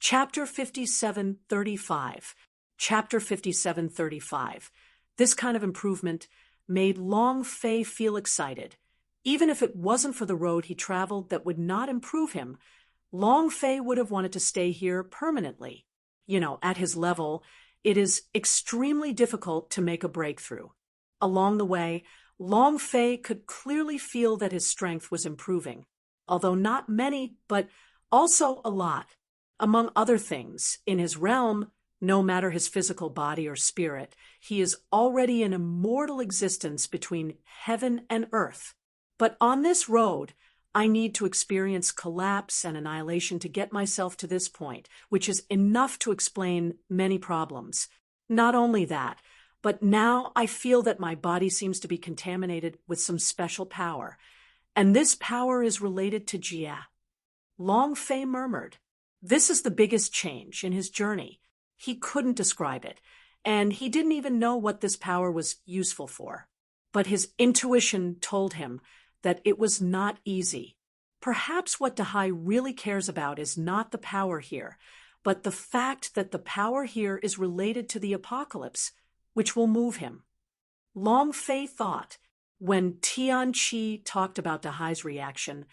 Chapter 5735. Chapter 5735. This kind of improvement made Long Fei feel excited. Even if it wasn't for the road he traveled that would not improve him, Long Fei would have wanted to stay here permanently. At his level, it is extremely difficult to make a breakthrough. Along the way, Long Fei could clearly feel that his strength was improving, although not many, but also a lot. Among other things, in his realm, no matter his physical body or spirit, he is already an immortal existence between heaven and earth. But on this road, I need to experience collapse and annihilation to get myself to this point, which is enough to explain many problems. Not only that, but now I feel that my body seems to be contaminated with some special power, and this power is related to Jia. Long Fei murmured. This is the biggest change in his journey. He couldn't describe it, and he didn't even know what this power was useful for. But his intuition told him that it was not easy. Perhaps what Dahai really cares about is not the power here, but the fact that the power here is related to the apocalypse, which will move him. Long Fei thought, when Tian Qi talked about Dahai's reaction,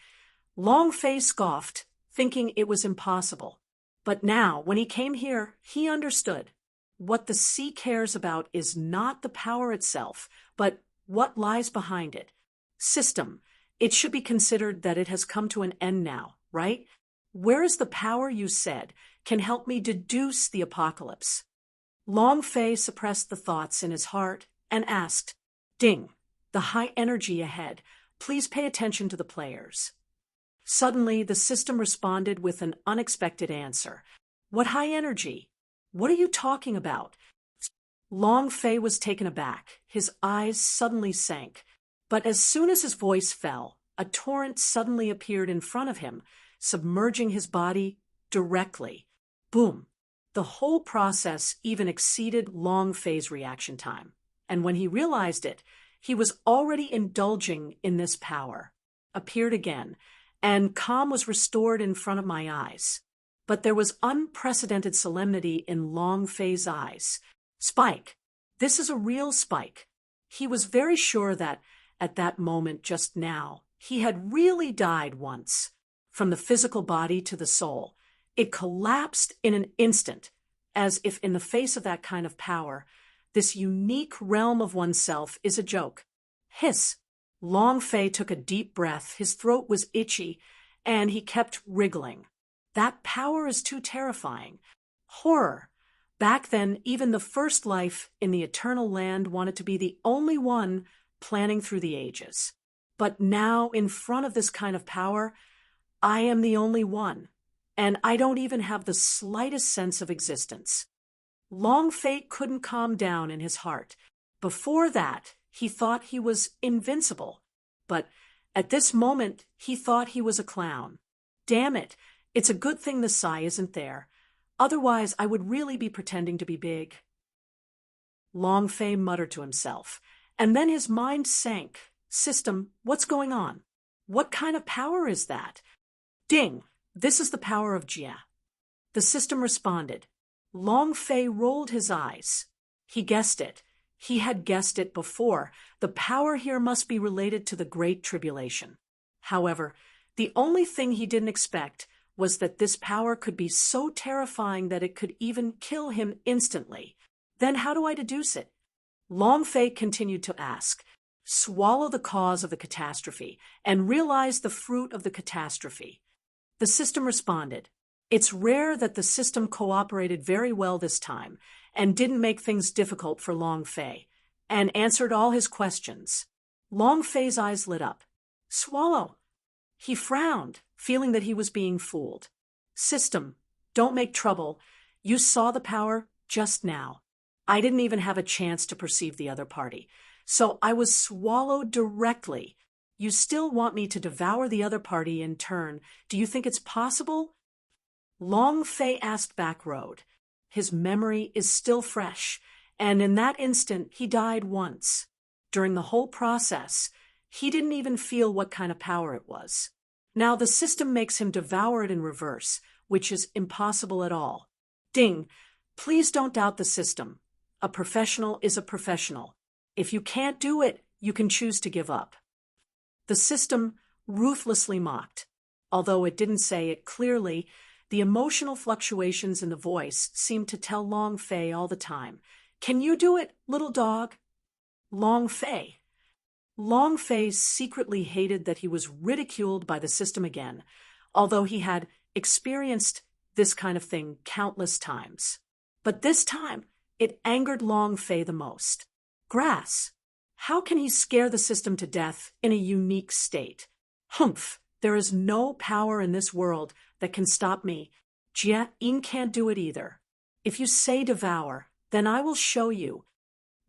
Long Fei scoffed, thinking it was impossible. But now, when he came here, he understood. What the sea cares about is not the power itself, but what lies behind it. System. It should be considered that it has come to an end now, right? Where is the power you said can help me deduce the apocalypse? Long Fei suppressed the thoughts in his heart and asked, Ding, the high energy ahead. Please pay attention to the players. Suddenly, the system responded with an unexpected answer. What high energy? What are you talking about? Long Fei was taken aback. His eyes suddenly sank. But as soon as his voice fell, a torrent suddenly appeared in front of him, submerging his body directly. Boom! The whole process even exceeded Long Fei's reaction time. And when he realized it, he was already indulging in this power. Appeared again, and calm was restored in front of my eyes. But there was unprecedented solemnity in Long Fei's eyes. Spike. This is a real Spike. He was very sure that, at that moment just now, he had really died once. From the physical body to the soul, it collapsed in an instant, as if in the face of that kind of power, this unique realm of oneself is a joke. Hiss! Long Fei took a deep breath, his throat was itchy, and he kept wriggling. That power is too terrifying. Horror! Back then, even the first life in the eternal land wanted to be the only one planning through the ages. But now, in front of this kind of power, I am the only one, and I don't even have the slightest sense of existence. Long Fei couldn't calm down in his heart. Before that, he thought he was invincible, but at this moment, he thought he was a clown. Damn it, it's a good thing the Sai isn't there. Otherwise, I would really be pretending to be big. Long Fei muttered to himself. And then his mind sank. System, what's going on? What kind of power is that? Ding! This is the power of Jia. The system responded. Long Fei rolled his eyes. He guessed it. He had guessed it before. The power here must be related to the Great Tribulation. However, the only thing he didn't expect was that this power could be so terrifying that it could even kill him instantly. Then how do I deduce it? Long Fei continued to ask. Swallow the cause of the catastrophe and realize the fruit of the catastrophe. The system responded. It's rare that the system cooperated very well this time and didn't make things difficult for Long Fei, and answered all his questions. Long Fei's eyes lit up. Swallow. He frowned, feeling that he was being fooled. System, don't make trouble. You saw the power just now. I didn't even have a chance to perceive the other party, so I was swallowed directly. You still want me to devour the other party in turn. Do you think it's possible? Long Fei asked Backroad. His memory is still fresh, and in that instant he died once. During the whole process, he didn't even feel what kind of power it was. Now the system makes him devour it in reverse, which is impossible at all. Ding, please don't doubt the system. A professional is a professional. If you can't do it, you can choose to give up. The system ruthlessly mocked. Although it didn't say it clearly, the emotional fluctuations in the voice seemed to tell Long Fei all the time. Can you do it, little dog? Long Fei. Long Fei secretly hated that he was ridiculed by the system again, although he had experienced this kind of thing countless times. But this time, it angered Long Fei the most. Grass. How can he scare the system to death in a unique state? Humph, there is no power in this world that can stop me. Jia Ying can't do it either. If you say devour, then I will show you.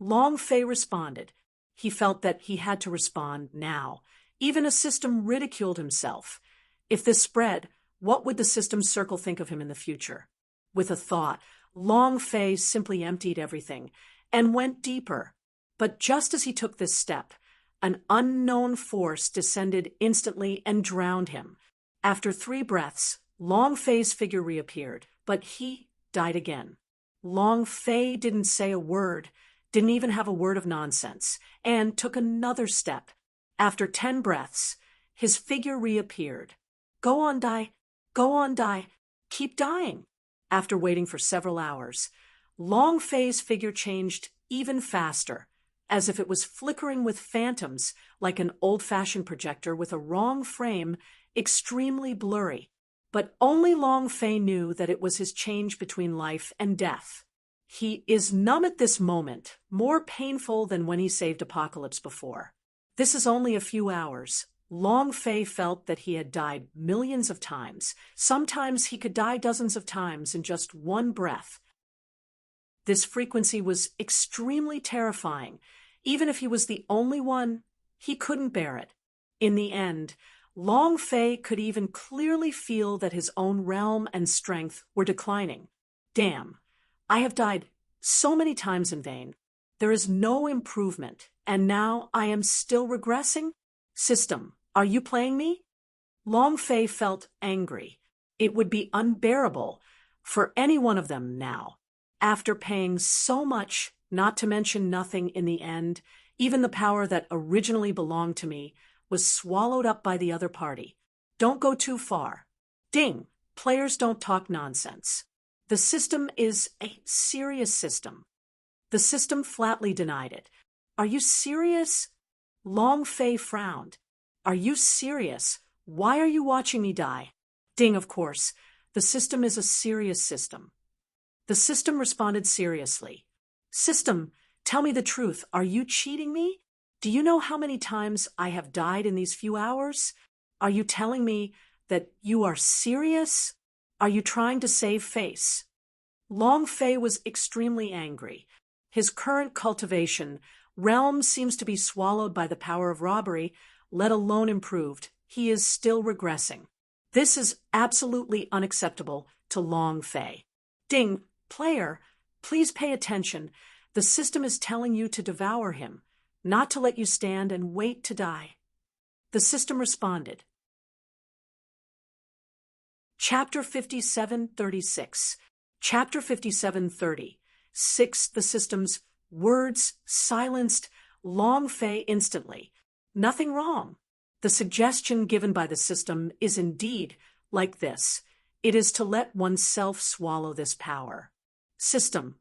Long Fei responded. He felt that he had to respond now. Even a system ridiculed himself. If this spread, what would the system's circle think of him in the future? With a thought, Long Fei simply emptied everything and went deeper. But just as he took this step, an unknown force descended instantly and drowned him. After 3 breaths, Long Fei's figure reappeared, but he died again. Long Fei didn't say a word, didn't even have a word of nonsense, and took another step. After 10 breaths, his figure reappeared. Go on, die. Go on, die. Keep dying. After waiting for several hours, Long Fei's figure changed even faster, as if it was flickering with phantoms like an old-fashioned projector with a wrong frame, extremely blurry. But only Long Fei knew that it was his change between life and death. He is numb at this moment, more painful than when he saved Apocalypse before. This is only a few hours. Long Fei felt that he had died millions of times. Sometimes he could die dozens of times in just one breath. This frequency was extremely terrifying. Even if he was the only one, he couldn't bear it. In the end, Long Fei could even clearly feel that his own realm and strength were declining. Damn, I have died so many times in vain. There is no improvement, and now I am still regressing? System, are you playing me? Long Fei felt angry. It would be unbearable for any one of them now. After paying so much, not to mention nothing in the end, even the power that originally belonged to me was swallowed up by the other party. Don't go too far. Ding! Players don't talk nonsense. The system is a serious system. The system flatly denied it. Are you serious? Long Fei frowned. Are you serious? Why are you watching me die? Ding, of course. The system is a serious system. The system responded seriously. System, tell me the truth. Are you cheating me? Do you know how many times I have died in these few hours? Are you telling me that you are serious? Are you trying to save face? Long Fei was extremely angry. His current cultivation, realm seems to be swallowed by the power of robbery, let alone improved. He is still regressing. This is absolutely unacceptable to Long Fei. Ding, player, please pay attention. The system is telling you to devour him, not to let you stand and wait to die. The system responded. Chapter 57:36. Chapter 57:30. 6. The system's words silenced Long Fei instantly. Nothing wrong. The suggestion given by the system is indeed like this. It is to let oneself swallow this power. System,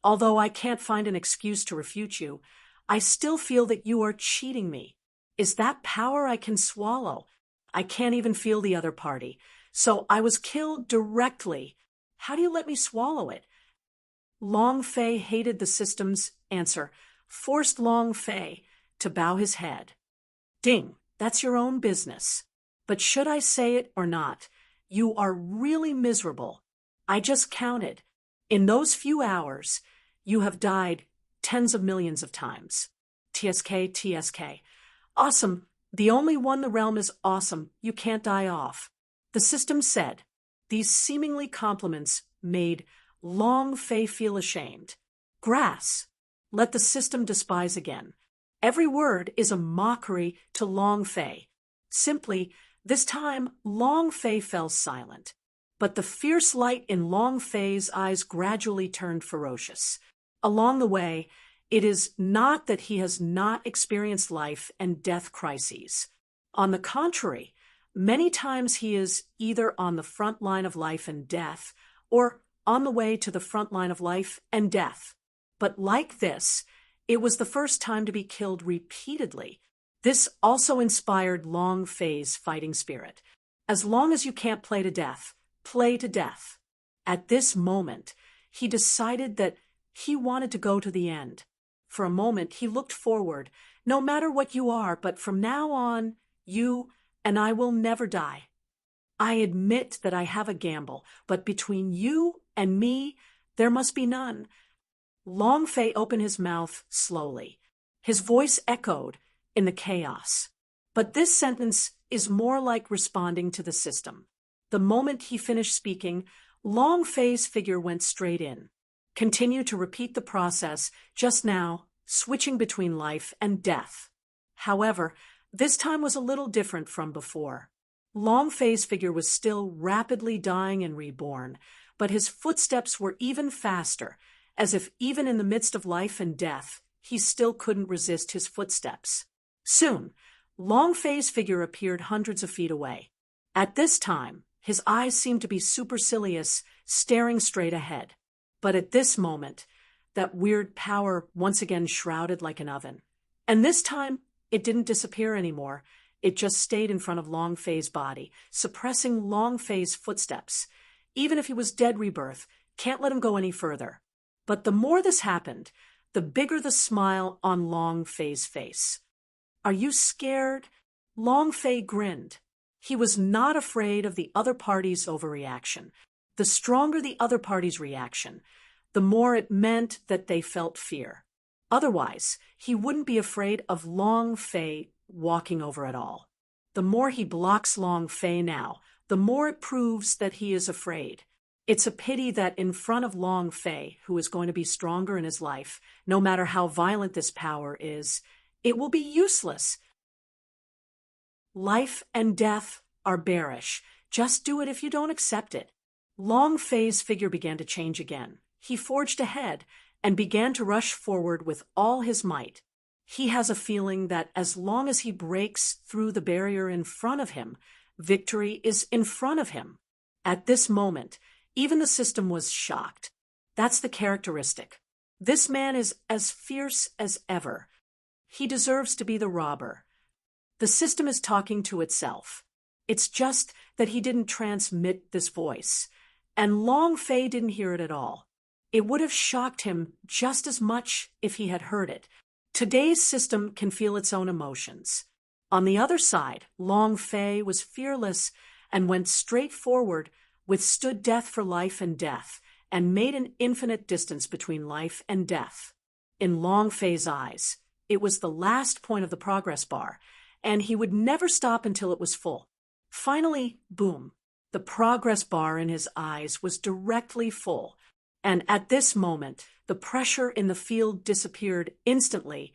although I can't find an excuse to refute you, I still feel that you are cheating me. Is that power I can swallow? I can't even feel the other party. So I was killed directly. How do you let me swallow it? Long Fei hated the system's answer, forced Long Fei to bow his head. Ding, that's your own business. But should I say it or not? You are really miserable. I just counted. In those few hours, you have died tens of millions of times. TSK, TSK. Awesome. The only one the realm is awesome. You can't die off. The system said. These seemingly compliments made Long Fei feel ashamed. Grass. Let the system despise again. Every word is a mockery to Long Fei. Simply, this time, Long Fei fell silent. But the fierce light in Long Fei's eyes gradually turned ferocious. Along the way, it is not that he has not experienced life and death crises. On the contrary, many times he is either on the front line of life and death or on the way to the front line of life and death. But like this, it was the first time to be killed repeatedly. This also inspired Long Fei's fighting spirit. As long as you can't play to death, play to death. At this moment, he decided that he wanted to go to the end. For a moment, he looked forward. No matter what you are, but from now on, you and I will never die. I admit that I have a gamble, but between you and me, there must be none. Long Fei opened his mouth slowly. His voice echoed in the chaos. But this sentence is more like responding to the system. The moment he finished speaking, Long Fei's figure went straight in. Continue to repeat the process, just now, switching between life and death. However, this time was a little different from before. Long Fei's figure was still rapidly dying and reborn, but his footsteps were even faster, as if even in the midst of life and death, he still couldn't resist his footsteps. Soon, Long Fei's figure appeared hundreds of feet away. At this time, his eyes seemed to be supercilious, staring straight ahead. But at this moment, that weird power once again shrouded like an oven. And this time, it didn't disappear anymore. It just stayed in front of Long Fei's body, suppressing Long Fei's footsteps. Even if he was dead rebirth, can't let him go any further. But the more this happened, the bigger the smile on Long Fei's face. Are you scared? Long Fei grinned. He was not afraid of the other party's overreaction. The stronger the other party's reaction, the more it meant that they felt fear. Otherwise, he wouldn't be afraid of Long Fei walking over at all. The more he blocks Long Fei now, the more it proves that he is afraid. It's a pity that in front of Long Fei, who is going to be stronger in his life, no matter how violent this power is, it will be useless. Life and death are bearish. Just do it if you don't accept it. Long Fei's figure began to change again. He forged ahead and began to rush forward with all his might. He has a feeling that as long as he breaks through the barrier in front of him, victory is in front of him. At this moment, even the system was shocked. That's the characteristic. This man is as fierce as ever. He deserves to be the robber. The system is talking to itself. It's just that he didn't transmit this voice, and Long Fei didn't hear it at all. It would have shocked him just as much if he had heard it. Today's system can feel its own emotions. On the other side, Long Fei was fearless and went straight forward, withstood death for life and death, and made an infinite distance between life and death. In Long Fei's eyes, it was the last point of the progress bar, and he would never stop until it was full. Finally, boom, the progress bar in his eyes was directly full, and at this moment, the pressure in the field disappeared instantly,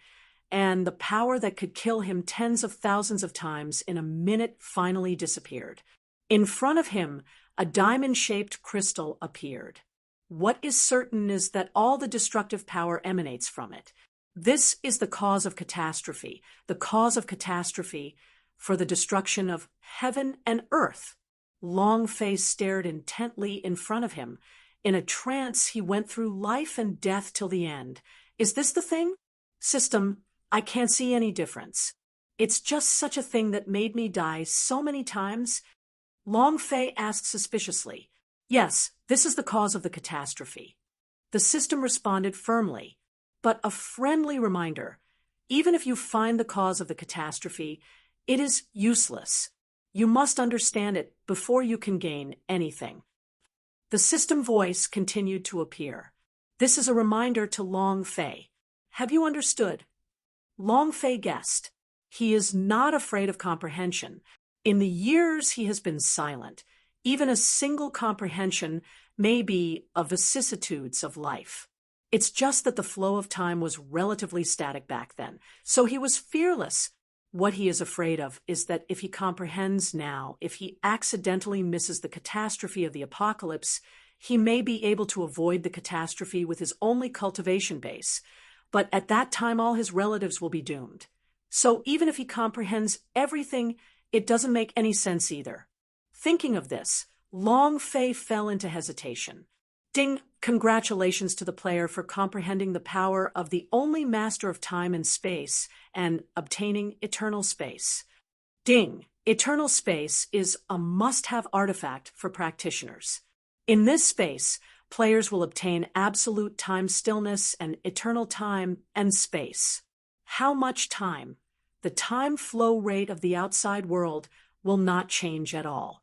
and the power that could kill him tens of thousands of times in a minute finally disappeared. In front of him, a diamond-shaped crystal appeared. What is certain is that all the destructive power emanates from it. This is the cause of catastrophe for the destruction of heaven and earth. Long Fei stared intently in front of him. In a trance, he went through life and death till the end. Is this the thing? System, I can't see any difference. It's just such a thing that made me die so many times. Long Fei asked suspiciously. Yes, this is the cause of the catastrophe. The system responded firmly. But a friendly reminder, even if you find the cause of the catastrophe, it is useless. You must understand it before you can gain anything. The system voice continued to appear. This is a reminder to Long Fei. Have you understood? Long Fei guessed. He is not afraid of comprehension. In the years he has been silent, even a single comprehension may be of vicissitudes of life. It's just that the flow of time was relatively static back then, so he was fearless. What he is afraid of is that if he comprehends now, if he accidentally misses the catastrophe of the apocalypse, he may be able to avoid the catastrophe with his only cultivation base, but at that time all his relatives will be doomed. So even if he comprehends everything, it doesn't make any sense either. Thinking of this, Long Fei fell into hesitation. Ding! Congratulations to the player for comprehending the power of the only master of time and space and obtaining eternal space. Ding! Eternal space is a must-have artifact for practitioners. In this space, players will obtain absolute time stillness and eternal time and space. How much time? The time flow rate of the outside world will not change at all.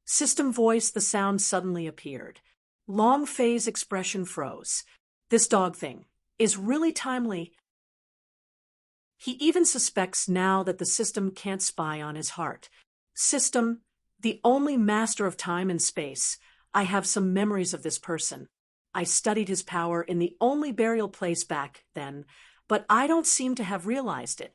System voice, the sound suddenly appeared. Long Fei's expression froze. This dog thing is really timely. He even suspects now that the system can't spy on his heart. System, the only master of time and space, I have some memories of this person. I studied his power in the only burial place back then, but I don't seem to have realized it.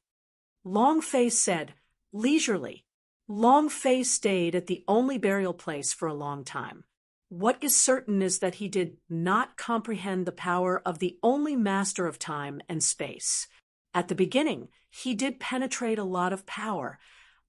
Long Fei said, leisurely. Long Fei stayed at the only burial place for a long time. What is certain is that he did not comprehend the power of the only master of time and space. At the beginning, he did penetrate a lot of power,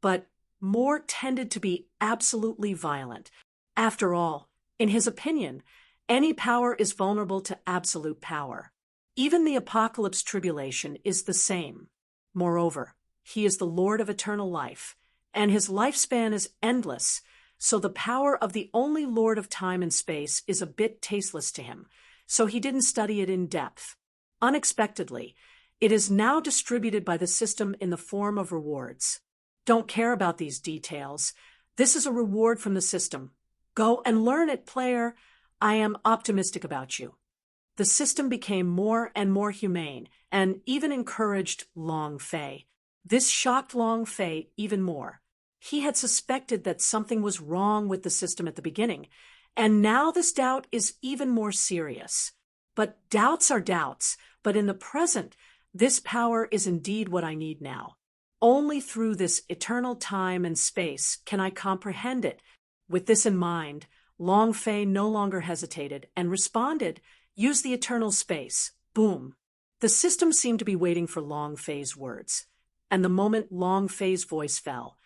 but more tended to be absolutely violent. After all, in his opinion, any power is vulnerable to absolute power. Even the apocalypse tribulation is the same. Moreover, he is the Lord of eternal life, and his lifespan is endless, so the power of the only Lord of time and space is a bit tasteless to him, so he didn't study it in depth. Unexpectedly, it is now distributed by the system in the form of rewards. Don't care about these details. This is a reward from the system. Go and learn it, player. I am optimistic about you. The system became more and more humane, and even encouraged Long Fei. This shocked Long Fei even more. He had suspected that something was wrong with the system at the beginning, and now this doubt is even more serious. But doubts are doubts, but in the present, this power is indeed what I need now. Only through this eternal time and space can I comprehend it. With this in mind, Long Fei no longer hesitated and responded, use the eternal space. Boom. The system seemed to be waiting for Long Fei's words. And the moment Long Fei's voice fell,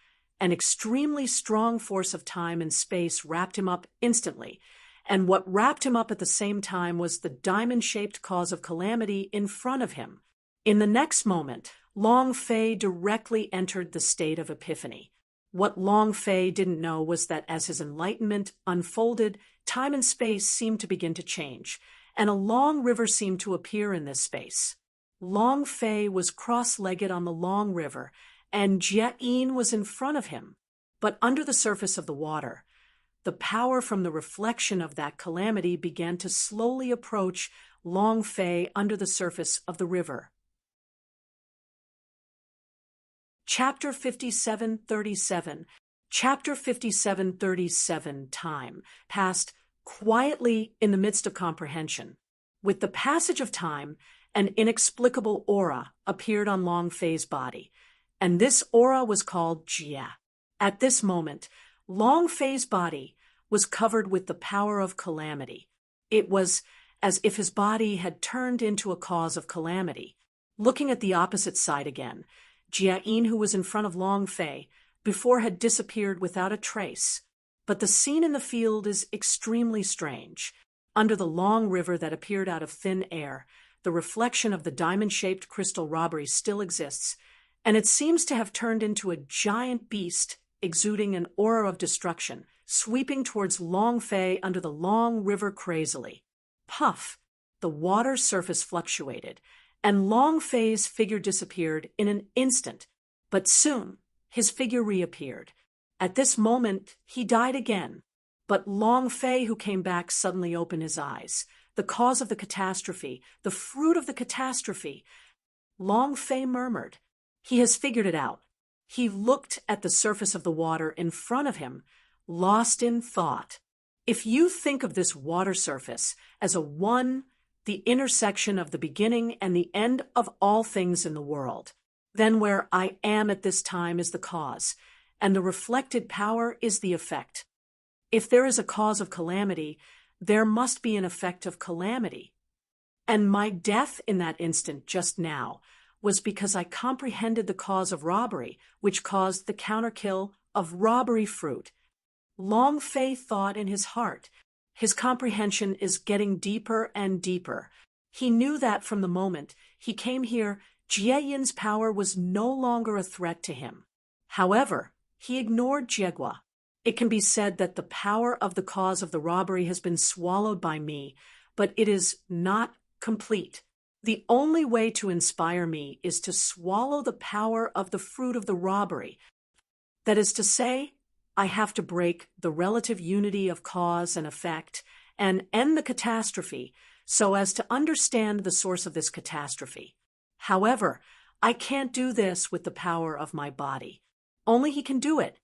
an extremely strong force of time and space wrapped him up instantly, and what wrapped him up at the same time was the diamond-shaped cause of calamity in front of him. In the next moment, Long Fei directly entered the state of epiphany. What Long Fei didn't know was that as his enlightenment unfolded, time and space seemed to begin to change, and a long river seemed to appear in this space. Long Fei was cross-legged on the long river, and Jia-in was in front of him. But under the surface of the water, the power from the reflection of that calamity began to slowly approach Long Fei under the surface of the river. Chapter 57:37. Chapter 57:37. Time passed quietly in the midst of comprehension. With the passage of time, an inexplicable aura appeared on Long Fei's body, and this aura was called Jia. At this moment, Long Fei's body was covered with the power of calamity. It was as if his body had turned into a cause of calamity. Looking at the opposite side again, Jia-in, who was in front of Long Fei, before had disappeared without a trace. But the scene in the field is extremely strange. Under the long river that appeared out of thin air, the reflection of the diamond-shaped crystal robbery still exists, and it seems to have turned into a giant beast exuding an aura of destruction, sweeping towards Long Fei under the long river crazily. Puff! The water's surface fluctuated, and Long Fei's figure disappeared in an instant, but soon his figure reappeared. At this moment, he died again. But Long Fei, who came back, suddenly opened his eyes. The cause of the catastrophe, the fruit of the catastrophe. Long Fei murmured. He has figured it out. He looked at the surface of the water in front of him, lost in thought. If you think of this water surface as the intersection of the beginning and the end of all things in the world, Then where I am at this time is the cause, and the reflected power is the effect. If there is a cause of calamity, there must be an effect of calamity. And my death in that instant just now was because I comprehended the cause of robbery, which caused the counterkill of robbery fruit. Long Fei thought in his heart. His comprehension is getting deeper and deeper. He knew that from the moment he came here, Jie Yin's power was no longer a threat to him. However, he ignored Jiegua. It can be said that the power of the cause of the robbery has been swallowed by me, but it is not complete. The only way to inspire me is to swallow the power of the fruit of the robbery. That is to say, I have to break the relative unity of cause and effect and end the catastrophe so as to understand the source of this catastrophe. However, I can't do this with the power of my body. Only he can do it.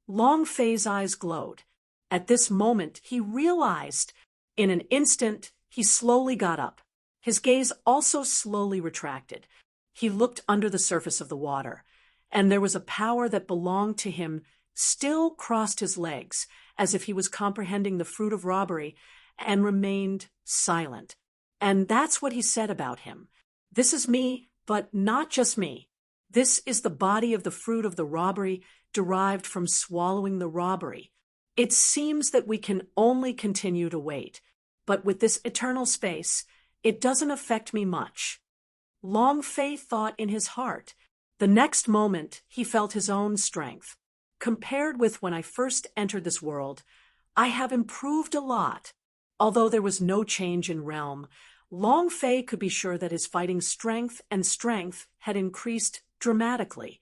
Long Fei's eyes glowed. At this moment, he realized. In an instant, he slowly got up. His gaze also slowly retracted. He looked under the surface of the water, and there was a power that belonged to him still crossed his legs, as if he was comprehending the fruit of robbery, and remained silent. And that's what he said about him. This is me, but not just me. This is the body of the fruit of the robbery derived from swallowing the robbery. It seems that we can only continue to wait, but with this eternal space, it doesn't affect me much. Long Fei thought in his heart. The next moment, he felt his own strength. Compared with when I first entered this world, I have improved a lot. Although there was no change in realm, Long Fei could be sure that his fighting strength had increased dramatically.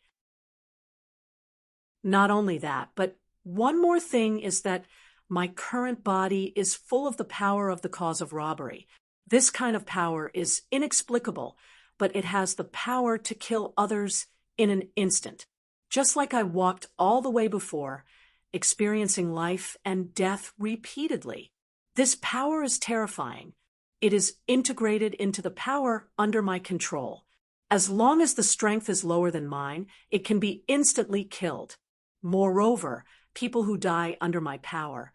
Not only that, but one more thing is that my current body is full of the power of the cause of robbery. This kind of power is inexplicable, but it has the power to kill others in an instant. Just like I walked all the way before, experiencing life and death repeatedly. This power is terrifying. It is integrated into the power under my control. As long as the strength is lower than mine, it can be instantly killed. Moreover, people who die under my power,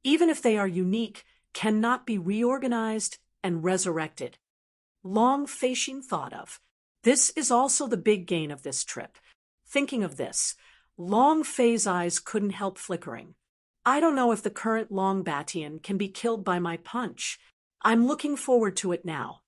even if they are unique, cannot be reorganized and resurrected. Long Fei-Xin thought of. This is also the big gain of this trip. Thinking of this, Long Fei's eyes couldn't help flickering. I don't know if the current Long Batian can be killed by my punch. I'm looking forward to it now.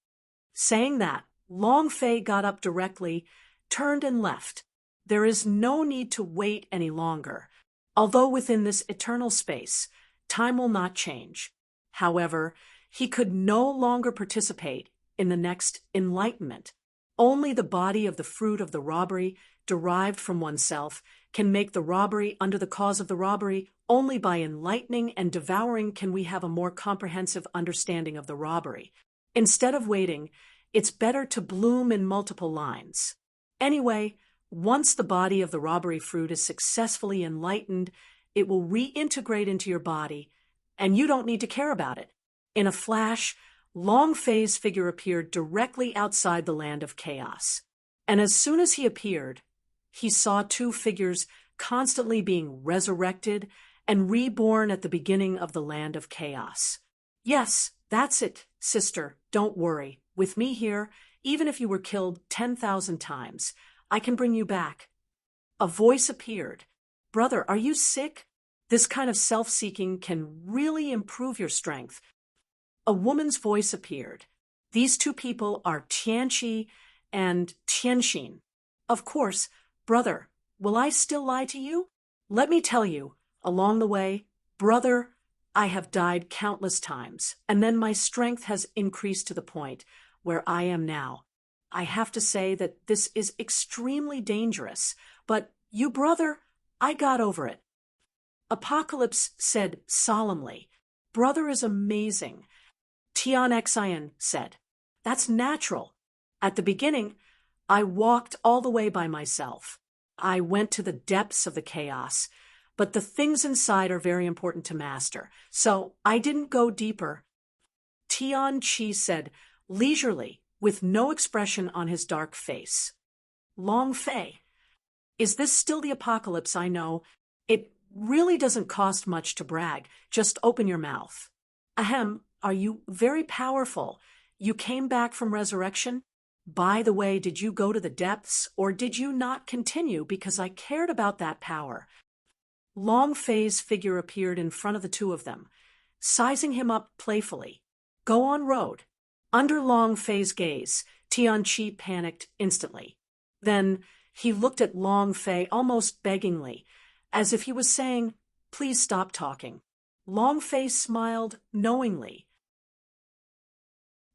Saying that, Long Fei got up directly, turned and left. There is no need to wait any longer. Although within this eternal space, time will not change. However, he could no longer participate in the next enlightenment. Only the body of the fruit of the robbery derived from oneself can make the robbery under the cause of the robbery. Only by enlightening and devouring can we have a more comprehensive understanding of the robbery. Instead of waiting, it's better to bloom in multiple lines. Anyway, once the body of the robbery fruit is successfully enlightened, it will reintegrate into your body, and you don't need to care about it. In a flash, Long Fei's figure appeared directly outside the land of chaos. And as soon as he appeared, he saw two figures constantly being resurrected and reborn at the beginning of the land of chaos. Yes, that's it, sister, don't worry. With me here, even if you were killed 10,000 times, I can bring you back. A voice appeared. Brother, are you sick? This kind of self-seeking can really improve your strength. A woman's voice appeared. These two people are Tianqi and Tianxin. Of course, brother, will I still lie to you? Let me tell you, along the way, brother, I have died countless times, and then my strength has increased to the point where I am now. I have to say that this is extremely dangerous, but you, brother, I got over it. Apocalypse said solemnly, brother is amazing. Tianxian said, that's natural. At the beginning, I walked all the way by myself. I went to the depths of the chaos, but the things inside are very important to master, so I didn't go deeper. Tianqi said, leisurely, with no expression on his dark face. Long Fei. Is this still the apocalypse I know? It really doesn't cost much to brag. Just open your mouth. Ahem, are you very powerful? You came back from resurrection? By the way, did you go to the depths, or did you not continue because I cared about that power? Long Fei's figure appeared in front of the two of them, sizing him up playfully. Go on road. Under Long Fei's gaze, Tianqi panicked instantly. Then he looked at Long Fei almost beggingly, as if he was saying, please stop talking. Long Fei smiled knowingly.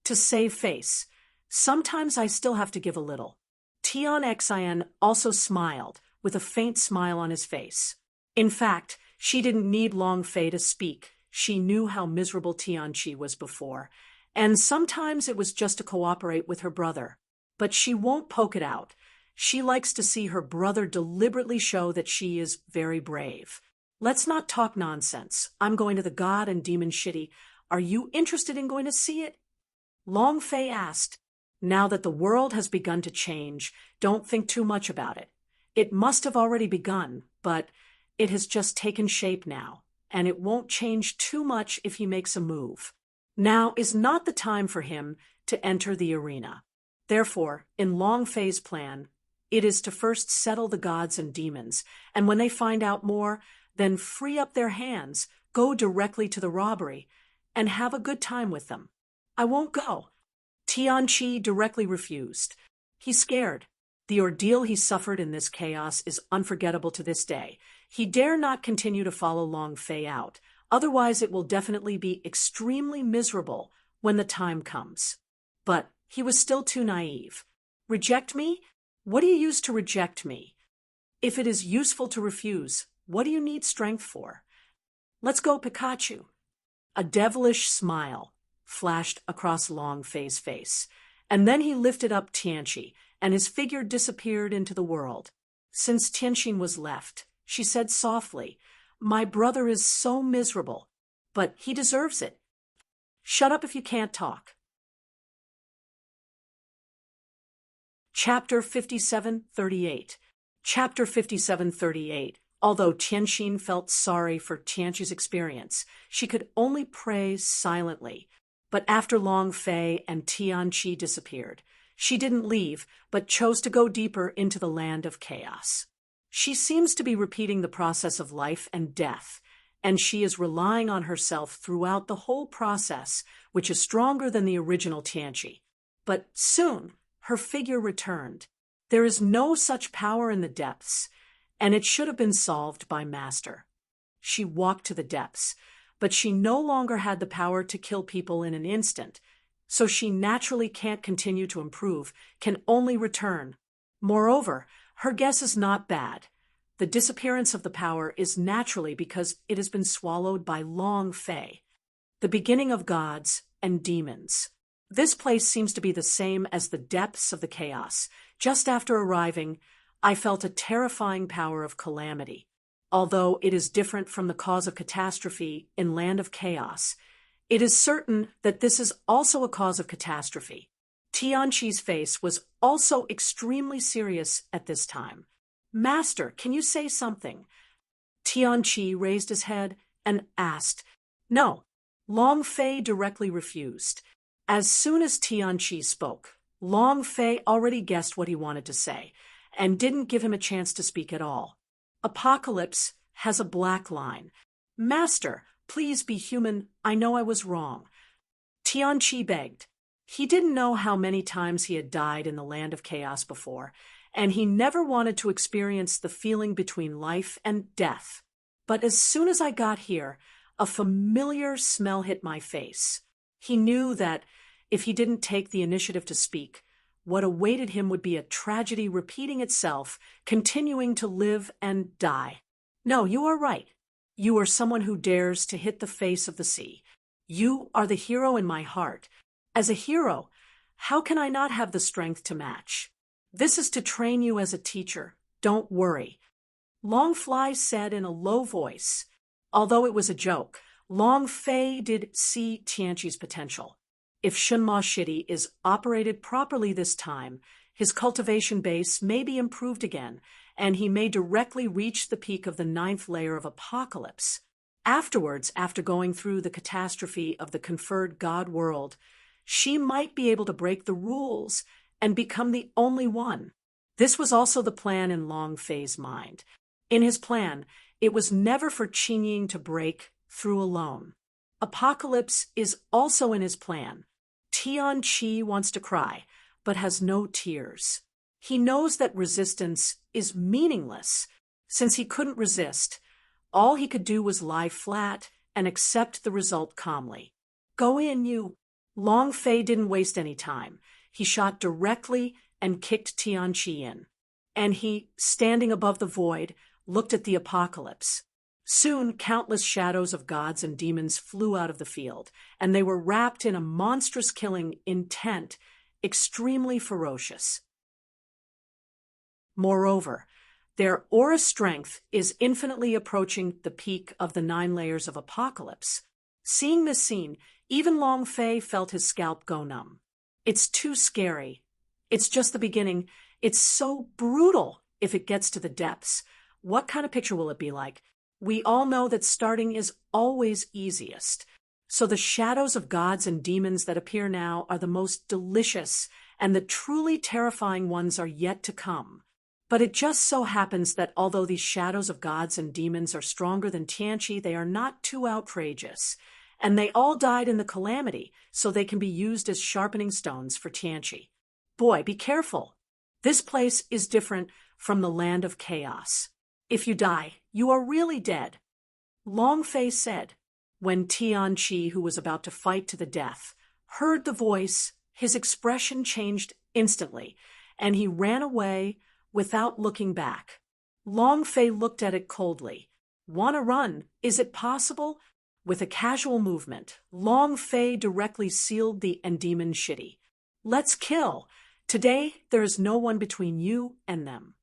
To save face, sometimes I still have to give a little. Tian Xin also smiled, with a faint smile on his face. In fact, she didn't need Long Fei to speak. She knew how miserable Tianqi was before, and sometimes it was just to cooperate with her brother. But she won't poke it out. She likes to see her brother deliberately show that she is very brave. Let's not talk nonsense. I'm going to the God and Demon Shitty. Are you interested in going to see it? Long Fei asked. Now that the world has begun to change, don't think too much about it. It must have already begun, but it has just taken shape now, and it won't change too much if he makes a move. Now is not the time for him to enter the arena. Therefore, in Long Fei's plan, it is to first settle the gods and demons, and when they find out more, then free up their hands, go directly to the robbery, and have a good time with them. I won't go. Tianqi directly refused. He's scared. The ordeal he suffered in this chaos is unforgettable to this day. He dare not continue to follow Long Fei out, otherwise it will definitely be extremely miserable when the time comes. But he was still too naive. Reject me? What do you use to reject me? If it is useful to refuse, what do you need strength for? Let's go, Pikachu. A devilish smile flashed across Long Fei's face, and then he lifted up Tianqi, and his figure disappeared into the world. Since Tianqi was left, she said softly, my brother is so miserable, but he deserves it. Shut up if you can't talk. Chapter 57:38. Chapter 57:38. Although Tianqi felt sorry for Tianqi's experience, she could only pray silently. But after Long Fei and Tianqi disappeared, she didn't leave, but chose to go deeper into the land of chaos. She seems to be repeating the process of life and death, and she is relying on herself throughout the whole process, which is stronger than the original Tianqi. But soon, her figure returned. There is no such power in the depths, and it should have been solved by Master. She walked to the depths, but she no longer had the power to kill people in an instant, so she naturally can't continue to improve, can only return. Moreover, her guess is not bad. The disappearance of the power is naturally because it has been swallowed by Long Fei, the beginning of gods and demons. This place seems to be the same as the depths of the chaos. Just after arriving, I felt a terrifying power of calamity. Although it is different from the cause of catastrophe in Land of Chaos, it is certain that this is also a cause of catastrophe. Tianqi's face was also extremely serious at this time. Master, can you say something? Tianqi raised his head and asked. No. Long Fei directly refused. As soon as Tianqi spoke, Long Fei already guessed what he wanted to say, and didn't give him a chance to speak at all. Apocalypse has a black line. Master, please be human. I know I was wrong. Tianqi begged. He didn't know how many times he had died in the Land of Chaos before, and he never wanted to experience the feeling between life and death. But as soon as I got here, a familiar smell hit my face. He knew that if he didn't take the initiative to speak, what awaited him would be a tragedy repeating itself, continuing to live and die. No, you are right. You are someone who dares to hit the face of the sea. You are the hero in my heart. As a hero, how can I not have the strength to match? This is to train you as a teacher. Don't worry. Long Fly said in a low voice. Although it was a joke, Long Fei did see Tianqi's potential. If Shenma Shitty is operated properly this time, his cultivation base may be improved again, and he may directly reach the peak of the 9th layer of Apocalypse. Afterwards, after going through the catastrophe of the conferred God world, she might be able to break the rules and become the only one. This was also the plan in Long Fei's mind. In his plan, it was never for Qingying to break through alone. Apocalypse is also in his plan. Tianqi wants to cry, but has no tears. He knows that resistance is meaningless. Since he couldn't resist, all he could do was lie flat and accept the result calmly. Go in, you. Long Fei didn't waste any time. He shot directly and kicked Tianqi in. And he, standing above the void, looked at the Apocalypse. Soon, countless shadows of gods and demons flew out of the field, and they were wrapped in a monstrous killing intent, extremely ferocious. Moreover, their aura strength is infinitely approaching the peak of the 9 layers of Apocalypse. Seeing this scene, even Long Fei felt his scalp go numb. It's too scary. It's just the beginning. It's so brutal if it gets to the depths. What kind of picture will it be like? We all know that starting is always easiest. So the shadows of gods and demons that appear now are the most delicious, and the truly terrifying ones are yet to come. But it just so happens that although these shadows of gods and demons are stronger than Tianqi, they are not too outrageous. And they all died in the calamity, so they can be used as sharpening stones for Tianqi. Boy, be careful. This place is different from the land of chaos. If you die, you are really dead. Long Fei said. When Tianqi, who was about to fight to the death, heard the voice, his expression changed instantly, and he ran away without looking back. Long Fei looked at it coldly. "Wanna run? Is it possible?" With a casual movement, Long Fei directly sealed the Demon Shitty. "Let's kill. Today, there is no one between you and them."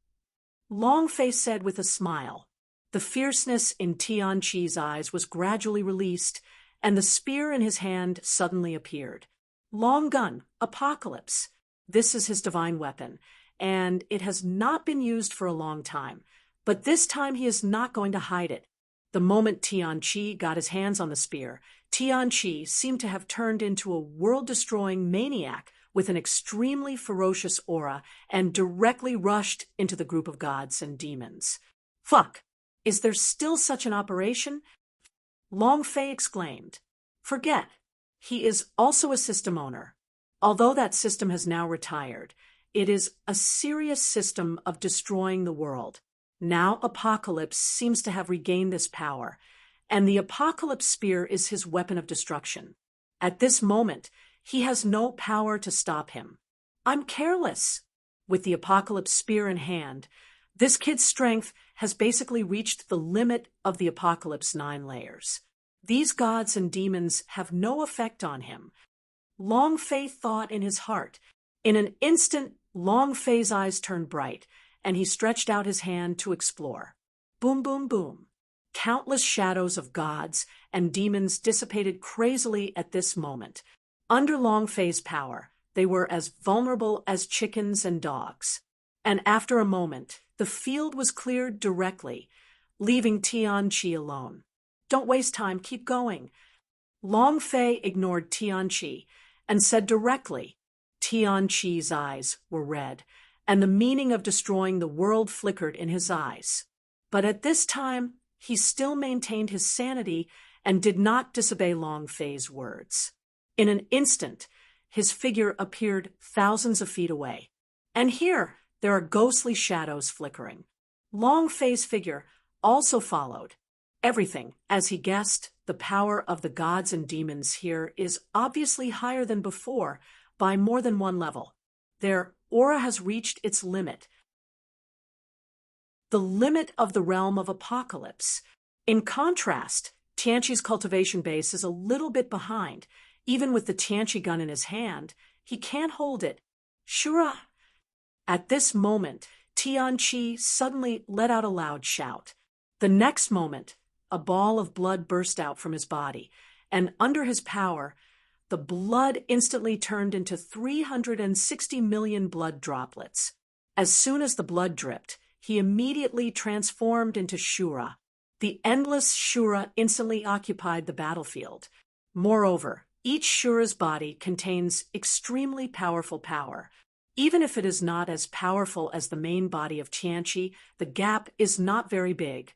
Long Fei said with a smile. The fierceness in Tianqi's eyes was gradually released, and the spear in his hand suddenly appeared. Long gun, Apocalypse. This is his divine weapon, and it has not been used for a long time. But this time he is not going to hide it. The moment Tianqi got his hands on the spear, Tianqi seemed to have turned into a world-destroying maniac with an extremely ferocious aura and directly rushed into the group of gods and demons. "Fuck! Is there still such an operation?" Long Fei exclaimed. "Forget. He is also a system owner. Although that system has now retired, it is a serious system of destroying the world. Now Apocalypse seems to have regained this power, and the Apocalypse Spear is his weapon of destruction. At this moment, he has no power to stop him. I'm careless." With the Apocalypse Spear in hand, this kid's strength has basically reached the limit of the Apocalypse 9 layers. These gods and demons have no effect on him. Long Fei thought in his heart. In an instant, Long Fei's eyes turned bright, and he stretched out his hand to explore. Boom, boom, boom. Countless shadows of gods and demons dissipated crazily at this moment. Under Long Fei's power, they were as vulnerable as chickens and dogs. And after a moment, the field was cleared directly, leaving Tianqi alone. "Don't waste time, keep going." Long Fei ignored Tianqi and said directly. Tianqi's eyes were red, and the meaning of destroying the world flickered in his eyes. But at this time, he still maintained his sanity and did not disobey Long Fei's words. In an instant, his figure appeared thousands of feet away. And here, there are ghostly shadows flickering. Long Fei's figure also followed. Everything, as he guessed, the power of the gods and demons here is obviously higher than before by more than one level. Their aura has reached its limit. The limit of the realm of Apocalypse. In contrast, Tianqi's cultivation base is a little bit behind. Even with the Tianqi gun in his hand, he can't hold it. Shura! At this moment, Tianqi suddenly let out a loud shout. The next moment, a ball of blood burst out from his body, and under his power, The blood instantly turned into 360 million blood droplets. As soon as the blood dripped, he immediately transformed into Shura. The endless Shura instantly occupied the battlefield. Moreover, each Shura's body contains extremely powerful power. Even if it is not as powerful as the main body of Tianqi, the gap is not very big,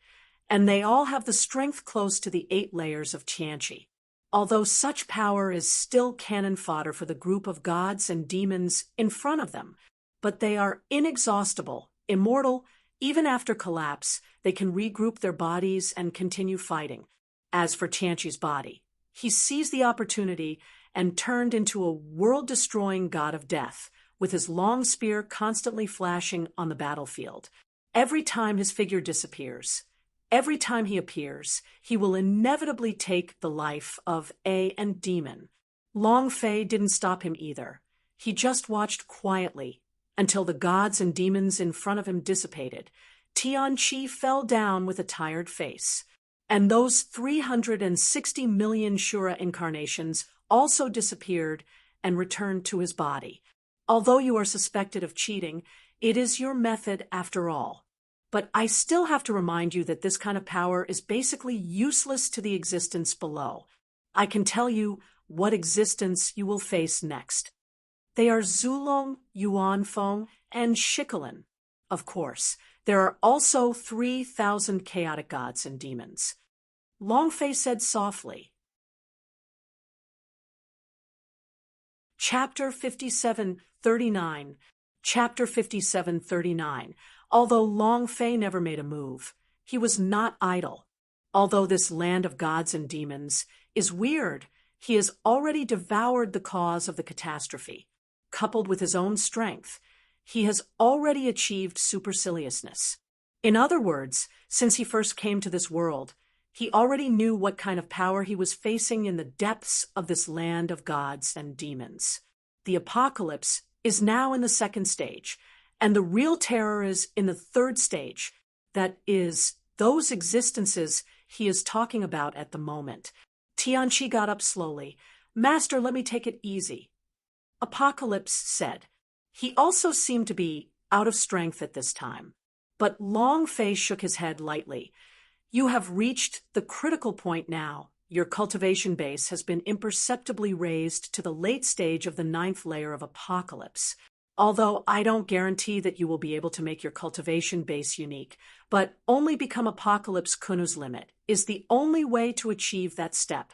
and they all have the strength close to the 8 layers of Tianqi. Although such power is still cannon fodder for the group of gods and demons in front of them, but they are inexhaustible, immortal. Even after collapse, they can regroup their bodies and continue fighting. As for Tianqi's body, he seized the opportunity and turned into a world-destroying god of death, with his long spear constantly flashing on the battlefield. Every time his figure disappears, every time he appears, he will inevitably take the life of a demon. Long Fei didn't stop him either. He just watched quietly until the gods and demons in front of him dissipated. Tianqi fell down with a tired face, and those 360 million Shura incarnations also disappeared and returned to his body. Although you are suspected of cheating, it is your method after all. But I still have to remind you that this kind of power is basically useless to the existence below. I can tell you what existence you will face next. They are Zulong, Yuanfeng, and Shikolin. Of course, there are also 3,000 chaotic gods and demons. Long Fei said softly. Chapter 57:39. Chapter 57:39. Although Long Fei never made a move, he was not idle. Although this land of gods and demons is weird, he has already devoured the cause of the catastrophe. Coupled with his own strength, he has already achieved superciliousness. In other words, since he first came to this world, he already knew what kind of power he was facing in the depths of this land of gods and demons. The apocalypse is now in the 2nd stage, and the real terror is in the 3rd stage. That is, those existences he is talking about at the moment. Tianqi got up slowly. "Master, let me take it easy," Apocalypse said. He also seemed to be out of strength at this time. But Long Fei shook his head lightly. "You have reached the critical point now. Your cultivation base has been imperceptibly raised to the late stage of the 9th layer of Apocalypse. Although I don't guarantee that you will be able to make your cultivation base unique, but only become Apocalypse Kunu's limit is the only way to achieve that step.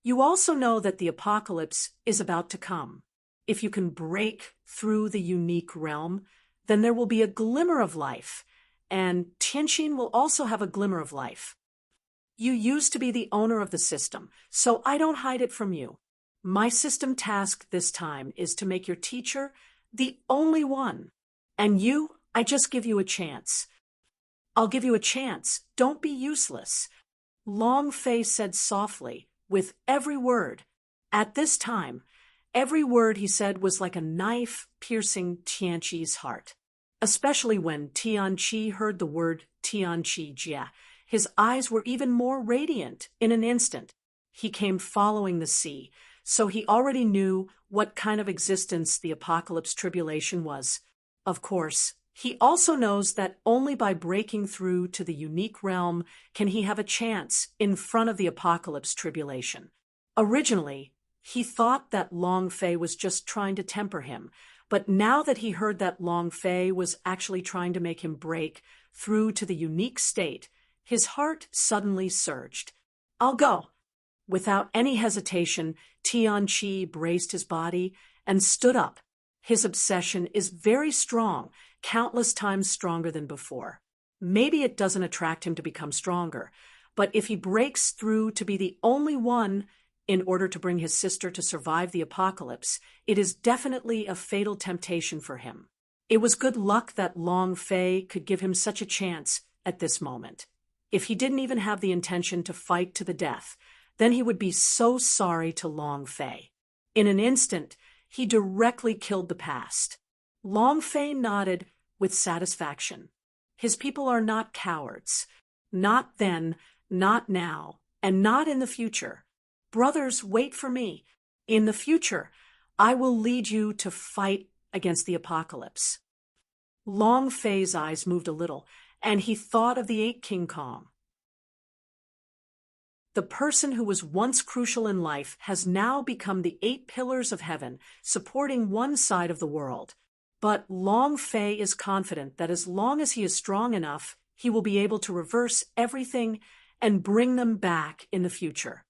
You also know that the Apocalypse is about to come. If you can break through the unique realm, then there will be a glimmer of life, and Tianqin will also have a glimmer of life. You used to be the owner of the system, so I don't hide it from you. My system task this time is to make your teacher the only one. And you, I just give you a chance. I'll give you a chance. Don't be useless." Long Fei said softly, with every word. At this time, every word he said was like a knife piercing Tianqi's heart. Especially when Tianqi heard the word Tianqi Jia. His eyes were even more radiant in an instant. He came following the sea, so he already knew what kind of existence the Apocalypse Tribulation was. Of course, he also knows that only by breaking through to the unique realm can he have a chance in front of the Apocalypse Tribulation. Originally, he thought that Long Fei was just trying to temper him, but now that he heard that Long Fei was actually trying to make him break through to the unique state, his heart suddenly surged. "I'll go." Without any hesitation, Tianqi braced his body and stood up. His obsession is very strong, countless times stronger than before. Maybe it doesn't attract him to become stronger, but if he breaks through to be the only one in order to bring his sister to survive the apocalypse, it is definitely a fatal temptation for him. It was good luck that Long Fei could give him such a chance at this moment. If he didn't even have the intention to fight to the death, then he would be so sorry to Long Fei. In an instant, he directly killed the past. Long Fei nodded with satisfaction. His people are not cowards. Not then, not now, and not in the future. Brothers, wait for me. In the future, I will lead you to fight against the apocalypse. Long Fei's eyes moved a little, and he thought of the 8 King Kong. The person who was once crucial in life has now become the 8 pillars of heaven, supporting one side of the world. But Long Fei is confident that as long as he is strong enough, he will be able to reverse everything and bring them back in the future.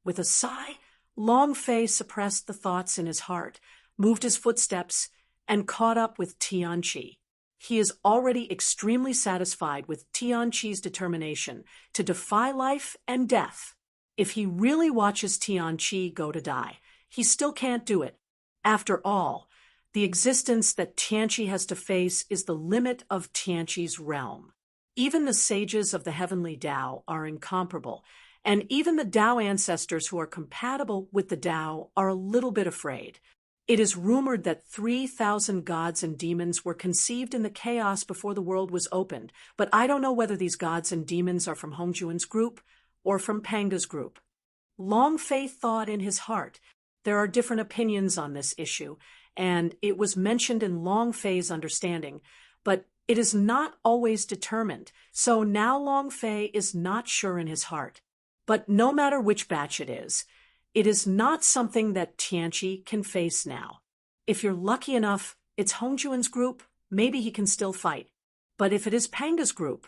With a sigh, Long Fei suppressed the thoughts in his heart, moved his footsteps, and caught up with Tianqi. He is already extremely satisfied with Tianqi's determination to defy life and death. If he really watches Tianqi go to die, he still can't do it. After all, the existence that Tianqi has to face is the limit of Tianqi's realm. Even the sages of the heavenly Tao are incomparable, and even the Tao ancestors who are compatible with the Tao are a little bit afraid. It is rumored that 3,000 gods and demons were conceived in the chaos before the world was opened, but I don't know whether these gods and demons are from Hongjuan's group or from Panga's group. Long Fei thought in his heart. There are different opinions on this issue, and it was mentioned in Long Fei's understanding, but it is not always determined, so now Long Fei is not sure in his heart. But no matter which batch it is not something that Tianqi can face now. If you're lucky enough, it's Hongjuan's group, maybe he can still fight. But if it is Panga's group,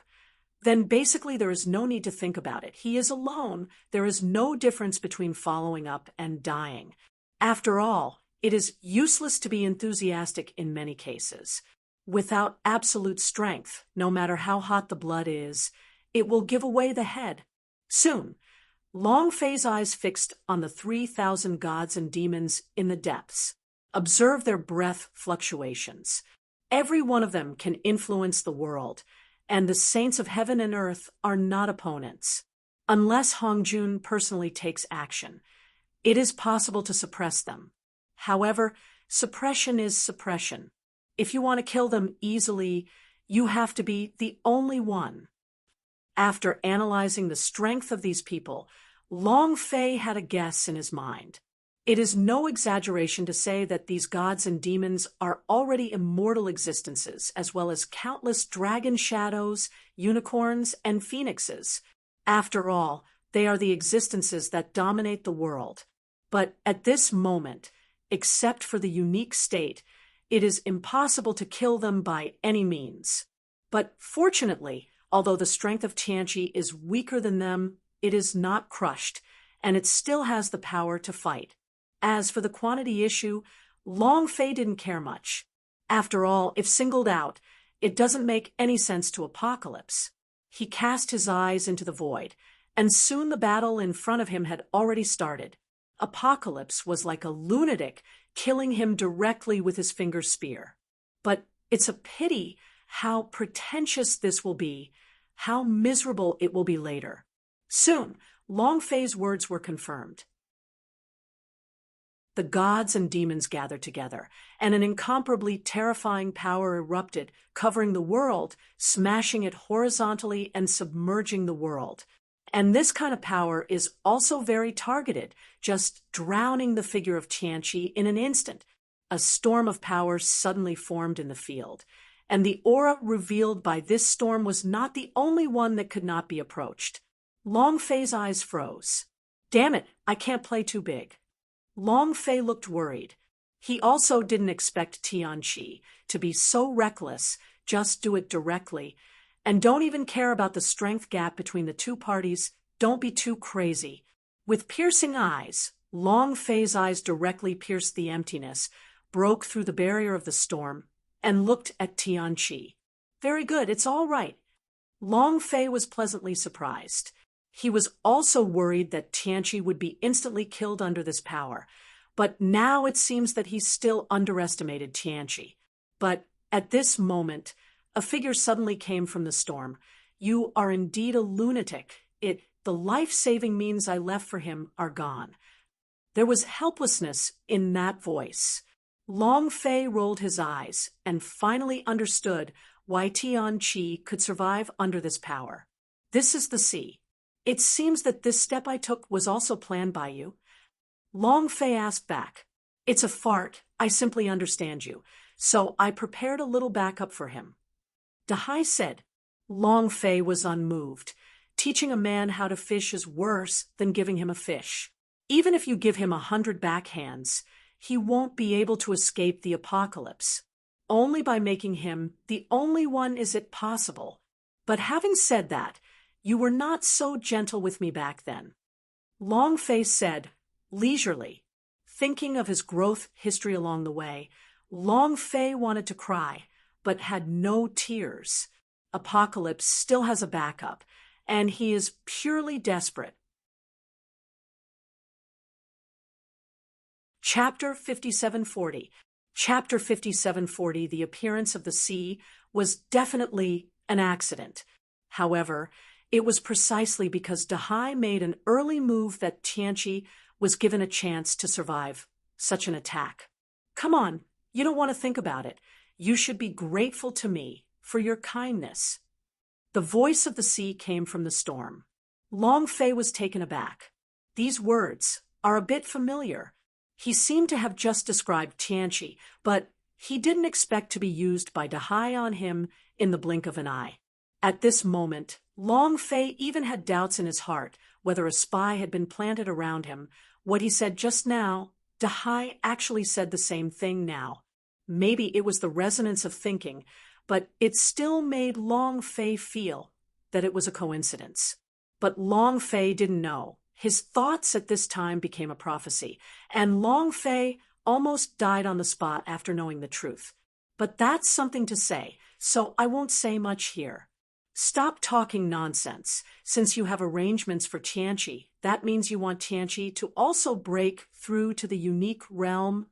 then basically there is no need to think about it. He is alone. There is no difference between following up and dying. After all, it is useless to be enthusiastic in many cases. Without absolute strength, no matter how hot the blood is, it will give away the head. Soon, Long Fei's eyes fixed on the 3,000 gods and demons in the depths. Observe their breath fluctuations. Every one of them can influence the world, and the saints of heaven and earth are not opponents. Unless Hongjun personally takes action, it is possible to suppress them. However, suppression is suppression. If you want to kill them easily, you have to be the only one. After analyzing the strength of these people, Long Fei had a guess in his mind. It is no exaggeration to say that these gods and demons are already immortal existences, as well as countless dragon shadows, unicorns, and phoenixes. After all, they are the existences that dominate the world. But at this moment, except for the unique state, it is impossible to kill them by any means. But fortunately, although the strength of Tianqi is weaker than them, it is not crushed, and it still has the power to fight. As for the quantity issue, Long Fei didn't care much. After all, if singled out, it doesn't make any sense to Apocalypse. He cast his eyes into the void, and soon the battle in front of him had already started. Apocalypse was like a lunatic, killing him directly with his finger spear. But it's a pity how pretentious this will be, how miserable it will be later. Soon, Long Fei's words were confirmed. The gods and demons gathered together, and an incomparably terrifying power erupted, covering the world, smashing it horizontally and submerging the world. And this kind of power is also very targeted, just drowning the figure of Tianqi in an instant. A storm of power suddenly formed in the field, and the aura revealed by this storm was not the only one that could not be approached. Long Fei's eyes froze. Damn it, I can't play too big. Long Fei looked worried. He also didn't expect Tianqi to be so reckless, just do it directly, and don't even care about the strength gap between the two parties. Don't be too crazy. With piercing eyes, Long Fei's eyes directly pierced the emptiness, broke through the barrier of the storm, and looked at Tianqi. Very good, it's all right. Long Fei was pleasantly surprised. He was also worried that Tianqi would be instantly killed under this power, but now it seems that he still underestimated Tianqi. But at this moment, a figure suddenly came from the storm. You are indeed a lunatic. The life-saving means I left for him are gone. There was helplessness in that voice. Long Fei rolled his eyes and finally understood why Tianqi could survive under this power. This is the sea. It seems that this step I took was also planned by you. Long Fei asked back. It's a fart, I simply understand you, so I prepared a little backup for him. Dahai said. Long Fei was unmoved. Teaching a man how to fish is worse than giving him a fish. Even if you give him 100 backhands, he won't be able to escape the apocalypse. Only by making him the only one is it possible. But having said that, you were not so gentle with me back then. Long Fei said, leisurely. Thinking of his growth history along the way, Long Fei wanted to cry, but had no tears. Apocalypse still has a backup, and he is purely desperate. Chapter 5740. Chapter 5740, The Appearance of the Sea, was definitely an accident. However, it was precisely because Dahai made an early move that Tianqi was given a chance to survive such an attack. Come on, you don't want to think about it. You should be grateful to me for your kindness. The voice of the sea came from the storm. Long Fei was taken aback. These words are a bit familiar. He seemed to have just described Tianqi, but he didn't expect to be used by Dahai on him in the blink of an eye. At this moment, Long Fei even had doubts in his heart whether a spy had been planted around him. What he said just now, Dahai actually said the same thing now. Maybe it was the resonance of thinking, but it still made Long Fei feel that it was a coincidence. But Long Fei didn't know. His thoughts at this time became a prophecy, and Long Fei almost died on the spot after knowing the truth. But that's something to say, so I won't say much here. Stop talking nonsense. Since you have arrangements for Tianqi, that means you want Tianqi to also break through to the unique realm?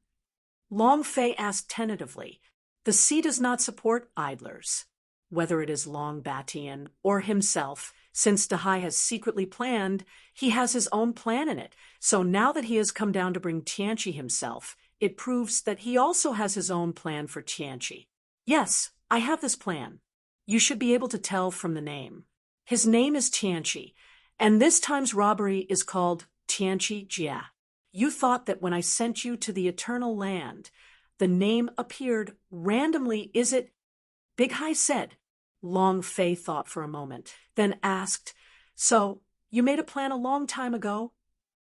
Long Fei asked tentatively. The sea does not support idlers. Whether it is Long Batian or himself, since Dahai has secretly planned, he has his own plan in it. So now that he has come down to bring Tianqi himself, it proves that he also has his own plan for Tianqi. Yes, I have this plan. You should be able to tell from the name. His name is Tianqi, and this time's robbery is called Tianqi Jia. You thought that when I sent you to the Eternal Land, the name appeared randomly, is it? Big Hai said. Long Fei thought for a moment, then asked, So, you made a plan a long time ago?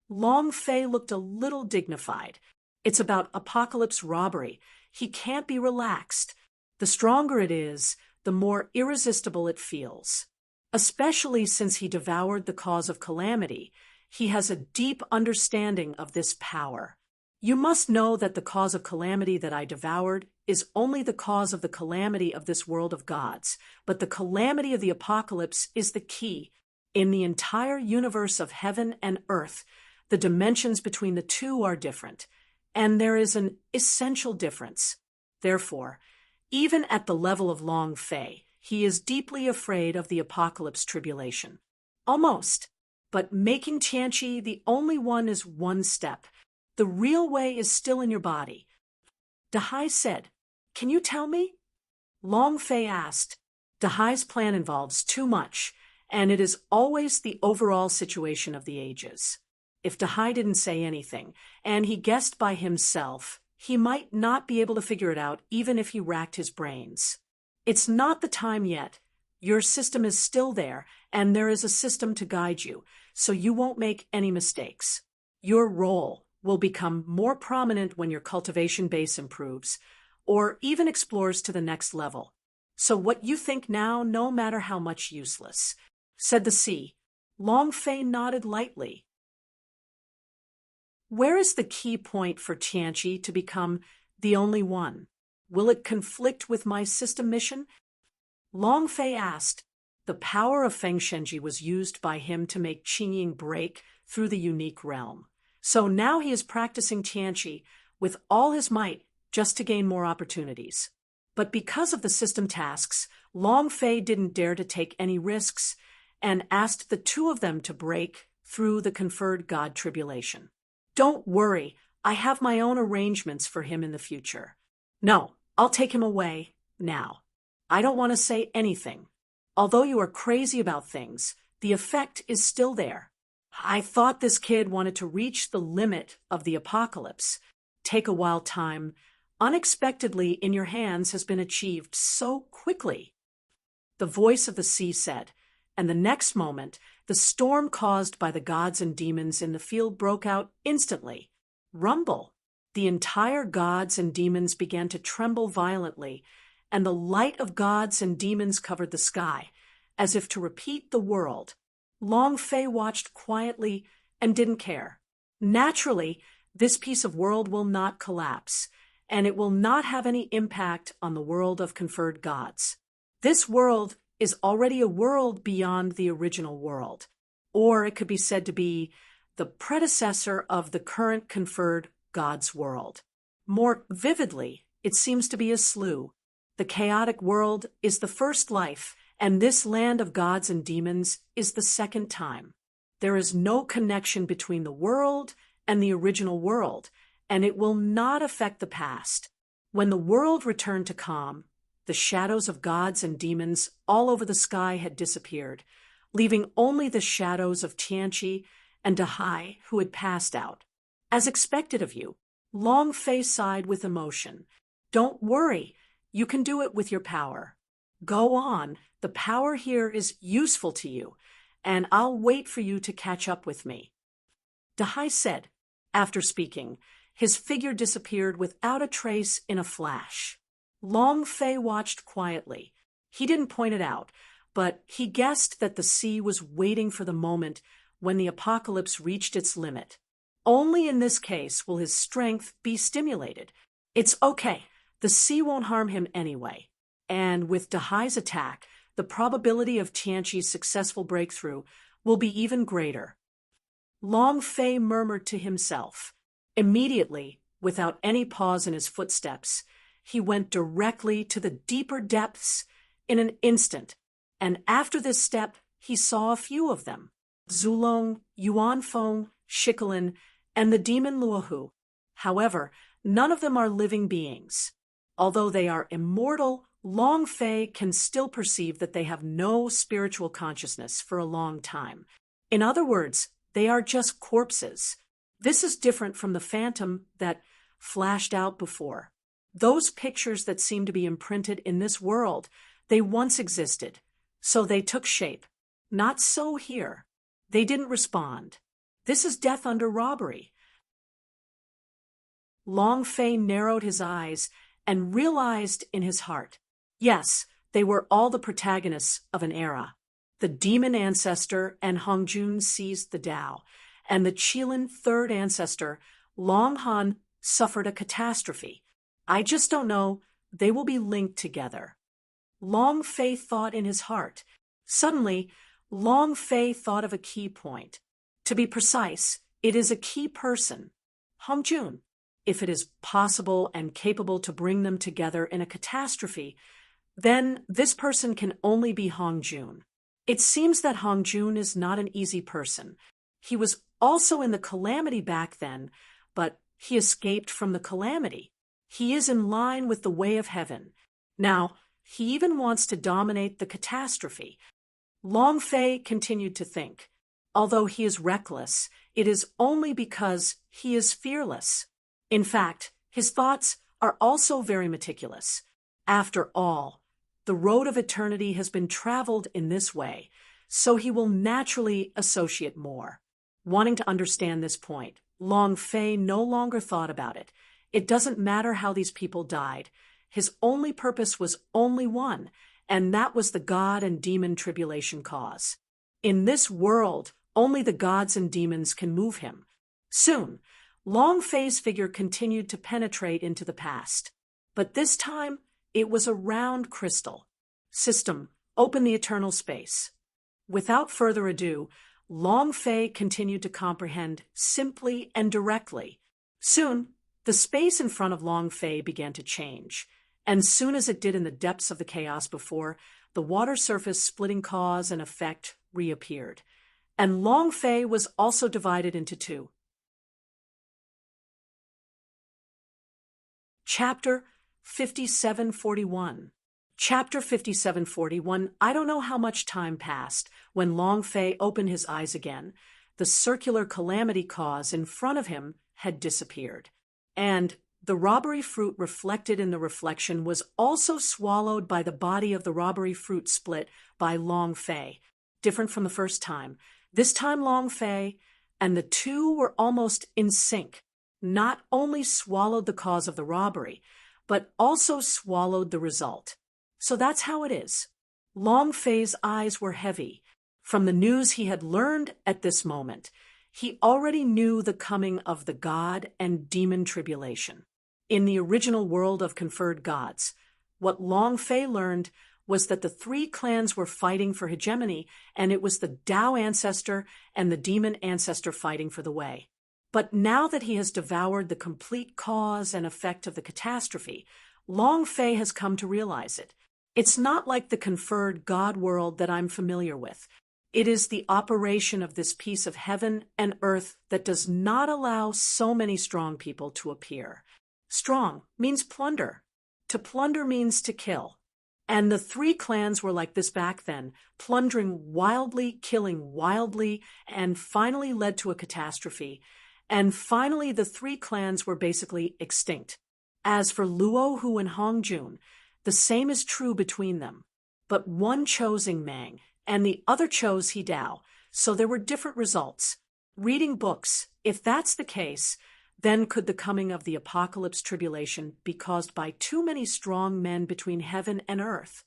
Long Fei looked a little dignified. It's about apocalypse robbery. He can't be relaxed. The stronger it is, the more irresistible it feels. Especially since he devoured the cause of calamity, he has a deep understanding of this power. You must know that the cause of calamity that I devoured is only the cause of the calamity of this world of gods, but the calamity of the apocalypse is the key. In the entire universe of heaven and earth, the dimensions between the two are different, and there is an essential difference. Therefore, even at the level of Long Fei, he is deeply afraid of the apocalypse tribulation. Almost. But making Tianqi the only one is one step. The real way is still in your body. Dahai said, Can you tell me? Long Fei asked. Dahai's plan involves too much, and it is always the overall situation of the ages. If Dahai didn't say anything, and he guessed by himself, he might not be able to figure it out even if he racked his brains. It's not the time yet. Your system is still there, and there is a system to guide you, so you won't make any mistakes. Your role will become more prominent when your cultivation base improves, or even explores to the next level. So what you think now, no matter how much useless, said the sea. Long Fei nodded lightly. Where is the key point for Tianqi to become the only one? Will it conflict with my system mission? Long Fei asked. The power of Feng Shenji was used by him to make Qingying break through the unique realm. So now he is practicing Tianqi with all his might just to gain more opportunities. But because of the system tasks, Long Fei didn't dare to take any risks and asked the two of them to break through the conferred God tribulation. Don't worry, I have my own arrangements for him in the future. No, I'll take him away now. I don't want to say anything. Although you are crazy about things, the effect is still there. I thought this kid wanted to reach the limit of the apocalypse. Take a while time. Unexpectedly in your hands has been achieved so quickly. The voice of the sea said, and the next moment, the storm caused by the gods and demons in the field broke out instantly. Rumble. The entire gods and demons began to tremble violently, and the light of gods and demons covered the sky, as if to repeat the world. Long Fei watched quietly and didn't care. Naturally, this piece of world will not collapse, and it will not have any impact on the world of conferred gods. This world is already a world beyond the original world, or it could be said to be the predecessor of the current conferred God's world. More vividly, it seems to be a slough. The chaotic world is the first life, and this land of gods and demons is the second time. There is no connection between the world and the original world, and it will not affect the past. When the world returned to calm, the shadows of gods and demons all over the sky had disappeared, leaving only the shadows of Tianqi and Dahai, who had passed out. As expected of you, Long Fei sighed with emotion. Don't worry, you can do it with your power. Go on, the power here is useful to you, and I'll wait for you to catch up with me. Dahai said. After speaking, his figure disappeared without a trace in a flash. Long Fei watched quietly. He didn't point it out, but he guessed that the sea was waiting for the moment when the apocalypse reached its limit. Only in this case will his strength be stimulated. It's okay, the sea won't harm him anyway. And with Dahai's attack, the probability of Tianqi's successful breakthrough will be even greater. Long Fei murmured to himself. Immediately, without any pause in his footsteps, he went directly to the deeper depths in an instant, and after this step, he saw a few of them. Zulong, Yuanfeng, Shikolin, and the demon Luohu. However, none of them are living beings. Although they are immortal, Long Fei can still perceive that they have no spiritual consciousness for a long time. In other words, they are just corpses. This is different from the phantom that flashed out before. Those pictures that seem to be imprinted in this world, they once existed, so they took shape. Not so here. They didn't respond. This is death under robbery. Long Fei narrowed his eyes and realized in his heart, yes, they were all the protagonists of an era. The demon ancestor and Hongjun seized the Tao, and the Qilin third ancestor, Long Han, suffered a catastrophe. I just don't know, they will be linked together. Long Fei thought in his heart. Suddenly, Long Fei thought of a key point. To be precise, it is a key person, Hongjun. If it is possible and capable to bring them together in a catastrophe, then this person can only be Hongjun. It seems that Hongjun is not an easy person. He was also in the calamity back then, but he escaped from the calamity. He is in line with the way of heaven. Now, he even wants to dominate the catastrophe. Long Fei continued to think. Although he is reckless, it is only because he is fearless. In fact, his thoughts are also very meticulous. After all, the road of eternity has been traveled in this way, so he will naturally associate more. Wanting to understand this point, Long Fei no longer thought about it. It doesn't matter how these people died. His only purpose was only one, and that was the god and demon tribulation cause. In this world, only the gods and demons can move him. Soon, Long Fei's figure continued to penetrate into the past. But this time, it was a round crystal. System, open the eternal space. Without further ado, Long Fei continued to comprehend simply and directly. Soon, the space in front of Long Fei began to change, and soon as it did in the depths of the chaos before, the water surface splitting cause and effect reappeared, and Long Fei was also divided into two. Chapter 5741. Chapter 5741. I don't know how much time passed when Long Fei opened his eyes again. the circular calamity cause in front of him had disappeared. And the robbery fruit reflected in the reflection was also swallowed by the body of the robbery fruit split by Long Fei. Different from the first time. This time Long Fei and the two were almost in sync. Not only swallowed the cause of the robbery, but also swallowed the result. So that's how it is. Long Fei's eyes were heavy. From the news he had learned at this moment, he already knew the coming of the god and demon tribulation. In the original world of conferred gods, what Long Fei learned was that the three clans were fighting for hegemony, and it was the Tao ancestor and the demon ancestor fighting for the way. But now that he has devoured the complete cause and effect of the catastrophe, Long Fei has come to realize it. It's not like the conferred God world that I'm familiar with. It is the operation of this piece of heaven and earth that does not allow so many strong people to appear. Strong means plunder. To plunder means to kill. And the three clans were like this back then, plundering wildly, killing wildly, and finally led to a catastrophe. And finally, the three clans were basically extinct. As for Luo Hu and Hong Jun, the same is true between them. But one chose Ing Mang, and the other chose He Dao, so there were different results. Reading books, if that's the case, then could the coming of the apocalypse tribulation be caused by too many strong men between heaven and earth?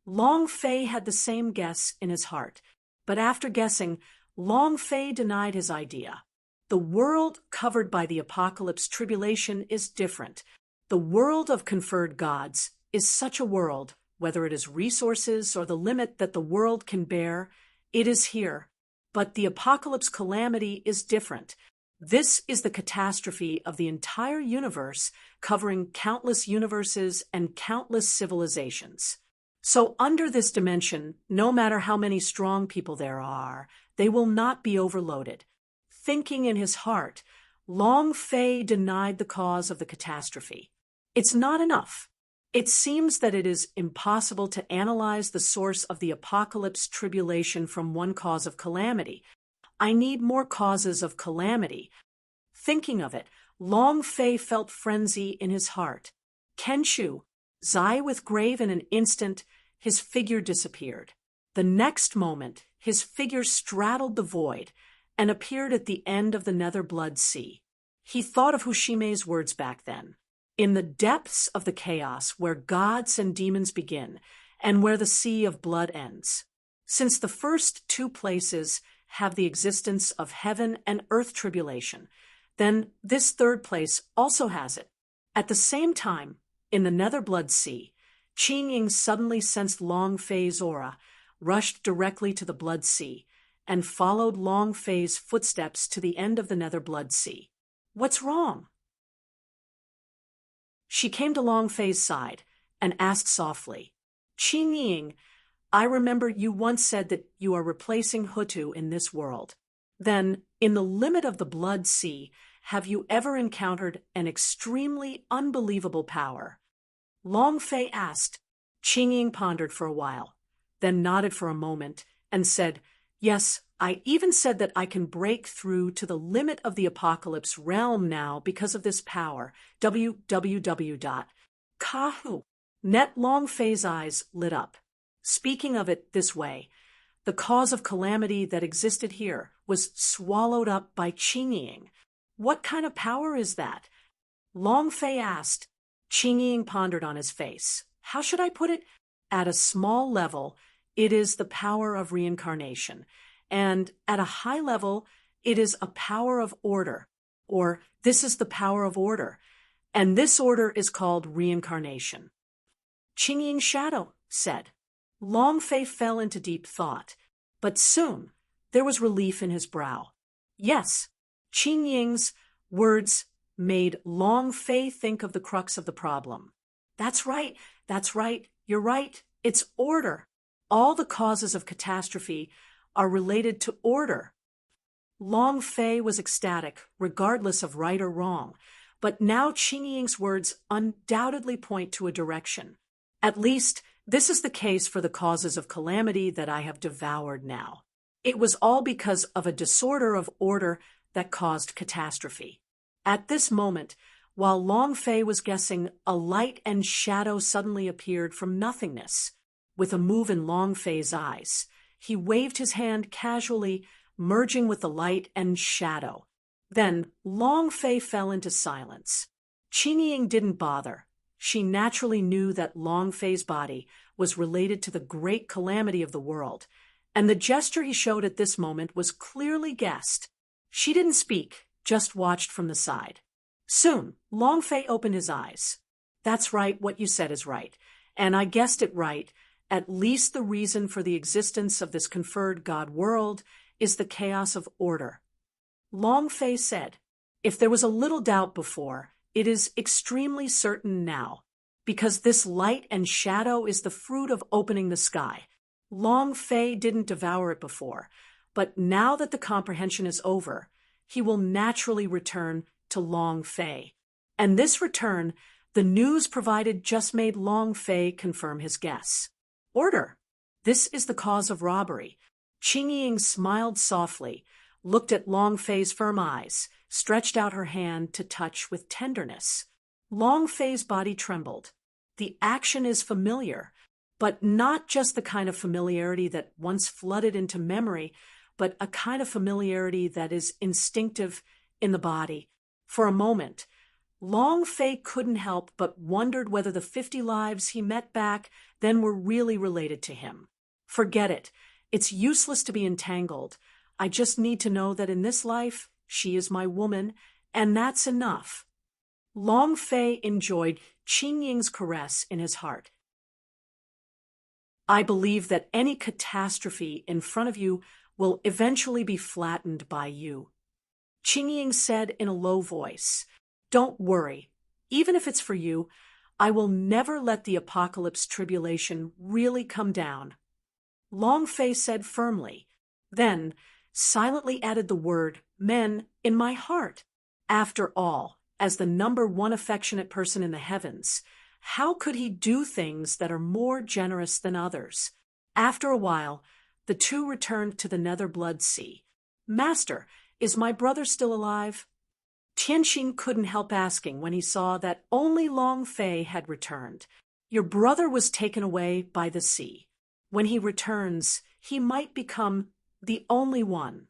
Long Fei had the same guess in his heart, but after guessing, Long Fei denied his idea. The world covered by the apocalypse tribulation is different. The world of conferred gods is such a world, whether it is resources or the limit that the world can bear, it is here. But the apocalypse calamity is different. This is the catastrophe of the entire universe, covering countless universes and countless civilizations. So under this dimension, no matter how many strong people there are, they will not be overloaded. Thinking in his heart, Long Fei denied the cause of the catastrophe. It's not enough. It seems that it is impossible to analyze the source of the apocalypse tribulation from one cause of calamity. I need more causes of calamity. Thinking of it, Long Fei felt frenzy in his heart. Kenshu, Zai with grave in an instant, his figure disappeared. The next moment, his figure straddled the void and appeared at the end of the Nether Blood Sea. He thought of Hushime's words back then. In the depths of the chaos where gods and demons begin, and where the sea of blood ends. Since the first two places have the existence of heaven and earth tribulation, then this third place also has it. At the same time, in the Nether Blood Sea, Qing Ying suddenly sensed Long Fei's aura, rushed directly to the Blood Sea, and followed Long Fei's footsteps to the end of the Nether Blood Sea. What's wrong? She came to Long Fei's side and asked softly, Qing Ying, I remember you once said that you are replacing Hutu in this world. Then, in the limit of the Blood Sea, have you ever encountered an extremely unbelievable power? Long Fei asked. Qing Ying pondered for a while, then nodded for a moment and said, Yes, I even said that I can break through to the limit of the apocalypse realm now because of this power. www.kahu. Net Long Fei's eyes lit up. Speaking of it this way, the cause of calamity that existed here was swallowed up by Qing Ying. What kind of power is that? Long Fei asked. Qing Ying pondered on his face. How should I put it? At a small level, it is the power of reincarnation. And at a high level, it is a power of order. Or this is the power of order. And this order is called reincarnation. Qing Ying's shadow said. Long Fei fell into deep thought. But soon, there was relief in his brow. Yes, Qing Ying's words made Long Fei think of the crux of the problem. That's right, you're right, it's order. All the causes of catastrophe are related to order. Long Fei was ecstatic, regardless of right or wrong, but now Qing Ying's words undoubtedly point to a direction. At least, this is the case for the causes of calamity that I have devoured now. It was all because of a disorder of order that caused catastrophe. At this moment, while Long Fei was guessing, a light and shadow suddenly appeared from nothingness. With a move in Long Fei's eyes, he waved his hand casually, merging with the light and shadow. Then Long Fei fell into silence. Qing Ying didn't bother. She naturally knew that Long Fei's body was related to the great calamity of the world, and the gesture he showed at this moment was clearly guessed. She didn't speak, just watched from the side. Soon, Long Fei opened his eyes. That's right, what you said is right, and I guessed it right. At least the reason for the existence of this conferred God world is the chaos of order. Long Fei said, if there was a little doubt before, it is extremely certain now, because this light and shadow is the fruit of opening the sky. Long Fei didn't devour it before, but now that the comprehension is over, he will naturally return to Long Fei. And this return, the news provided just made Long Fei confirm his guess. Order. This is the cause of robbery. Qing Ying smiled softly, looked at Long Fei's firm eyes, stretched out her hand to touch with tenderness. Long Fei's body trembled. The action is familiar, but not just the kind of familiarity that once flooded into memory, but a kind of familiarity that is instinctive in the body. For a moment, Long Fei couldn't help but wondered whether the 50 lives he met back then were really related to him. Forget it. It's useless to be entangled. I just need to know that in this life, she is my woman, and that's enough. Long Fei enjoyed Qing Ying's caress in his heart. I believe that any catastrophe in front of you will eventually be flattened by you. Qing Ying said in a low voice, don't worry. Even if it's for you, I will never let the apocalypse tribulation really come down. Long Fei said firmly, then silently added the word, men, in my heart. After all, as the #1 affectionate person in the heavens, how could he do things that are more generous than others? After a while, the two returned to the Nether Blood Sea. Master, is my brother still alive? Tianxin couldn't help asking when he saw that only Long Fei had returned. Your brother was taken away by the sea. When he returns, he might become the only one.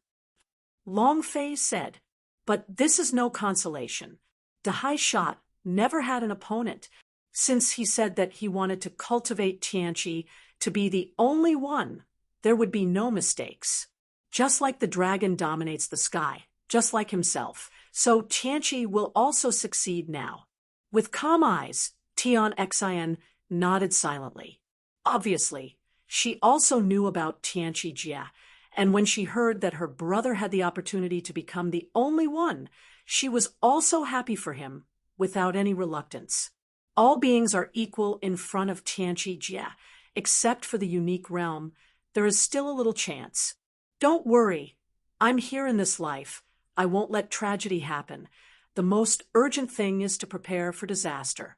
Long Fei said, but this is no consolation. Dahai Shat never had an opponent, since he said that he wanted to cultivate Tianqi to be the only one. There would be no mistakes. Just like the dragon dominates the sky, just like himself, so Tianqi will also succeed now. With calm eyes, Tian Xin nodded silently. Obviously, she also knew about Tianqi Jia, and when she heard that her brother had the opportunity to become the only one, she was also happy for him, without any reluctance. All beings are equal in front of Tianqi Jia, except for the unique realm. There is still a little chance. Don't worry. I'm here in this life. I won't let tragedy happen. The most urgent thing is to prepare for disaster.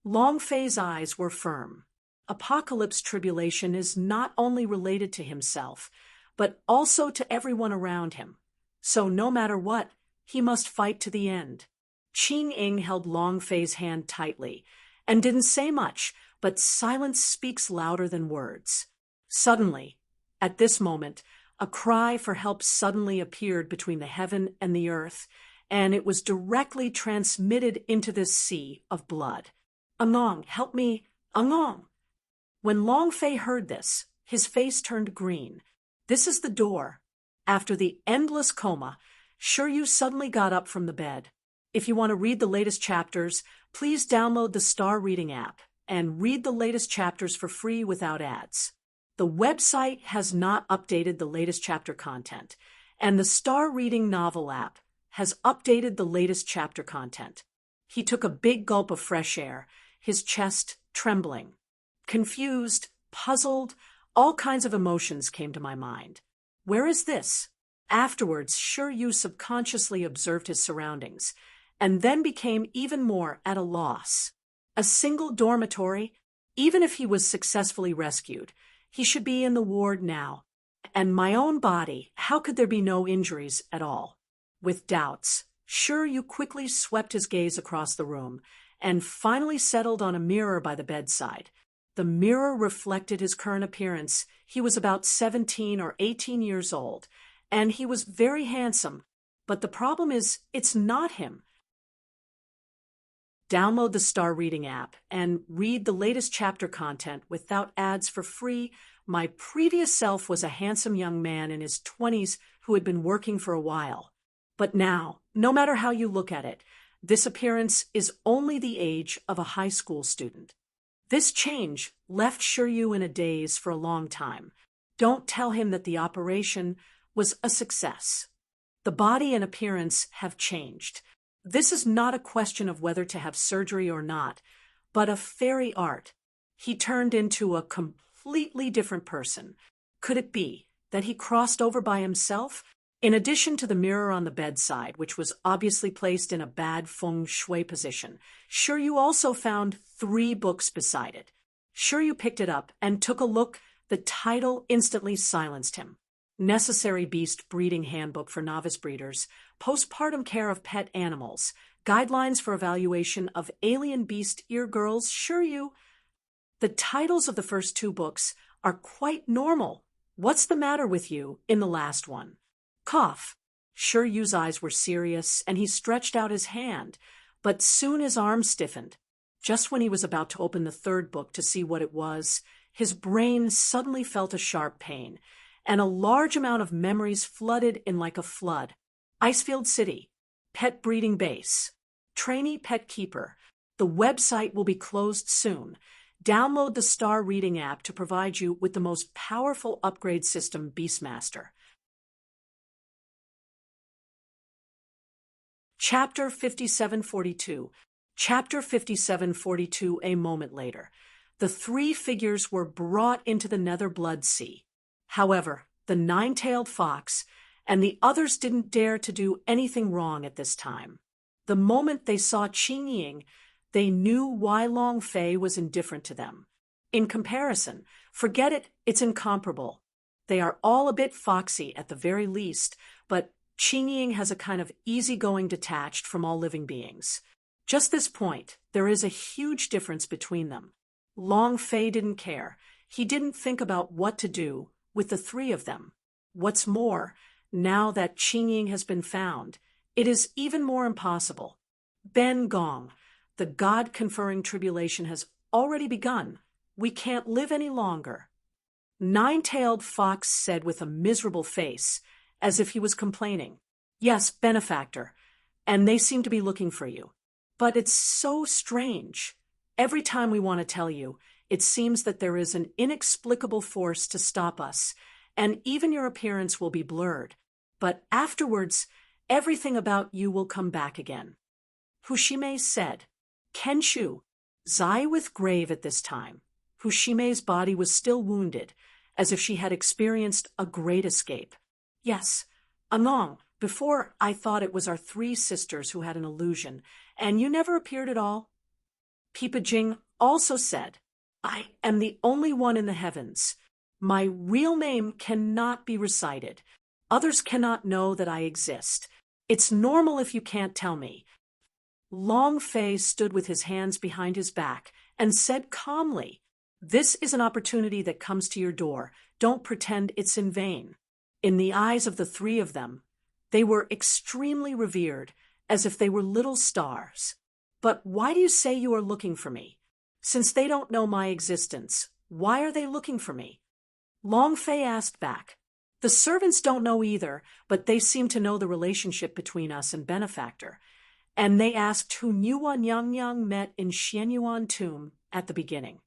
Long Fei's eyes were firm. Apocalypse tribulation is not only related to himself, but also to everyone around him. So no matter what, he must fight to the end. Qing Ying held Long Fei's hand tightly and didn't say much, but silence speaks louder than words. Suddenly, at this moment, a cry for help suddenly appeared between the heaven and the earth, and it was directly transmitted into this sea of blood. Angong, help me, Angong! When Long Fei heard this, his face turned green. This is the door. After the endless coma, Shiryu suddenly got up from the bed. If you want to read the latest chapters, please download the Star Reading app and read the latest chapters for free without ads. The website has not updated the latest chapter content, and the Star Reading novel app has updated the latest chapter content. He took a big gulp of fresh air, his chest trembling. Confused, puzzled, all kinds of emotions came to my mind. Where is this? Afterwards, Shiryu subconsciously observed his surroundings, and then became even more at a loss. A single dormitory? Even if he was successfully rescued, he should be in the ward now. And my own body, how could there be no injuries at all? With doubts, Yu quickly swept his gaze across the room and finally settled on a mirror by the bedside. The mirror reflected his current appearance. He was about 17 or 18 years old, and he was very handsome. But the problem is, it's not him. Download the Star Reading app and read the latest chapter content without ads for free. My previous self was a handsome young man in his 20s who had been working for a while. But now, no matter how you look at it, this appearance is only the age of a high school student. This change left Yu in a daze for a long time. Don't tell him that the operation was a success. The body and appearance have changed. This is not a question of whether to have surgery or not, but of fairy art. He turned into a completely different person. Could it be that he crossed over by himself? In addition to the mirror on the bedside, which was obviously placed in a bad feng shui position, Yu also found 3 books beside it. Yu picked it up and took a look. The title instantly silenced him. Necessary Beast Breeding Handbook for Novice Breeders, Postpartum Care of Pet Animals, Guidelines for Evaluation of Alien Beast Ear Girls. Yu, the titles of the first 2 books are quite normal. What's the matter with you in the last one? Cough. Yu's eyes were serious, and he stretched out his hand, but soon his arm stiffened. Just when he was about to open the 3rd book to see what it was, his brain suddenly felt a sharp pain, and a large amount of memories flooded in like a flood. Icefield City, pet breeding base, trainee pet keeper. The website will be closed soon. Download the Star Reading app to provide you with the most powerful upgrade system, Beastmaster. Chapter 5742. Chapter 5742. A moment later, the 3 figures were brought into the Nether Blood Sea. However, the 9-tailed fox and the others didn't dare to do anything wrong at this time. The moment they saw Qing Ying, they knew why Long Fei was indifferent to them. In comparison, forget it, it's incomparable. They are all a bit foxy at the very least, but Qing Ying has a kind of easygoing detached from all living beings. Just this point, there is a huge difference between them. Long Fei didn't care. He didn't think about what to do with the 3 of them. What's more, now that Qing Ying has been found, it is even more impossible. Ben Gong, the God-conferring tribulation has already begun. We can't live any longer. 9-tailed fox said with a miserable face, as if he was complaining. Yes, benefactor, and they seem to be looking for you. But it's so strange. Every time we want to tell you, it seems that there is an inexplicable force to stop us, and even your appearance will be blurred. But afterwards, everything about you will come back again. Hushime said. Kenshu, Zai with grave at this time. Hushime's body was still wounded, as if she had experienced a great escape. Yes, Anong, before I thought it was our 3 sisters who had an illusion, and you never appeared at all. Pipa Jing also said, I am the only one in the heavens. My real name cannot be recited. Others cannot know that I exist. It's normal if you can't tell me. Long Fei stood with his hands behind his back and said calmly, This is an opportunity that comes to your door. Don't pretend it's in vain. In the eyes of the 3 of them, they were extremely revered, as if they were little stars. But why do you say you are looking for me? Since they don't know my existence, why are they looking for me? Long Fei asked back. The servants don't know either, but they seem to know the relationship between us and benefactor. And they asked who Nyuan Yang met in Xianyuan tomb at the beginning.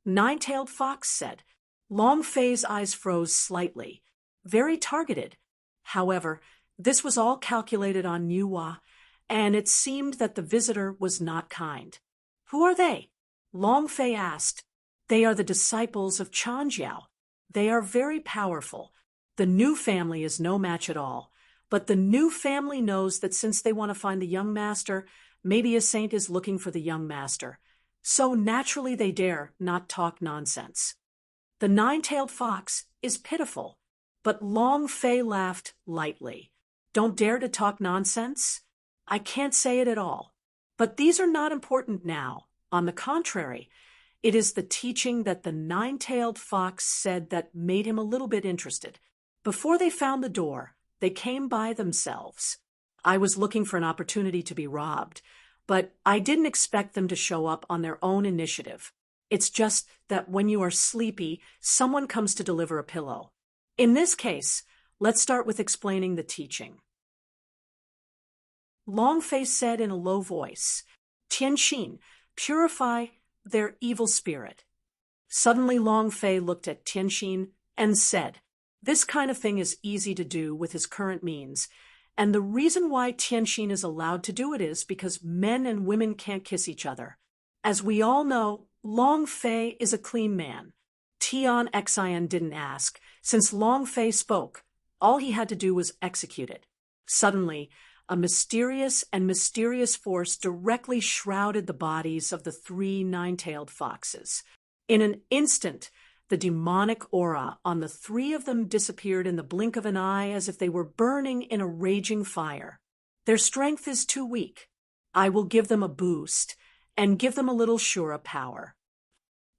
9-tailed fox said. Long Fei's eyes froze slightly. Very targeted. However, this was all calculated on Niuhua, and it seemed that the visitor was not kind. Who are they? Long Fei asked. They are the disciples of Chanjiao. They are very powerful. The new family is no match at all, but the new family knows that since they want to find the young master, maybe a saint is looking for the young master. So naturally they dare not talk nonsense. The 9-tailed fox is pitiful. But Long Fei laughed lightly. Don't dare to talk nonsense? I can't say it at all. But these are not important now. On the contrary, it is the teaching that the nine-tailed fox said that made him a little bit interested. Before they found the door, they came by themselves. I was looking for an opportunity to be robbed, but I didn't expect them to show up on their own initiative. It's just that when you are sleepy, someone comes to deliver a pillow. In this case, let's start with explaining the teaching. Long Fei said in a low voice, "Tianxin, purify their evil spirit." Suddenly Long Fei looked at Tianxin and said, "This kind of thing is easy to do with his current means, and the reason why Tianxin is allowed to do it is because men and women can't kiss each other. As we all know, Long Fei is a clean man." Tian Xin didn't ask. Since Long Fei spoke, all he had to do was execute it. Suddenly, a mysterious force directly shrouded the bodies of the three nine-tailed foxes. In an instant, the demonic aura on the three of them disappeared in the blink of an eye as if they were burning in a raging fire. Their strength is too weak. I will give them a boost and give them a little Shura power.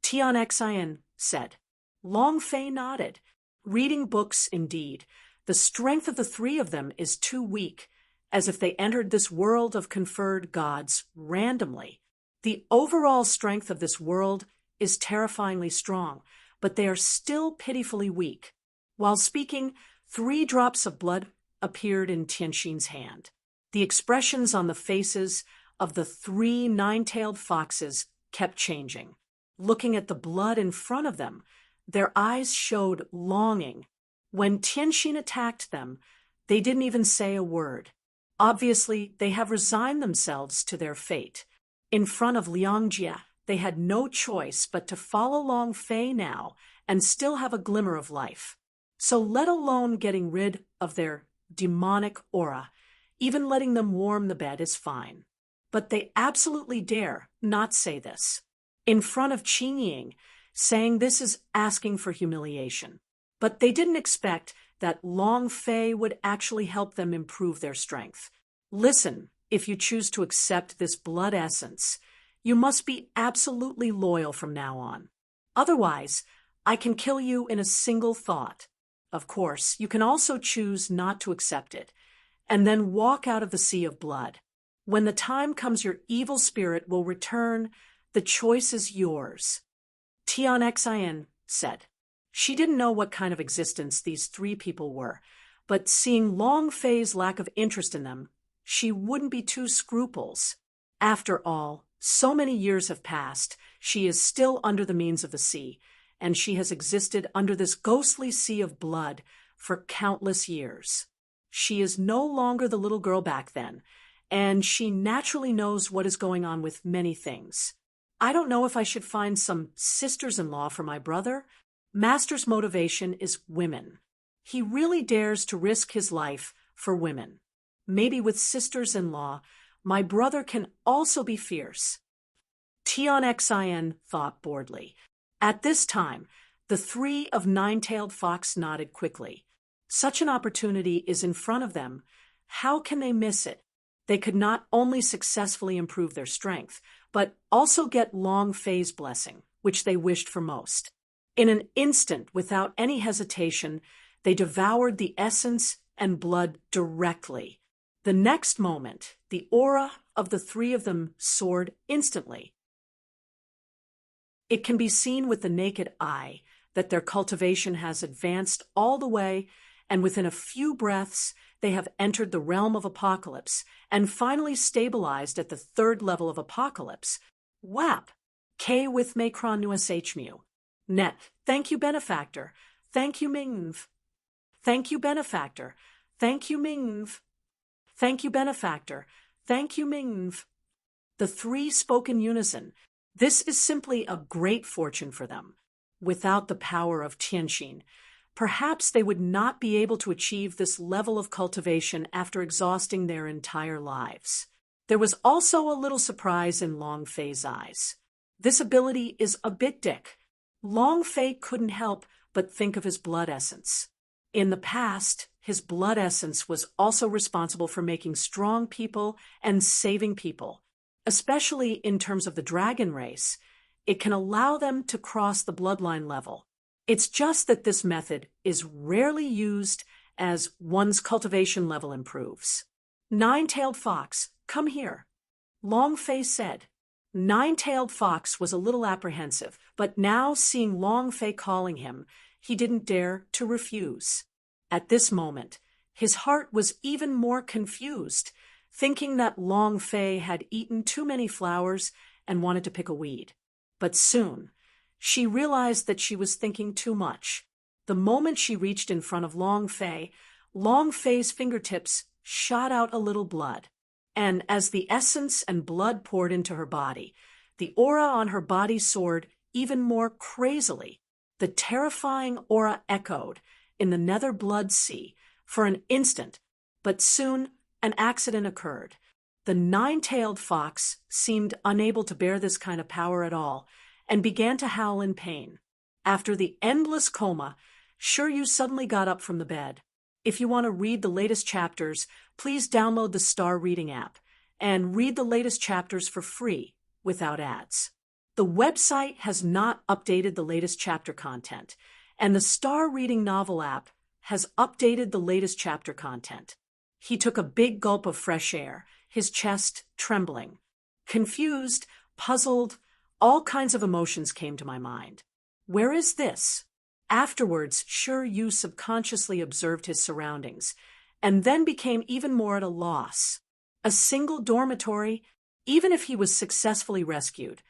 Tian Xin said. Long Fei nodded. Reading books, indeed. The strength of the three of them is too weak, as if they entered this world of conferred gods randomly. The overall strength of this world is terrifyingly strong, but they are still pitifully weak. While speaking, 3 drops of blood appeared in Tianxin's hand. The expressions on the faces of the 3 nine-tailed foxes kept changing. Looking at the blood in front of them, their eyes showed longing. When Tianxin attacked them, they didn't even say a word. Obviously, they have resigned themselves to their fate. In front of Liangjie, they had no choice but to follow Long Fei now and still have a glimmer of life. So let alone getting rid of their demonic aura, even letting them warm the bed is fine. But they absolutely dare not say this. In front of Qingying, saying this is asking for humiliation. But they didn't expect that Long Fei would actually help them improve their strength. Listen, if you choose to accept this blood essence, you must be absolutely loyal from now on. Otherwise, I can kill you in a single thought. Of course, you can also choose not to accept it, and then walk out of the sea of blood. When the time comes your evil spirit will return, the choice is yours. Tian Xin said. She didn't know what kind of existence these 3 people were, but seeing Long Fei's lack of interest in them, she wouldn't be too scruples. After all, so many years have passed, she is still under the means of the sea, and she has existed under this ghostly sea of blood for countless years. She is no longer the little girl back then, and she naturally knows what is going on with many things. I don't know if I should find some sisters-in-law for my brother. Master's motivation is women. He really dares to risk his life for women. Maybe with sisters-in-law, my brother can also be fierce. Tian Xin thought boredly. At this time, the 3 of Nine-Tailed Fox nodded quickly. Such an opportunity is in front of them. How can they miss it? They could not only successfully improve their strength, but also get Long Fei's blessing, which they wished for most. In an instant, without any hesitation, they devoured the essence and blood directly. The next moment, the aura of the 3 of them soared instantly. It can be seen with the naked eye that their cultivation has advanced all the way, and within a few breaths, they have entered the realm of Apocalypse and finally stabilized at the 3rd level of Apocalypse. WAP. K with Macron USH Mu. Net. Thank you, Benefactor. Thank you, Mingv. Thank you, Benefactor. Thank you, Mingv. Thank you, Benefactor. Thank you, Mingv. The 3 spoke in unison. This is simply a great fortune for them. Without the power of Tianxin, perhaps they would not be able to achieve this level of cultivation after exhausting their entire lives. There was also a little surprise in Long Fei's eyes. This ability is a bit dick. Long Fei couldn't help but think of his blood essence. In the past, his blood essence was also responsible for making strong people and saving people, especially in terms of the dragon race. It can allow them to cross the bloodline level. It's just that this method is rarely used as one's cultivation level improves. Nine-tailed fox, come here, Long Fei said. Nine-tailed fox was a little apprehensive, but now seeing Long Fei calling him, he didn't dare to refuse. At this moment, his heart was even more confused, thinking that Long Fei had eaten too many flowers and wanted to pick a weed. But soon, she realized that she was thinking too much. The moment she reached in front of Long Fei's fingertips shot out a little blood. And as the essence and blood poured into her body, the aura on her body soared even more crazily. The terrifying aura echoed in the nether blood sea for an instant, but soon an accident occurred. The nine-tailed fox seemed unable to bear this kind of power at all and began to howl in pain. After the endless coma, Shiryu suddenly got up from the bed. If you want to read the latest chapters, please download the Star Reading app and read the latest chapters for free without ads. The website has not updated the latest chapter content, and the Star Reading novel app has updated the latest chapter content. He took a big gulp of fresh air, his chest trembling. Confused, puzzled, all kinds of emotions came to my mind. Where is this? Afterwards, Shiryu subconsciously observed his surroundings, and then became even more at a loss. A single dormitory, even if he was successfully rescued.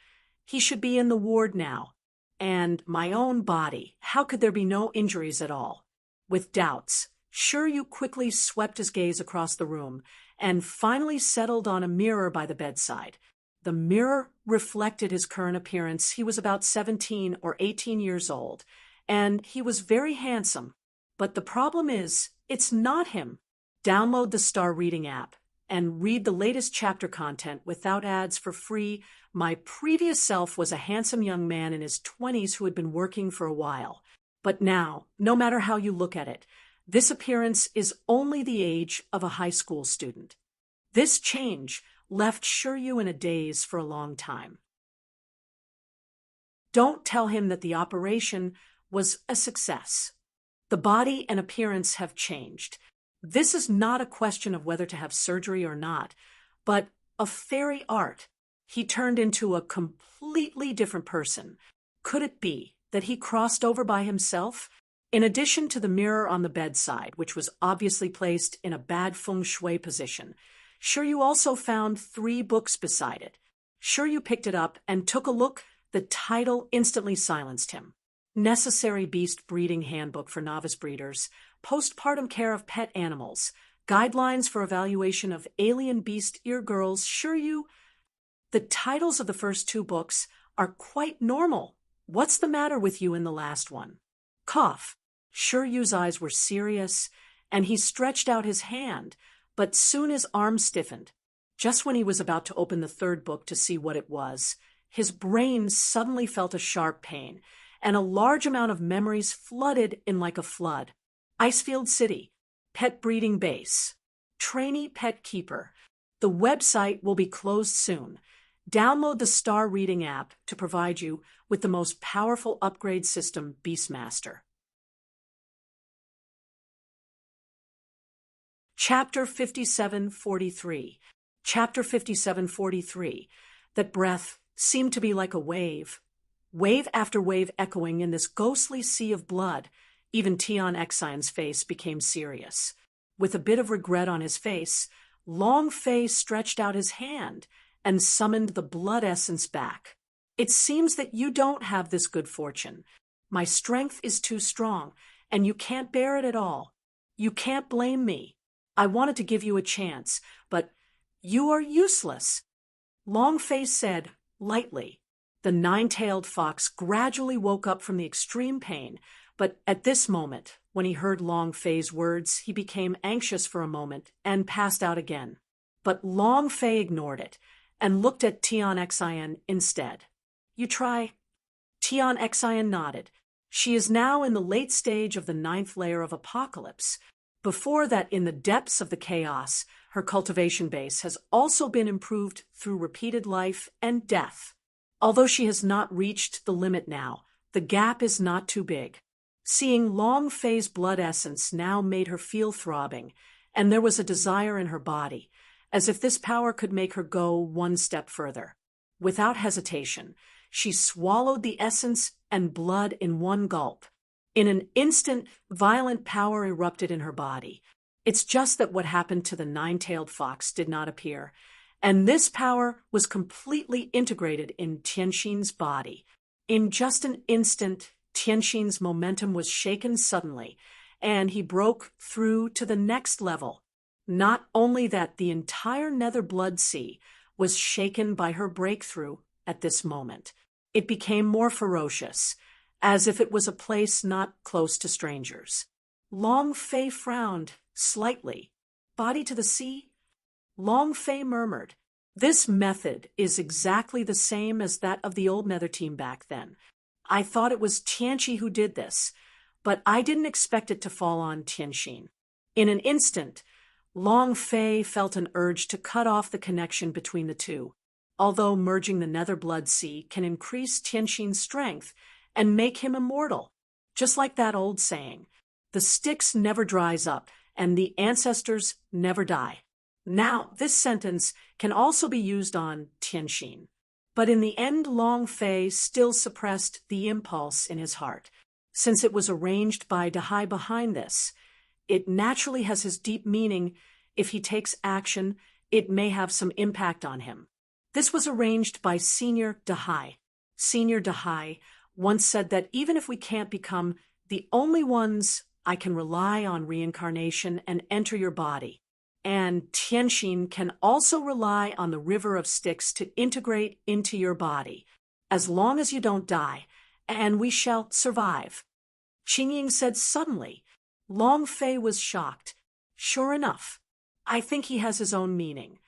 He should be in the ward now. And my own body, how could there be no injuries at all? With doubts, Shiryu quickly swept his gaze across the room and finally settled on a mirror by the bedside. The mirror reflected his current appearance. He was about 17 or 18 years old, and he was very handsome. But the problem is, it's not him. Download the Star Reading app and read the latest chapter content without ads for free. My previous self was a handsome young man in his 20s who had been working for a while. But now, no matter how you look at it, this appearance is only the age of a high school student. This change left Shiryu in a daze for a long time. Don't tell him that the operation was a success. The body and appearance have changed. This is not a question of whether to have surgery or not, but of fairy art. He turned into a completely different person. Could it be that he crossed over by himself? In addition to the mirror on the bedside, which was obviously placed in a bad feng shui position, Shiryu also found 3 books beside it. Shiryu picked it up and took a look. The title instantly silenced him. Necessary Beast Breeding Handbook for Novice Breeders, Postpartum Care of Pet Animals, Guidelines for Evaluation of Alien Beast Ear Girls. Shiryu, the titles of the first 2 books are quite normal. What's the matter with you in the last one? Cough. Shiryu's eyes were serious, and he stretched out his hand, but soon his arm stiffened. Just when he was about to open the 3rd book to see what it was, his brain suddenly felt a sharp pain, and a large amount of memories flooded in like a flood. Icefield City, Pet Breeding Base, Trainee Pet Keeper. The website will be closed soon. Download the Star Reading app to provide you with the most powerful upgrade system, Beastmaster. Chapter 5743. Chapter 5743. That breath seemed to be like a wave. Wave after wave echoing in this ghostly sea of blood. Even Tian Xian's face became serious. With a bit of regret on his face, Long Fei stretched out his hand and summoned the blood essence back. It seems that you don't have this good fortune. My strength is too strong, and you can't bear it at all. You can't blame me. I wanted to give you a chance, but you are useless. Long Fei said, lightly. The nine-tailed fox gradually woke up from the extreme pain, but at this moment, when he heard Long Fei's words, he became anxious for a moment and passed out again. But Long Fei ignored it and looked at Tian Xian instead. You try? Tian Xian nodded. She is now in the late stage of the 9th layer of apocalypse. Before that, in the depths of the chaos, her cultivation base has also been improved through repeated life and death. Although she has not reached the limit now, the gap is not too big. Seeing Long Fei's blood essence now made her feel throbbing, and there was a desire in her body, as if this power could make her go one step further. Without hesitation, she swallowed the essence and blood in one gulp. In an instant, violent power erupted in her body. It's just that what happened to the 9-tailed fox did not appear, and this power was completely integrated in Tianxin's body. In just an instant, Tianxin's momentum was shaken suddenly, and he broke through to the next level. Not only that, the entire Nether Blood Sea was shaken by her breakthrough at this moment. It became more ferocious, as if it was a place not close to strangers. Long Fei frowned slightly. Body to the sea? Long Fei murmured. This method is exactly the same as that of the old Nether team back then. I thought it was Tianqi who did this, but I didn't expect it to fall on Tianxin. In an instant, Long Fei felt an urge to cut off the connection between the two. Although merging the Nether Blood Sea can increase Tianxin's strength and make him immortal. Just like that old saying, the Styx never dries up and the ancestors never die. Now, this sentence can also be used on Tianxin. But in the end, Long Fei still suppressed the impulse in his heart. Since it was arranged by Dahai behind this, it naturally has his deep meaning. If he takes action, it may have some impact on him. This was arranged by Senior Dahai. Senior Dahai once said that even if we can't become the only ones, I can rely on reincarnation and enter your body. And Tianxin can also rely on the river of Styx to integrate into your body, as long as you don't die, and we shall survive. Qingying said suddenly. Long Fei was shocked. Sure enough, I think he has his own meaning.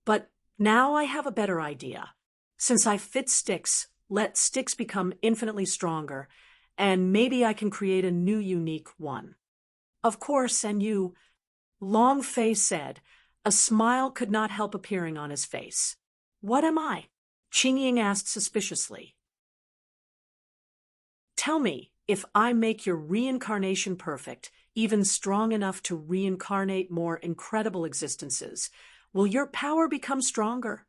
But now I have a better idea. Since I fit Styx, let Styx become infinitely stronger, and maybe I can create a new unique one. Of course, and you, Long Fei said. A smile could not help appearing on his face. What am I? Qingying asked suspiciously. Tell me, if I make your reincarnation perfect, even strong enough to reincarnate more incredible existences, will your power become stronger?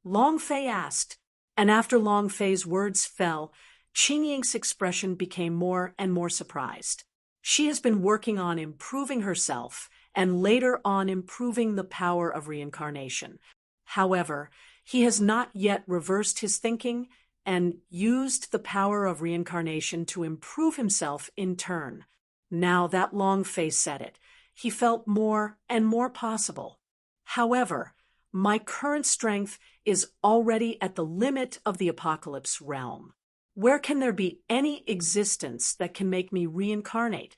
Long Fei asked, and after Long Fei's words fell, Qingying's expression became more and more surprised. She has been working on improving herself and later on improving the power of reincarnation. However, he has not yet reversed his thinking and used the power of reincarnation to improve himself in turn. Now that Long Fei said it, he felt more and more possible. However, my current strength is already at the limit of the apocalypse realm. Where can there be any existence that can make me reincarnate?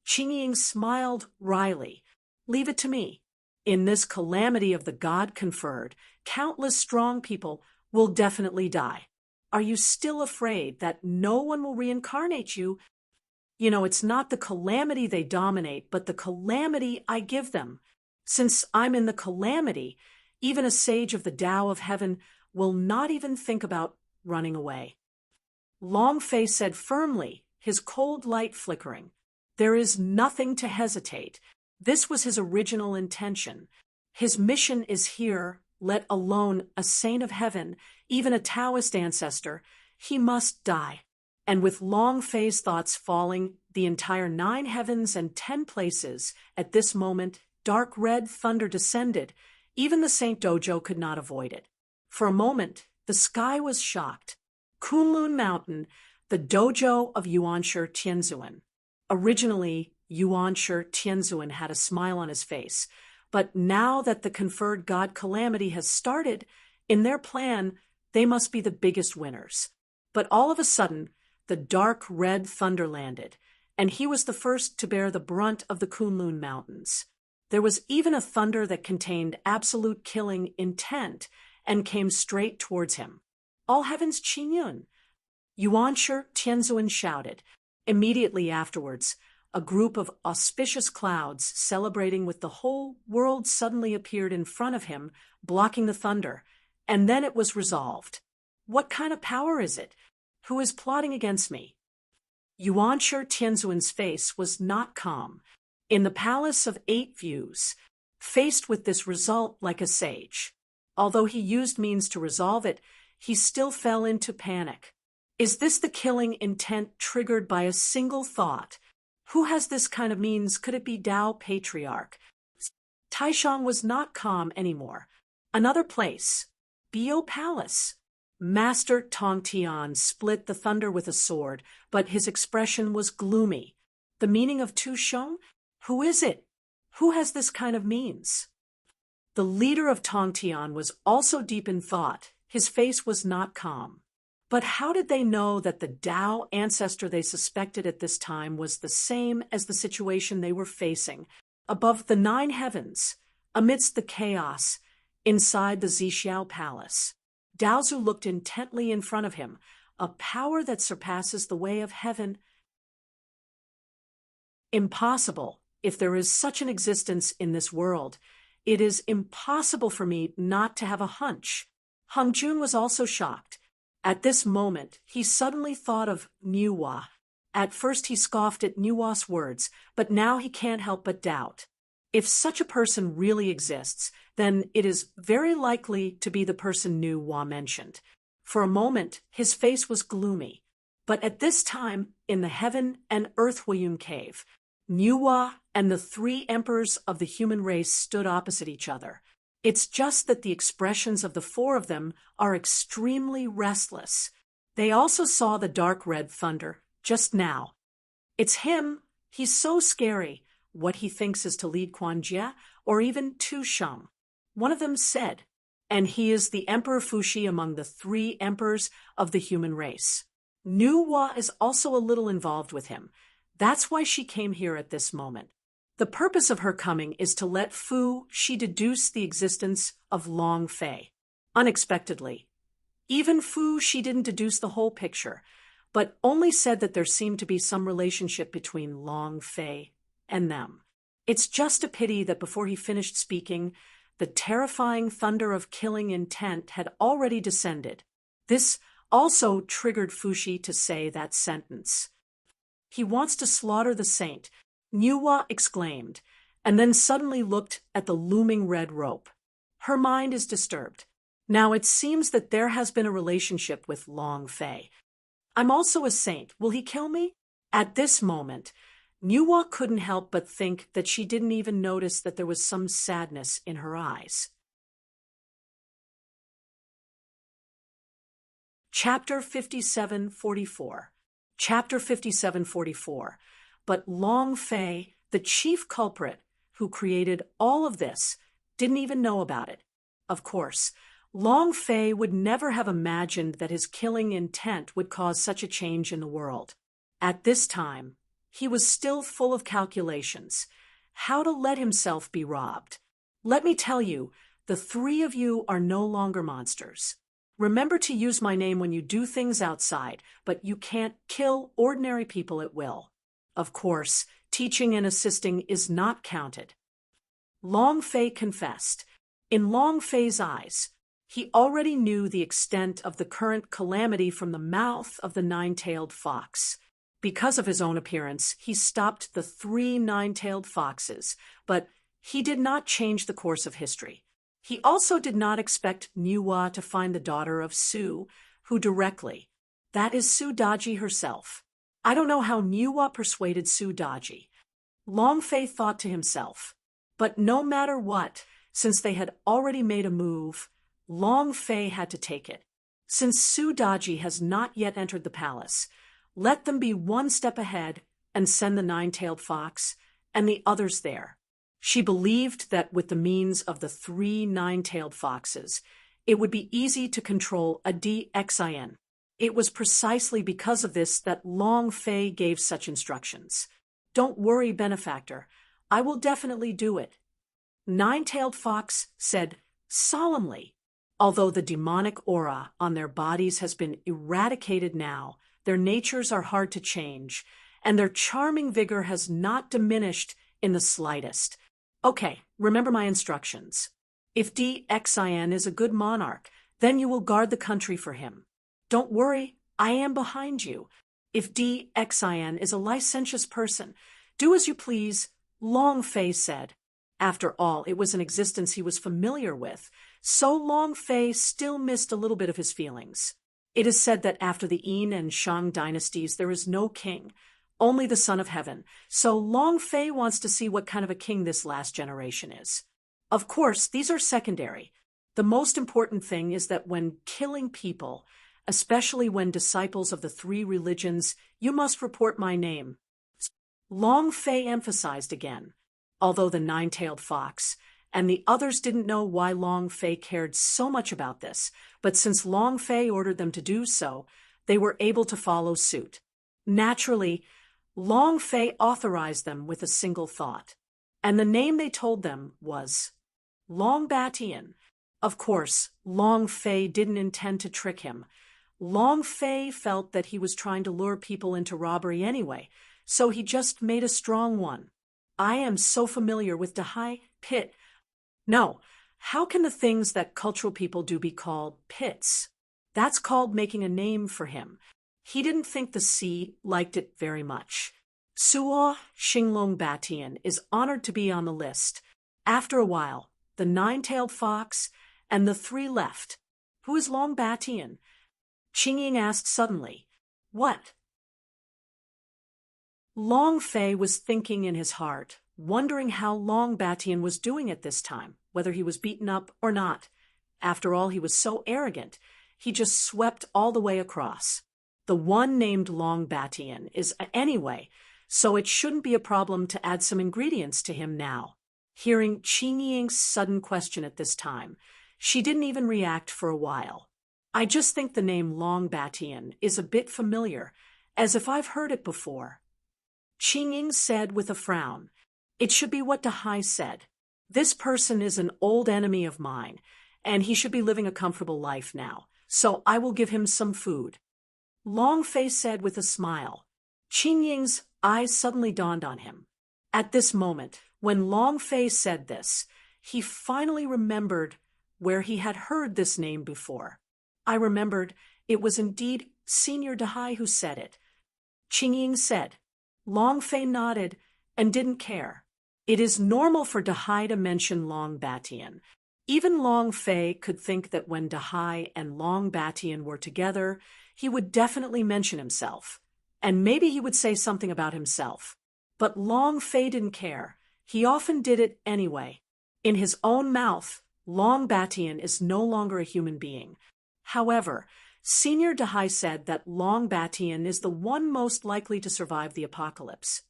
Qingying smiled wryly. Leave it to me. In this calamity of the God conferred, countless strong people will definitely die. Are you still afraid that no one will reincarnate you? You know, it's not the calamity they dominate, but the calamity I give them. Since I'm in the calamity, even a sage of the Tao of Heaven will not even think about running away. Long Fei said firmly, his cold light flickering. There is nothing to hesitate. This was his original intention. His mission is here, let alone a saint of heaven, even a Taoist ancestor. He must die. And with Long Fei's thoughts falling, the entire 9 heavens and 10 places, at this moment, dark red thunder descended. Even the Saint Dojo could not avoid it. For a moment, the sky was shocked. Kunlun Mountain, the dojo of Yuanshi Tianzuan. Originally, Yuanshi Tianzuan had a smile on his face, but now that the conferred god calamity has started, in their plan, they must be the biggest winners. But all of a sudden, the dark red thunder landed, and he was the first to bear the brunt of the Kunlun Mountains. There was even a thunder that contained absolute killing intent and came straight towards him. All heavens Qingyun! Yuanshi Tianzuan shouted. Immediately afterwards, a group of auspicious clouds celebrating with the whole world suddenly appeared in front of him, blocking the thunder, and then it was resolved. What kind of power is it? Who is plotting against me? Yuanshi Tianzuan's face was not calm. In the Palace of Eight Views, faced with this result like a sage, although he used means to resolve it, he still fell into panic. Is this the killing intent triggered by a single thought? Who has this kind of means? Could it be Dao Patriarch? Taishang was not calm anymore. Another place. Bio Palace. Master Tongtian split the thunder with a sword, but his expression was gloomy. The meaning of Tu Sheng? Who is it? Who has this kind of means? The leader of Tongtian was also deep in thought. His face was not calm. But how did they know that the Dao ancestor they suspected at this time was the same as the situation they were facing, above the 9 heavens, amidst the chaos, inside the Zixiao Palace? Daozu looked intently in front of him, a power that surpasses the way of heaven. Impossible, if there is such an existence in this world. It is impossible for me not to have a hunch. Hung Jun was also shocked. At this moment, he suddenly thought of Niuhua. At first he scoffed at Niuhua's words, but now he can't help but doubt. If such a person really exists, then it is very likely to be the person Niuhua mentioned. For a moment, his face was gloomy. But at this time, in the Heaven and Earth Huiyun Cave, Niuhua and the 3 emperors of the human race stood opposite each other. It's just that the expressions of the 4 of them are extremely restless. They also saw the dark red thunder, just now. It's him. He's so scary. What he thinks is to lead Quan Jie, or even Tu Sheng. One of them said, and he is the Emperor Fuxi among the 3 emperors of the human race. Niuhua is also a little involved with him. That's why she came here at this moment. The purpose of her coming is to let Fuxi deduce the existence of Long Fei. Unexpectedly. Even Fuxi didn't deduce the whole picture, but only said that there seemed to be some relationship between Long Fei and them. It's just a pity that before he finished speaking, the terrifying thunder of killing intent had already descended. This also triggered Fuxi to say that sentence. He wants to slaughter the saint, Niuhua exclaimed, and then suddenly looked at the looming red rope. Her mind is disturbed. Now it seems that there has been a relationship with Long Fei. I'm also a saint. Will he kill me? At this moment, Niuhua couldn't help but think that she didn't even notice that there was some sadness in her eyes. Chapter 5744. Chapter 5744. But Long Fei, the chief culprit who created all of this, didn't even know about it. Of course, Long Fei would never have imagined that his killing intent would cause such a change in the world. At this time, he was still full of calculations. How to let himself be robbed. Let me tell you, the 3 of you are no longer monsters. Remember to use my name when you do things outside, but you can't kill ordinary people at will. Of course, teaching and assisting is not counted. Long Fei confessed. In Long Fei's eyes, he already knew the extent of the current calamity from the mouth of the 9-tailed fox. Because of his own appearance, he stopped the 3 9-tailed foxes, but he did not change the course of history. He also did not expect Niuhua to find the daughter of Su, who directly. That is Su Daji herself. I don't know how Niuhua persuaded Su Daji. Long Fei thought to himself. But no matter what, since they had already made a move, Long Fei had to take it. Since Su Daji has not yet entered the palace, let them be 1 step ahead and send the 9-tailed fox and the others there. She believed that with the means of the 3 9-tailed foxes, it would be easy to control a DXIN. It was precisely because of this that Long Fei gave such instructions. Don't worry, benefactor. I will definitely do it. 9-tailed fox said solemnly. Although the demonic aura on their bodies has been eradicated now, their natures are hard to change, and their charming vigor has not diminished in the slightest. Okay, remember my instructions. If Xin is a good monarch, then you will guard the country for him. Don't worry, I am behind you. If Xin is a licentious person, do as you please, Long Fei said. After all, it was an existence he was familiar with, so Long Fei still missed a little bit of his feelings. It is said that after the Yin and Shang dynasties there is no king, only the Son of Heaven, so Long Fei wants to see what kind of a king this last generation is. Of course, these are secondary. The most important thing is that when killing people, especially when disciples of the three religions, you must report my name. Long Fei emphasized again, although the nine-tailed fox and the others didn't know why Long Fei cared so much about this, but since Long Fei ordered them to do so, they were able to follow suit. Naturally, Long Fei authorized them with a single thought, and the name they told them was Long Batian. Of course, Long Fei didn't intend to trick him. Long Fei felt that he was trying to lure people into robbery anyway, so he just made a strong one. I am so familiar with Dahai pit. No, how can the things that cultural people do be called pits? That's called making a name for him. He didn't think the sea liked it very much. Suo Xinglong Batian is honored to be on the list. After a while, the nine-tailed fox and the three left. Who is Long Batian? Qingying asked suddenly. What? Long Fei was thinking in his heart, wondering how Long Batian was doing at this time, whether he was beaten up or not. After all, he was so arrogant, he just swept all the way across. The one named Long Batian is anyway, so it shouldn't be a problem to add some ingredients to him now. Hearing Qingying's sudden question at this time, she didn't even react for a while. I just think the name Long Batian is a bit familiar, as if I've heard it before. Qingying said with a frown. It should be what Dahai said. This person is an old enemy of mine, and he should be living a comfortable life now, so I will give him some food. Long Fei said with a smile. Qingying's eyes suddenly dawned on him. At this moment, when Long Fei said this, he finally remembered where he had heard this name before. I remembered it was indeed Senior Dahai who said it. Qingying said. Long Fei nodded and didn't care. It is normal for Dahai to mention Long Batian. Even Long Fei could think that when Dahai and Long Batian were together, he would definitely mention himself. And maybe he would say something about himself. But Long Fei didn't care. He often did it anyway. In his own mouth, Long Batian is no longer a human being. However, Senior Dahai said that Long Batian is the one most likely to survive the apocalypse.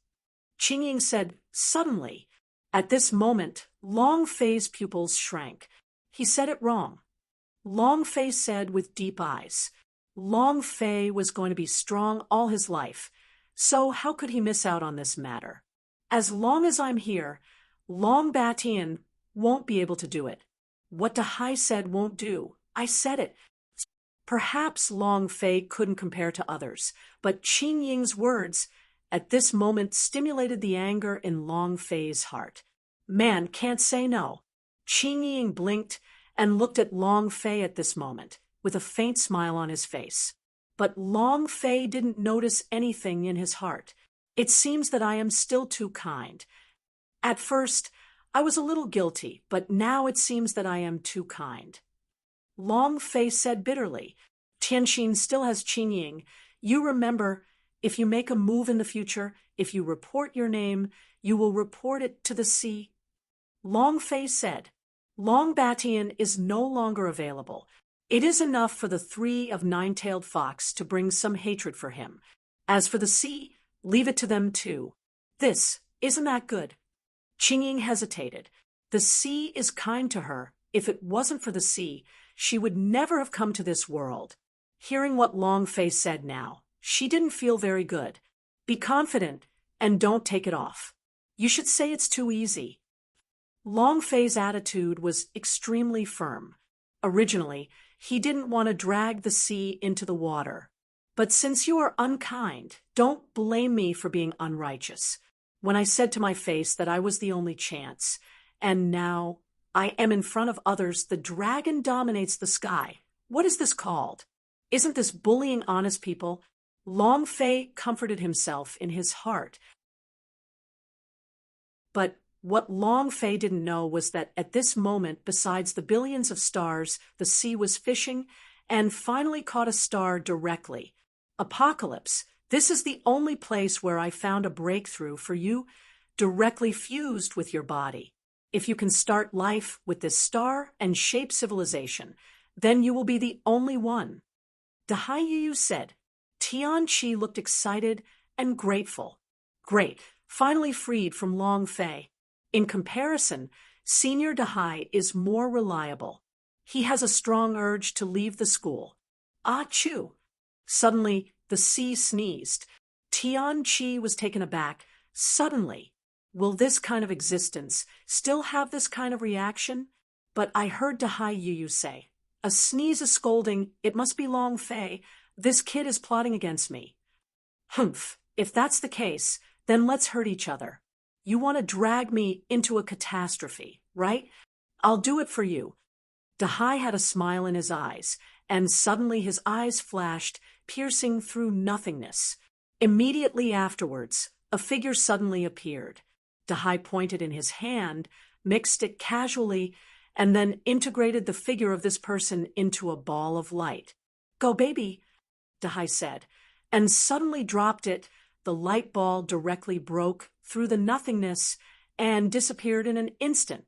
Qingying said suddenly. At this moment, Long Fei's pupils shrank. He said it wrong. Long Fei said with deep eyes. Long Fei was going to be strong all his life, so how could he miss out on this matter? As long as I'm here, Long Batian won't be able to do it. What Dahai said won't do. I said it. Perhaps Long Fei couldn't compare to others, but Qingying's words at this moment stimulated the anger in Long Fei's heart. Man can't say no. Qingying blinked and looked at Long Fei at this moment, with a faint smile on his face. But Long Fei didn't notice anything in his heart. It seems that I am still too kind. At first, I was a little guilty, but now it seems that I am too kind. Long Fei said bitterly. Tianxin still has Qingying. You remember, if you make a move in the future, if you report your name, you will report it to the sea. Long Fei said. Long Batian is no longer available. It is enough for the three of Nine-Tailed Fox to bring some hatred for him. As for the sea, leave it to them too. Isn't that good? Qingying hesitated. The sea is kind to her. If it wasn't for the sea, she would never have come to this world. Hearing what Long Fei said now, she didn't feel very good. Be confident and don't take it off. You should say it's too easy. Long Fei's attitude was extremely firm. Originally, he didn't want to drag the sea into the water. But since you are unkind, don't blame me for being unrighteous. When I said to my face that I was the only chance, and now I am in front of others, the dragon dominates the sky. What is this called? Isn't this bullying honest people? Long Fei comforted himself in his heart. But what Long Fei didn't know was that at this moment, besides the billions of stars, the sea was fishing and finally caught a star directly. Apocalypse, this is the only place where I found a breakthrough for you, directly fused with your body. If you can start life with this star and shape civilization, then you will be the only one. Dahai Yu said. Tian Qi looked excited and grateful. Great, finally freed from Long Fei. In comparison, Senior Dahai is more reliable. He has a strong urge to leave the school. Ah, Chu! Suddenly, the sea sneezed. Tian Qi was taken aback. Suddenly, will this kind of existence still have this kind of reaction? But I heard Dahai Yu say, a sneeze is scolding, it must be Long Fei. This kid is plotting against me. Humph, if that's the case, then let's hurt each other. You want to drag me into a catastrophe, right? I'll do it for you. Dahai had a smile in his eyes, and suddenly his eyes flashed, piercing through nothingness. Immediately afterwards, a figure suddenly appeared. Dahai pointed in his hand, mixed it casually, and then integrated the figure of this person into a ball of light. Go, baby, Dahai said, and suddenly dropped it. The light ball directly broke through the nothingness and disappeared in an instant.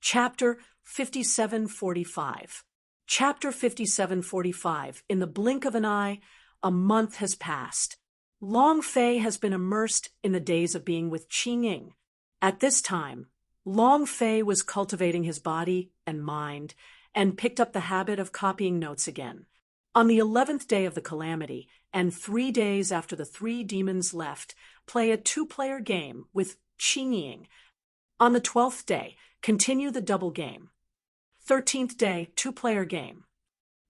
Chapter 5745. Chapter 5745. In the blink of an eye, a month has passed. Long Fei has been immersed in the days of being with Qing. At this time, Long Fei was cultivating his body and mind and picked up the habit of copying notes again. On the 11th day of the calamity, and 3 days after the 3 demons left, play a 2-player game with Qing. On the 12th day, continue the double game. 13th day, 2-player game.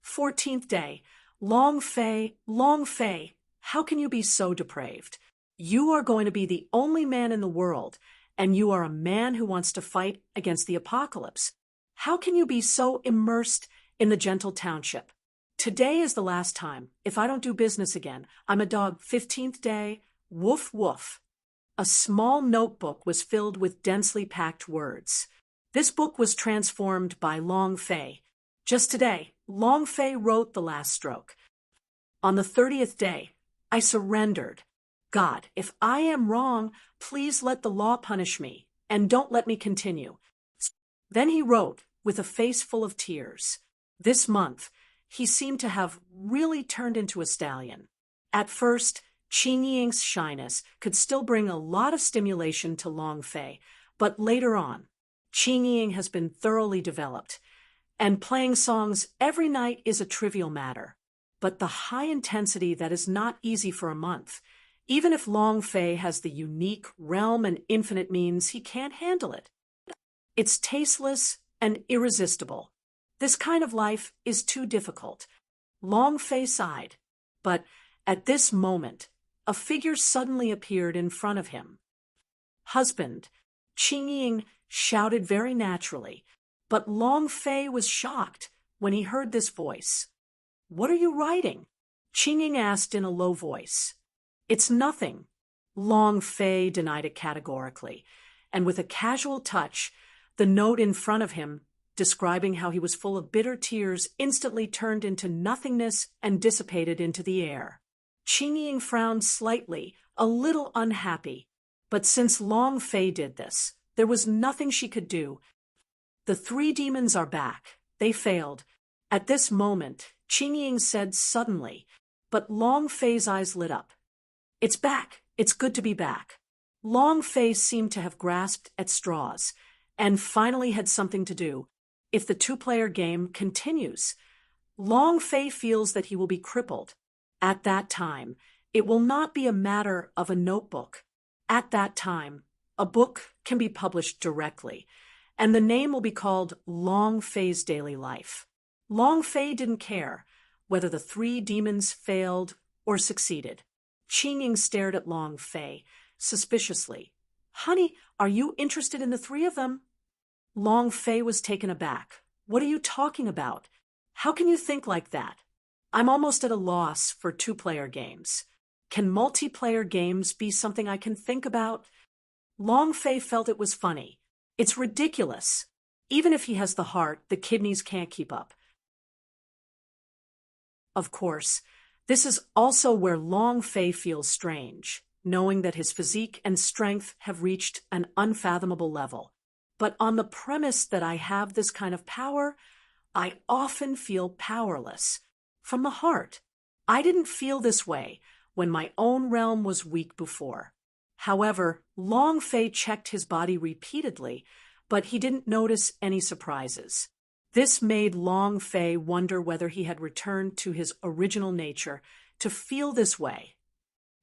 14th day, Long Fei, how can you be so depraved? You are going to be the only man in the world, and you are a man who wants to fight against the apocalypse. How can you be so immersed in the gentle township? Today is the last time. If I don't do business again, I'm a dog. 15th day, woof woof. A small notebook was filled with densely packed words. This book was transformed by Long Fei. Just today, Long Fei wrote the last stroke. On the 30th day, I surrendered. God, if I am wrong, please let the law punish me, and don't let me continue. Then he wrote, with a face full of tears. This month, he seemed to have really turned into a stallion. At first, Qing Ying's shyness could still bring a lot of stimulation to Long Fei, but later on, Qing Ying has been thoroughly developed, and playing songs every night is a trivial matter. But the high intensity that is not easy for a month. Even if Long Fei has the unique realm and infinite means, he can't handle it. It's tasteless and irresistible. This kind of life is too difficult. Long Fei sighed, but at this moment, a figure suddenly appeared in front of him. Husband, Qing Ying shouted very naturally, but Long Fei was shocked when he heard this voice. What are you writing? Qing Ying asked in a low voice. It's nothing. Long Fei denied it categorically, and with a casual touch, the note in front of him, describing how he was full of bitter tears, instantly turned into nothingness and dissipated into the air. Qing Ying frowned slightly, a little unhappy, but since Long Fei did this, there was nothing she could do. The 3 demons are back. They failed. At this moment, Qing Ying said suddenly, but Long Fei's eyes lit up. It's back. It's good to be back. Long Fei seemed to have grasped at straws, and finally had something to do. If the 2-player game continues, Long Fei feels that he will be crippled. At that time, it will not be a matter of a notebook. At that time, a book can be published directly, and the name will be called Long Fei's Daily Life. Long Fei didn't care whether the three demons failed or succeeded. Qingying stared at Long Fei suspiciously. Honey, are you interested in the three of them? Long Fei was taken aback. What are you talking about? How can you think like that? I'm almost at a loss for two-player games. Can multiplayer games be something I can think about? Long Fei felt it was funny. It's ridiculous. Even if he has the heart, the kidneys can't keep up. Of course, this is also where Long Fei feels strange, knowing that his physique and strength have reached an unfathomable level. But on the premise that I have this kind of power, I often feel powerless. From the heart. I didn't feel this way when my own realm was weak before. However, Long Fei checked his body repeatedly, but he didn't notice any surprises. This made Long Fei wonder whether he had returned to his original nature to feel this way.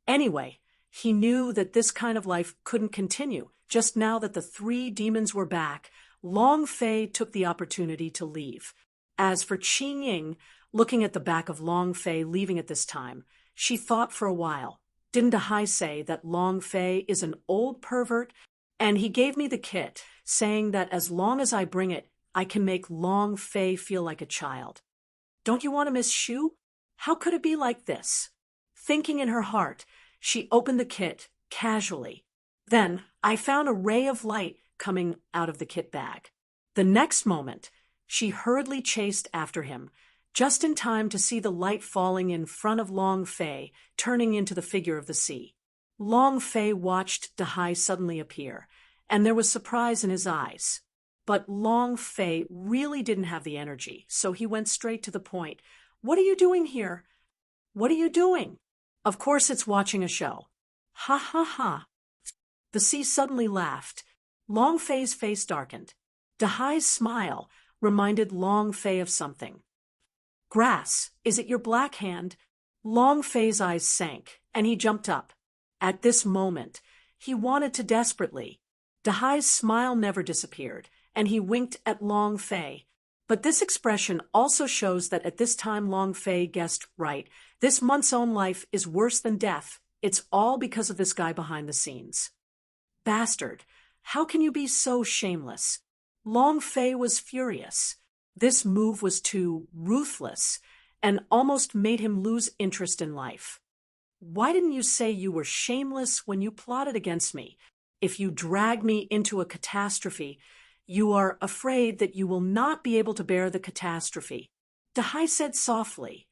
Anyway, he knew that this kind of life couldn't continue. Just now that the three demons were back, Long Fei took the opportunity to leave. As for Qingying, looking at the back of Long Fei leaving at this time, she thought for a while. Didn't Dahai say that Long Fei is an old pervert? And he gave me the kit, saying that as long as I bring it, I can make Long Fei feel like a child. Don't you want to miss Shu? How could it be like this? Thinking in her heart, she opened the kit casually. Then I found a ray of light coming out of the kit bag. The next moment, she hurriedly chased after him, just in time to see the light falling in front of Long Fei, turning into the figure of the sea. Long Fei watched Dahai suddenly appear, and there was surprise in his eyes. But Long Fei really didn't have the energy, so he went straight to the point. What are you doing here? What are you doing? Of course it's watching a show. Ha ha ha. The sea suddenly laughed. Long Fei's face darkened. Dahai's smile reminded Long Fei of something. Grass, is it your black hand? Long Fei's eyes sank, and he jumped up. At this moment, he wanted to desperately. Dahai's smile never disappeared, and he winked at Long Fei. But this expression also shows that at this time Long Fei guessed right. This month's own life is worse than death. It's all because of this guy behind the scenes. Bastard, how can you be so shameless? Long Fei was furious. This move was too ruthless and almost made him lose interest in life. Why didn't you say you were shameless when you plotted against me? If you drag me into a catastrophe, you are afraid that you will not be able to bear the catastrophe. Dahai said softly.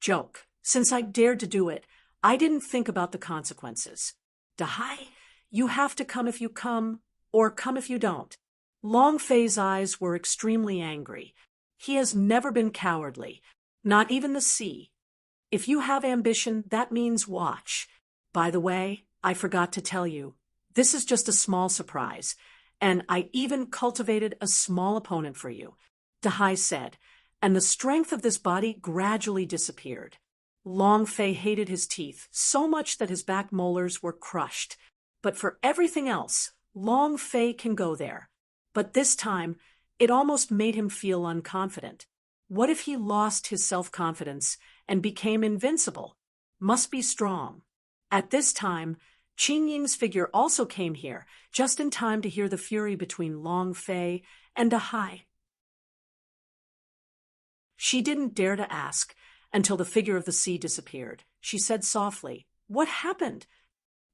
Joke. Since I dared to do it, I didn't think about the consequences. Dahai, you have to come if you come, or come if you don't. Long Fei's eyes were extremely angry. He has never been cowardly, not even the sea. If you have ambition, that means watch. By the way, I forgot to tell you, this is just a small surprise, and I even cultivated a small opponent for you, Dahai said, and the strength of this body gradually disappeared. Long Fei hated his teeth so much that his back molars were crushed. But for everything else, Long Fei can go there. But this time, it almost made him feel unconfident. What if he lost his self-confidence and became invincible? Must be strong. At this time, Qingying's figure also came here, just in time to hear the fury between Long Fei and Dahai. She didn't dare to ask until the figure of the sea disappeared. She said softly, "What happened?"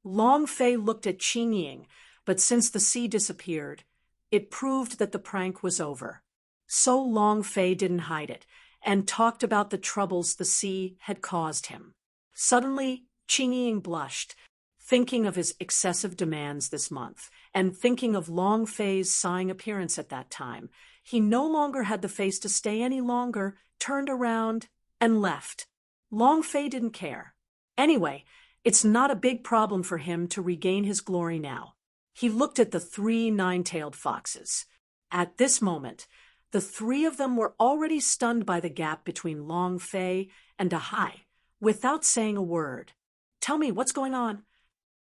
Long Fei looked at Qingying, but since the sea disappeared, it proved that the prank was over. So Long Fei didn't hide it, and talked about the troubles the sea had caused him. Suddenly, Qingying blushed, thinking of his excessive demands this month, and thinking of Long Fei's sighing appearance at that time. He no longer had the face to stay any longer, turned around, and left. Long Fei didn't care. Anyway, it's not a big problem for him to regain his glory now. He looked at the three nine-tailed foxes. At this moment, the three of them were already stunned by the gap between Long Fei and Dahai, without saying a word. "Tell me, what's going on?"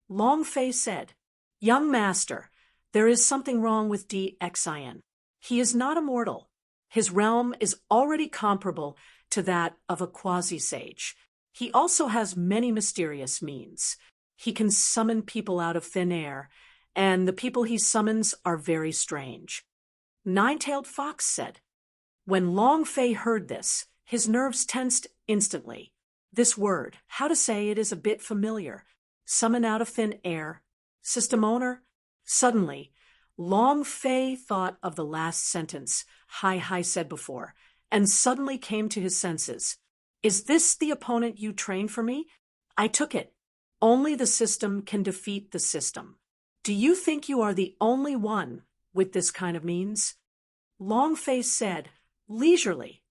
Long Fei said, "Young master, there is something wrong with DXIN. He is not immortal. His realm is already comparable to that of a quasi-sage. He also has many mysterious means. He can summon people out of thin air, and the people he summons are very strange. Nine-tailed Fox said. When Long Fei heard this, his nerves tensed instantly. This word, how to say it, is a bit familiar. Summon out of thin air. System owner? Suddenly, Long Fei thought of the last sentence Hai said before, and suddenly came to his senses. Is this the opponent you trained for me? I took it. Only the system can defeat the system. Do you think you are the only one with this kind of means? Long Fei said, leisurely.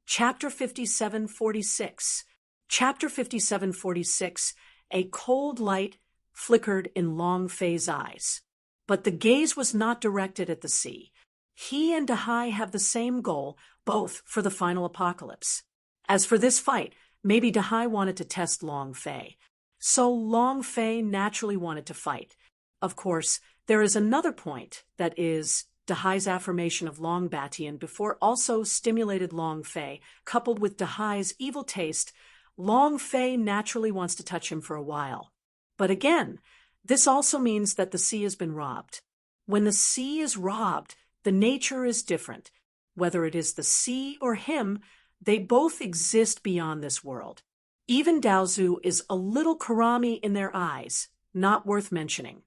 Chapter 5746. Chapter 5746. A cold light flickered in Long Fei's eyes. But the gaze was not directed at the sea. He and Dahai have the same goal, both for the final apocalypse. As for this fight, maybe Dahai wanted to test Long Fei. So Long Fei naturally wanted to fight. Of course, there is another point, that is, Dahai's affirmation of Long Batian before also stimulated Long Fei, coupled with Dahai's evil taste. Long Fei naturally wants to touch him for a while. But again, this also means that the sea has been robbed. When the sea is robbed, the nature is different. Whether it is the sea or him, they both exist beyond this world. Even Daozu is a little Karami in their eyes, not worth mentioning.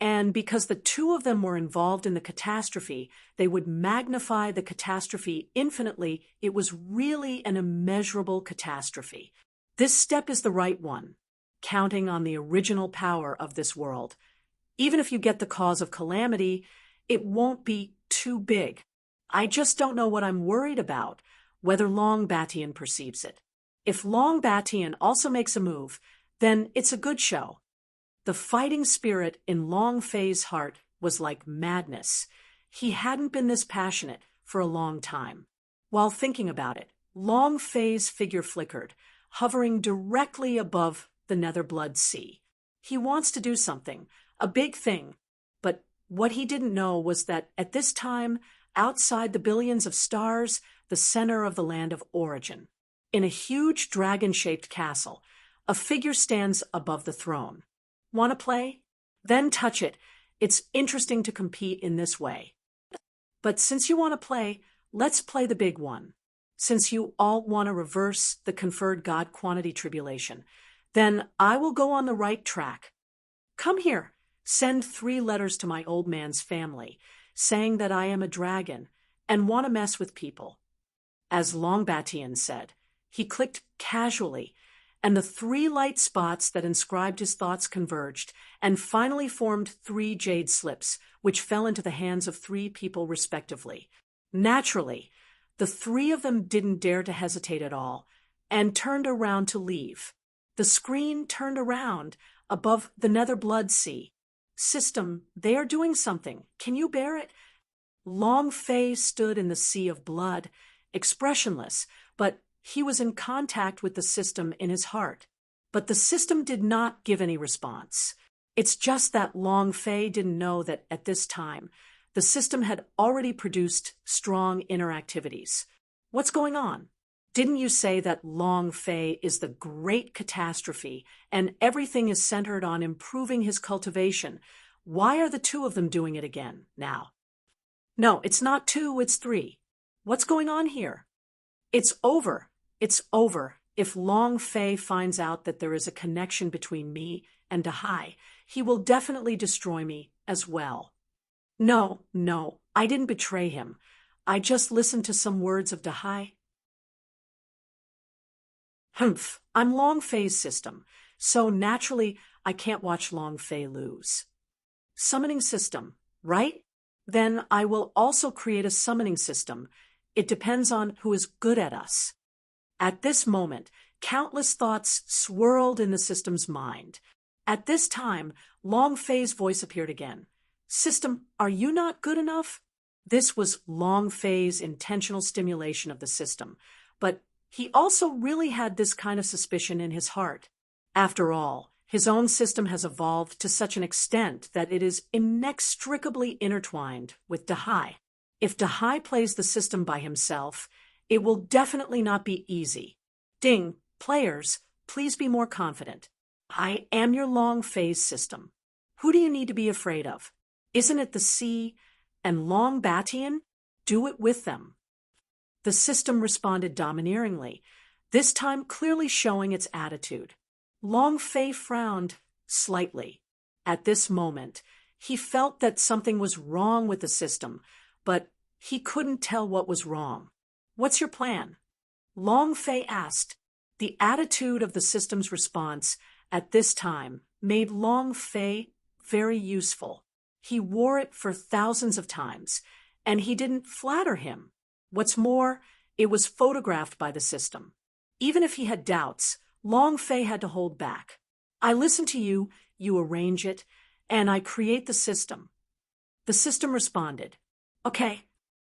And because the two of them were involved in the catastrophe, they would magnify the catastrophe infinitely. It was really an immeasurable catastrophe. This step is the right one, counting on the original power of this world. Even if you get the cause of calamity, it won't be too big. I just don't know what I'm worried about, whether Long Batian perceives it. If Long Batian also makes a move, then it's a good show. The fighting spirit in Long Fei's heart was like madness. He hadn't been this passionate for a long time. While thinking about it, Long Fei's figure flickered, hovering directly above the Netherblood Sea. He wants to do something, a big thing, but what he didn't know was that at this time, outside the billions of stars, the center of the land of origin, in a huge dragon-shaped castle, a figure stands above the throne. Want to play? Then touch it. It's interesting to compete in this way. But since you want to play, let's play the big one. Since you all want to reverse the conferred God quantity tribulation, then I will go on the right track. Come here. Send 3 letters to my old man's family, saying that I am a dragon and want to mess with people. As Long Batian said, he clicked casually, and the 3 light spots that inscribed his thoughts converged and finally formed 3 jade slips, which fell into the hands of 3 people respectively. Naturally, the 3 of them didn't dare to hesitate at all and turned around to leave. The screen turned around above the Netherblood Sea. System, they are doing something. Can you bear it? Long Fei stood in the sea of blood, expressionless, but he was in contact with the system in his heart. But the system did not give any response. It's just that Long Fei didn't know that at this time, the system had already produced strong inner activities. What's going on? Didn't you say that Long Fei is the great catastrophe and everything is centered on improving his cultivation? Why are the 2 of them doing it again now? No, it's not 2, it's 3. What's going on here? It's over. It's over. If Long Fei finds out that there is a connection between me and Dahai, he will definitely destroy me as well. No, I didn't betray him. I just listened to some words of Dahai. Humph, I'm Long Fei's system, so naturally I can't watch Long Fei lose. Summoning system, right? Then I will also create a summoning system. It depends on who is good at us. At this moment, countless thoughts swirled in the system's mind. At this time, Long Fei's voice appeared again. System, are you not good enough? This was Long Fei's intentional stimulation of the system, but he also really had this kind of suspicion in his heart. After all, His own system has evolved to such an extent that it is inextricably intertwined with Dahai. If Dahai plays the system by himself, it will definitely not be easy. Ding, players, please be more confident. I am your long phase system. Who do you need to be afraid of? Isn't it the sea and Long Batian? Do it with them. The system responded domineeringly, this time clearly showing its attitude. Long Fei frowned slightly. At this moment, he felt that something was wrong with the system, but he couldn't tell what was wrong. What's your plan? Long Fei asked. The attitude of the system's response at this time made Long Fei very useful. He wore it for thousands of times, and he didn't flatter him. What's more, it was photographed by the system. Even if he had doubts, Long Fei had to hold back. I listen to you, you arrange it, and I create the system. The system responded. Okay.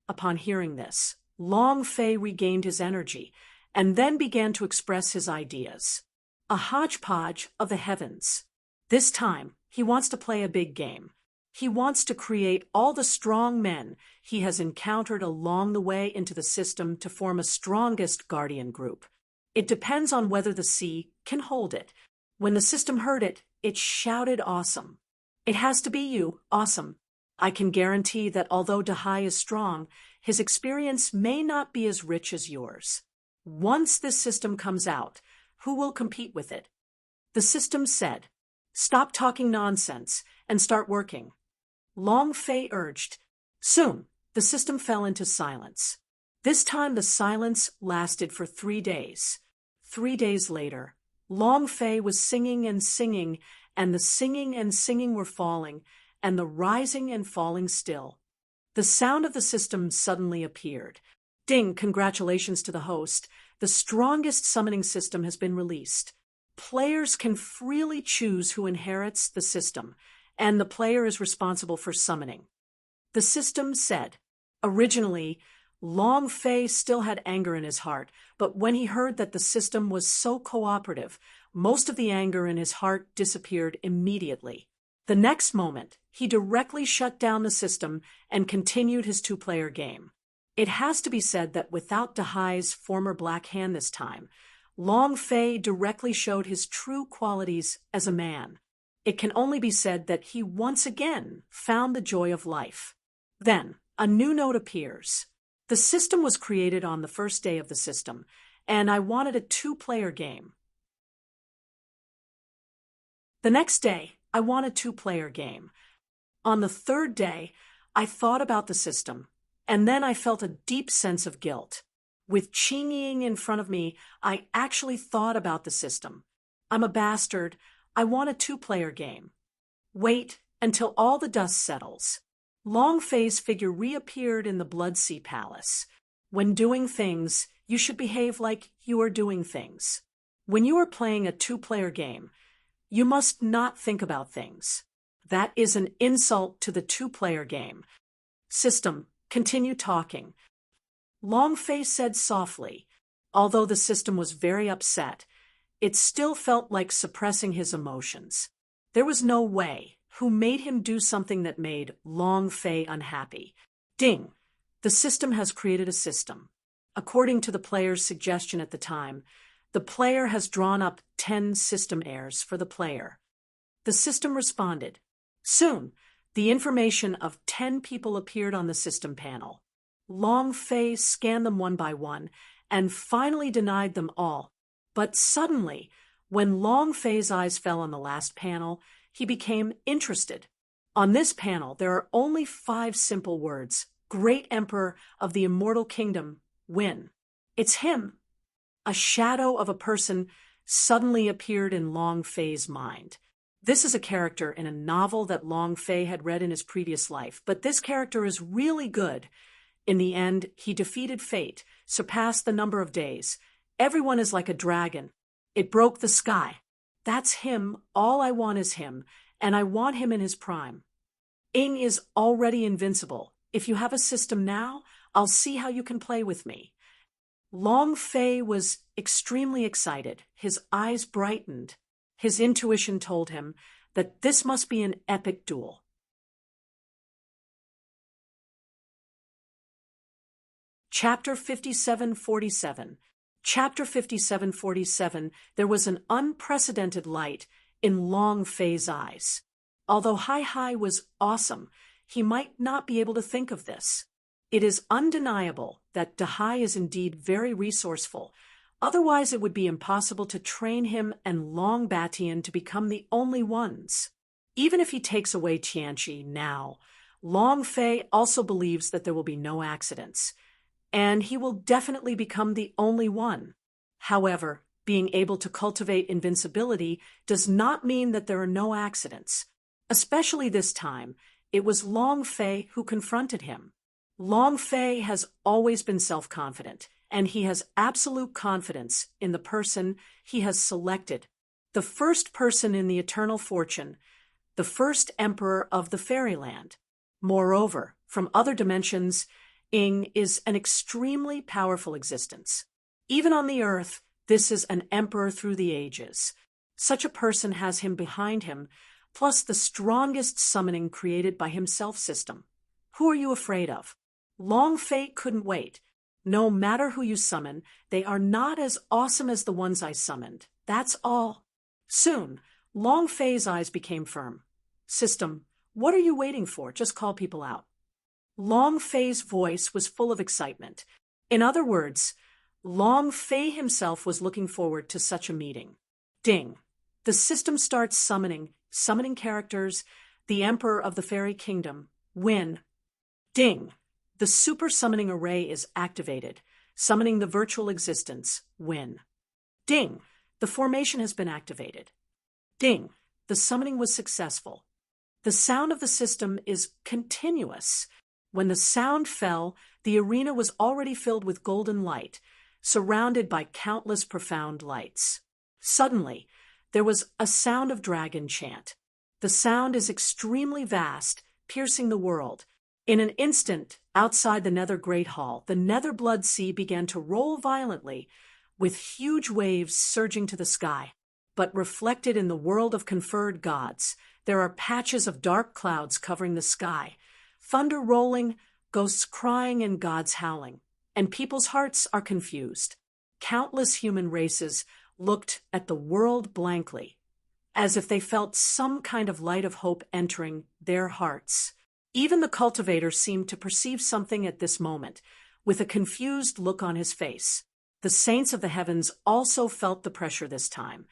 Upon hearing this, Long Fei regained his energy and then began to express his ideas. A hodgepodge of the heavens. This time, he wants to play a big game. He wants to create all the strong men he has encountered along the way into the system to form a strongest guardian group. It depends on whether the sea can hold it. When the system heard it, it shouted awesome. It has to be you, awesome. I can guarantee that although Dahai is strong, his experience may not be as rich as yours. Once this system comes out, who will compete with it? The system said, stop talking nonsense and start working. Long Fei urged. Soon, the system fell into silence. This time the silence lasted for 3 days. 3 days later, Long Fei was singing and singing, and the singing and singing were falling, and the rising and falling still. The sound of the system suddenly appeared. Ding, congratulations to the host. The strongest summoning system has been released. Players can freely choose who inherits the system, and the player is responsible for summoning. The system said. Originally, Long Fei still had anger in his heart, but when he heard that the system was so cooperative, most of the anger in his heart disappeared immediately. The next moment, he directly shut down the system and continued his two-player game. It has to be said that without Dahai's former black hand this time, Long Fei directly showed his true qualities as a man. It can only be said that he once again found the joy of life. Then, a new note appears. The system was created on the first day of the system, and I wanted a two-player game. The next day, I want a two-player game. On the third day, I thought about the system, and then I felt a deep sense of guilt. With Qing in front of me, I actually thought about the system. I'm a bastard. I want a two-player game. Wait until all the dust settles. Long Fei's figure reappeared in the Bloodsea Palace. When doing things, you should behave like you are doing things. When you are playing a two-player game, you must not think about things. That is an insult to the two-player game. System, continue talking. Long Fei said softly. Although the system was very upset, it still felt like suppressing his emotions. There was no way. Who made him do something that made Long Fei unhappy? Ding! The system has created a system. According to the player's suggestion at the time, the player has drawn up 10 system heirs for the player. The system responded. Soon, the information of 10 people appeared on the system panel. Long Fei scanned them one by one and finally denied them all. But suddenly, when Long Fei's eyes fell on the last panel, he became interested. On this panel, there are only 5 simple words. Great Emperor of the Immortal Kingdom, win. It's him. A shadow of a person suddenly appeared in Long Fei's mind. This is a character in a novel that Long Fei had read in his previous life, but this character is really good. In the end, he defeated fate, surpassed the number of days. Everyone is like a dragon. It broke the sky. That's him. All I want is him, and I want him in his prime. Ing is already invincible. If you have a system now, I'll see how you can play with me. Long Fei was extremely excited. His eyes brightened. His intuition told him that this must be an epic duel. Chapter 5747. Chapter 5747, there was an unprecedented light in Long Fei's eyes. Although Hai was awesome, he might not be able to think of this. It is undeniable that Dahai is indeed very resourceful. Otherwise, it would be impossible to train him and Long Batian to become the only ones. Even if he takes away Tianchi now, Long Fei also believes that there will be no accidents, and he will definitely become the only one. However, being able to cultivate invincibility does not mean that there are no accidents. Especially this time, it was Long Fei who confronted him. Long Fei has always been self-confident, and he has absolute confidence in the person he has selected, the first person in the eternal fortune, the first emperor of the fairyland. Moreover, from other dimensions, Ying is an extremely powerful existence. Even on the earth, this is an emperor through the ages. Such a person has him behind him, plus the strongest summoning created by himself system. Who are you afraid of? Long Fei couldn't wait. No matter who you summon, they are not as awesome as the ones I summoned. That's all. Soon, Long Fei's eyes became firm. System, what are you waiting for? Just call people out. Long Fei's voice was full of excitement. In other words, Long Fei himself was looking forward to such a meeting. Ding! The system starts summoning characters, the Emperor of the Fairy Kingdom, Win. Ding! The super summoning array is activated, summoning the virtual existence, Win. Ding! The formation has been activated. Ding! The summoning was successful. The sound of the system is continuous. When the sound fell, the arena was already filled with golden light, surrounded by countless profound lights. Suddenly, there was a sound of dragon chant. The sound is extremely vast, piercing the world. In an instant, outside the Nether Great Hall, the Nether Blood Sea began to roll violently, with huge waves surging to the sky. But reflected in the world of conferred gods, there are patches of dark clouds covering the sky, thunder rolling, ghosts crying, and gods howling. And people's hearts are confused. Countless human races looked at the world blankly, as if they felt some kind of light of hope entering their hearts. Even the cultivator seemed to perceive something at this moment, with a confused look on his face. The saints of the heavens also felt the pressure this time,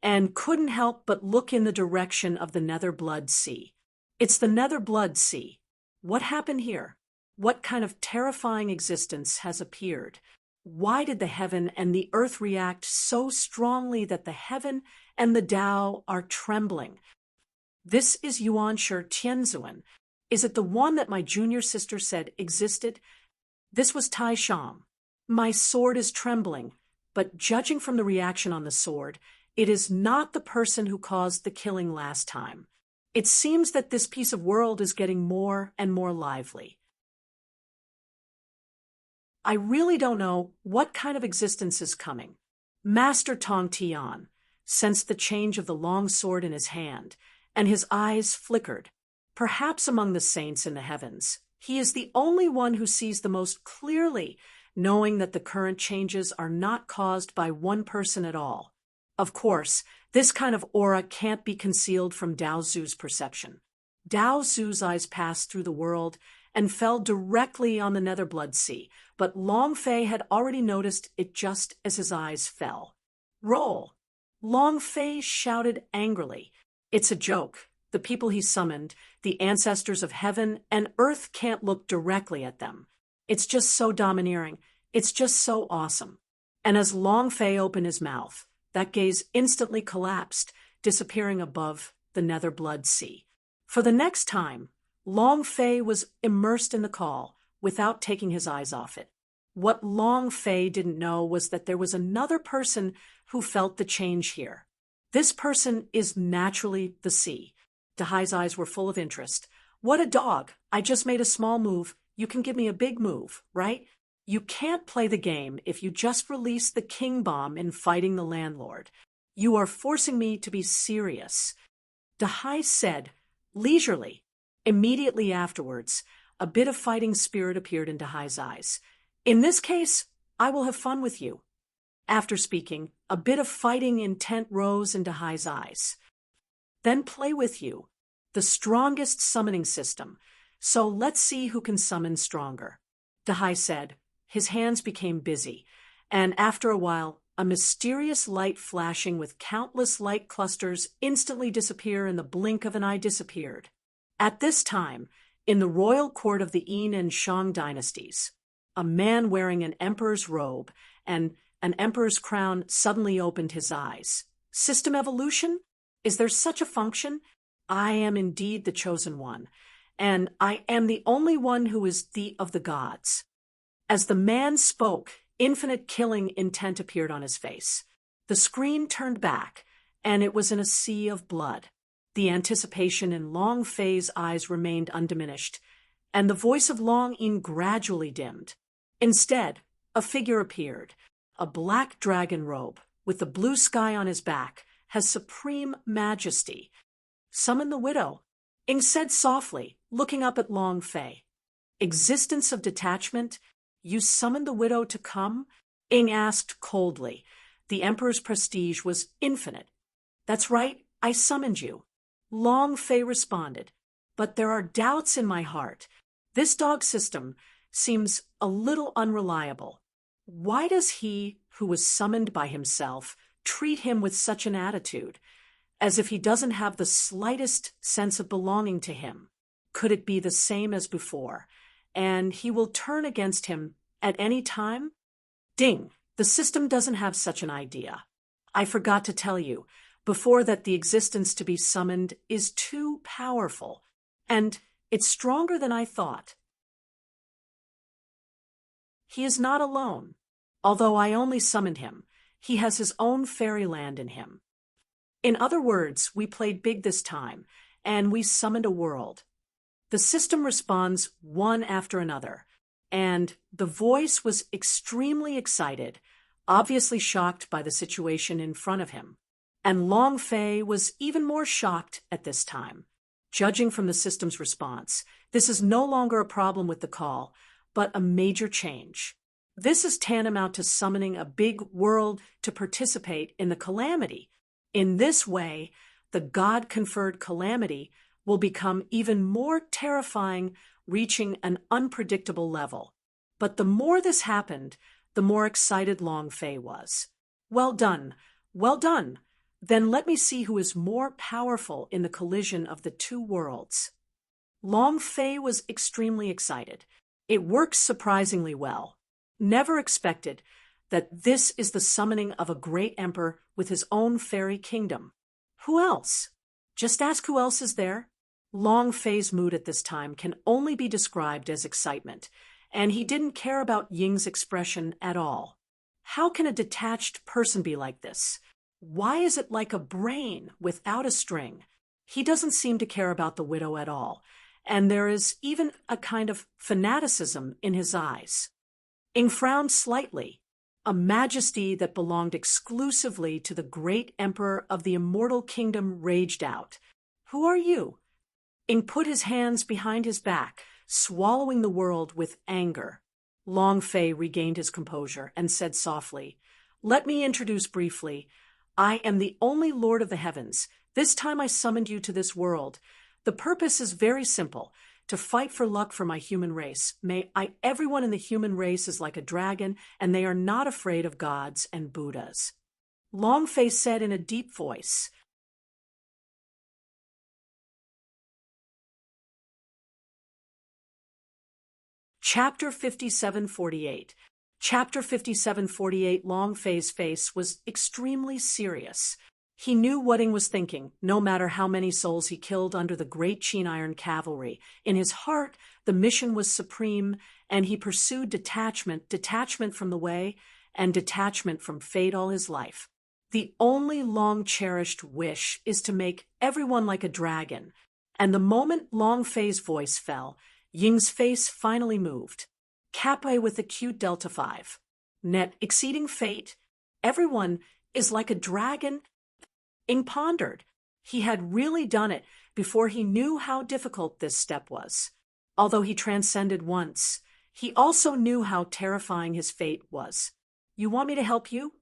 and couldn't help but look in the direction of the Nether Blood Sea. It's the Nether Blood Sea. What happened here? What kind of terrifying existence has appeared? Why did the heaven and the earth react so strongly that the heaven and the Tao are trembling? This is Yuanshi Tianzuan. Is it the one that my junior sister said existed? This was Tai Sham. My sword is trembling, but judging from the reaction on the sword, it is not the person who caused the killing last time. It seems that this piece of world is getting more and more lively. I really don't know what kind of existence is coming. Master Tong Tian sensed the change of the long sword in his hand, and his eyes flickered. Perhaps among the saints in the heavens, he is the only one who sees the most clearly, knowing that the current changes are not caused by one person at all. Of course, this kind of aura can't be concealed from Dao Zu's perception. Dao Zu's eyes passed through the world and fell directly on the Nether Blood Sea, but Long Fei had already noticed it just as his eyes fell. Roll! Long Fei shouted angrily. It's a joke. The people he summoned, the ancestors of heaven and earth, can't look directly at them. It's just so domineering. It's just so awesome. And as Long Fei opened his mouth, that gaze instantly collapsed, disappearing above the Nether Blood Sea. For the next time, Long Fei was immersed in the call without taking his eyes off it. What Long Fei didn't know was that there was another person who felt the change here. This person is naturally the sea. Dahai's eyes were full of interest. What a dog! I just made a small move. You can give me a big move, right? You can't play the game if you just release the king bomb in fighting the landlord. You are forcing me to be serious. Dahai said, leisurely. Immediately afterwards, a bit of fighting spirit appeared in Dahai's eyes. In this case, I will have fun with you. After speaking, a bit of fighting intent rose in Dahai's eyes. Then play with you. The strongest summoning system. So let's see who can summon stronger. Dahai said. His hands became busy, and after a while, a mysterious light flashing with countless light clusters instantly disappear in the blink of an eye disappeared. At this time, in the royal court of the Yin and Shang dynasties, a man wearing an emperor's robe and an emperor's crown suddenly opened his eyes. System evolution? Is there such a function? I am indeed the chosen one, and I am the only one who is the of the gods. As the man spoke, infinite killing intent appeared on his face. The screen turned back, and it was in a sea of blood. The anticipation in Long Fei's eyes remained undiminished, and the voice of Long Yin gradually dimmed. Instead, a figure appeared, a black dragon robe, with the blue sky on his back, has supreme majesty. Summon the widow, Ing said softly, looking up at Long Fei. Existence of detachment? You summoned the widow to come? Ing asked coldly. The emperor's prestige was infinite. That's right, I summoned you. Long Fei responded. But there are doubts in my heart. This dog system seems a little unreliable. Why does he, who was summoned by himself, treat him with such an attitude, as if he doesn't have the slightest sense of belonging to him? Could it be the same as before, and he will turn against him at any time? Ding! The system doesn't have such an idea. I forgot to tell you before that the existence to be summoned is too powerful, and it's stronger than I thought. He is not alone. Although I only summoned him, he has his own fairyland in him. In other words, we played big this time, and we summoned a world. The system responds one after another, and the voice was extremely excited, obviously shocked by the situation in front of him. And Long Fei was even more shocked at this time. Judging from the system's response, this is no longer a problem with the call, but a major change. This is tantamount to summoning a big world to participate in the calamity. In this way, the God-conferred calamity will become even more terrifying, reaching an unpredictable level. But the more this happened, the more excited Long Fei was. Well done, well done. Then let me see who is more powerful in the collision of the two worlds. Long Fei was extremely excited. It works surprisingly well. Never expected that this is the summoning of a great emperor with his own fairy kingdom. Who else? Just ask who else is there. Long Fei's mood at this time can only be described as excitement, and he didn't care about Ying's expression at all. How can a detached person be like this? Why is it like a brain without a string? He doesn't seem to care about the widow at all, and there is even a kind of fanaticism in his eyes. Ing frowned slightly. A majesty that belonged exclusively to the great emperor of the immortal kingdom raged out. Who are you? Ing put his hands behind his back, swallowing the world with anger. Long Fei regained his composure and said softly, Let me introduce briefly. I am the only Lord of the Heavens. This time I summoned you to this world. The purpose is very simple, to fight for luck for my human race. Everyone in the human race is like a dragon, and they are not afraid of gods and Buddhas. Long Fei said in a deep voice, Chapter 5748. Chapter 5748. Long Fei's face was extremely serious. He knew what Ing was thinking, no matter how many souls he killed under the great Qin Iron Cavalry. In his heart, the mission was supreme, and he pursued detachment from the way, and detachment from fate all his life. The only long-cherished wish is to make everyone like a dragon. And the moment Long Fei's voice fell, Ying's face finally moved. Kappa with acute delta 5. Net exceeding fate. Everyone is like a dragon. Ing pondered. He had really done it before he knew how difficult this step was. Although he transcended once, he also knew how terrifying his fate was. You want me to help you?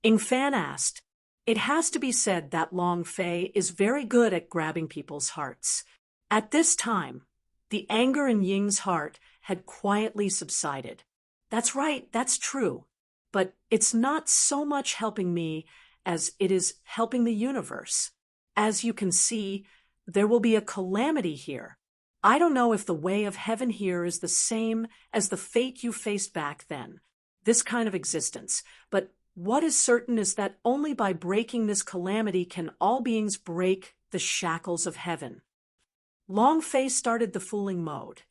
Ing Fan asked. It has to be said that Long Fei is very good at grabbing people's hearts. At this time, the anger in Ying's heart had quietly subsided. That's right, that's true. But it's not so much helping me as it is helping the universe. As you can see, there will be a calamity here. I don't know if the way of heaven here is the same as the fate you faced back then, this kind of existence, but what is certain is that only by breaking this calamity can all beings break the shackles of heaven. Long Fei started the fooling mode.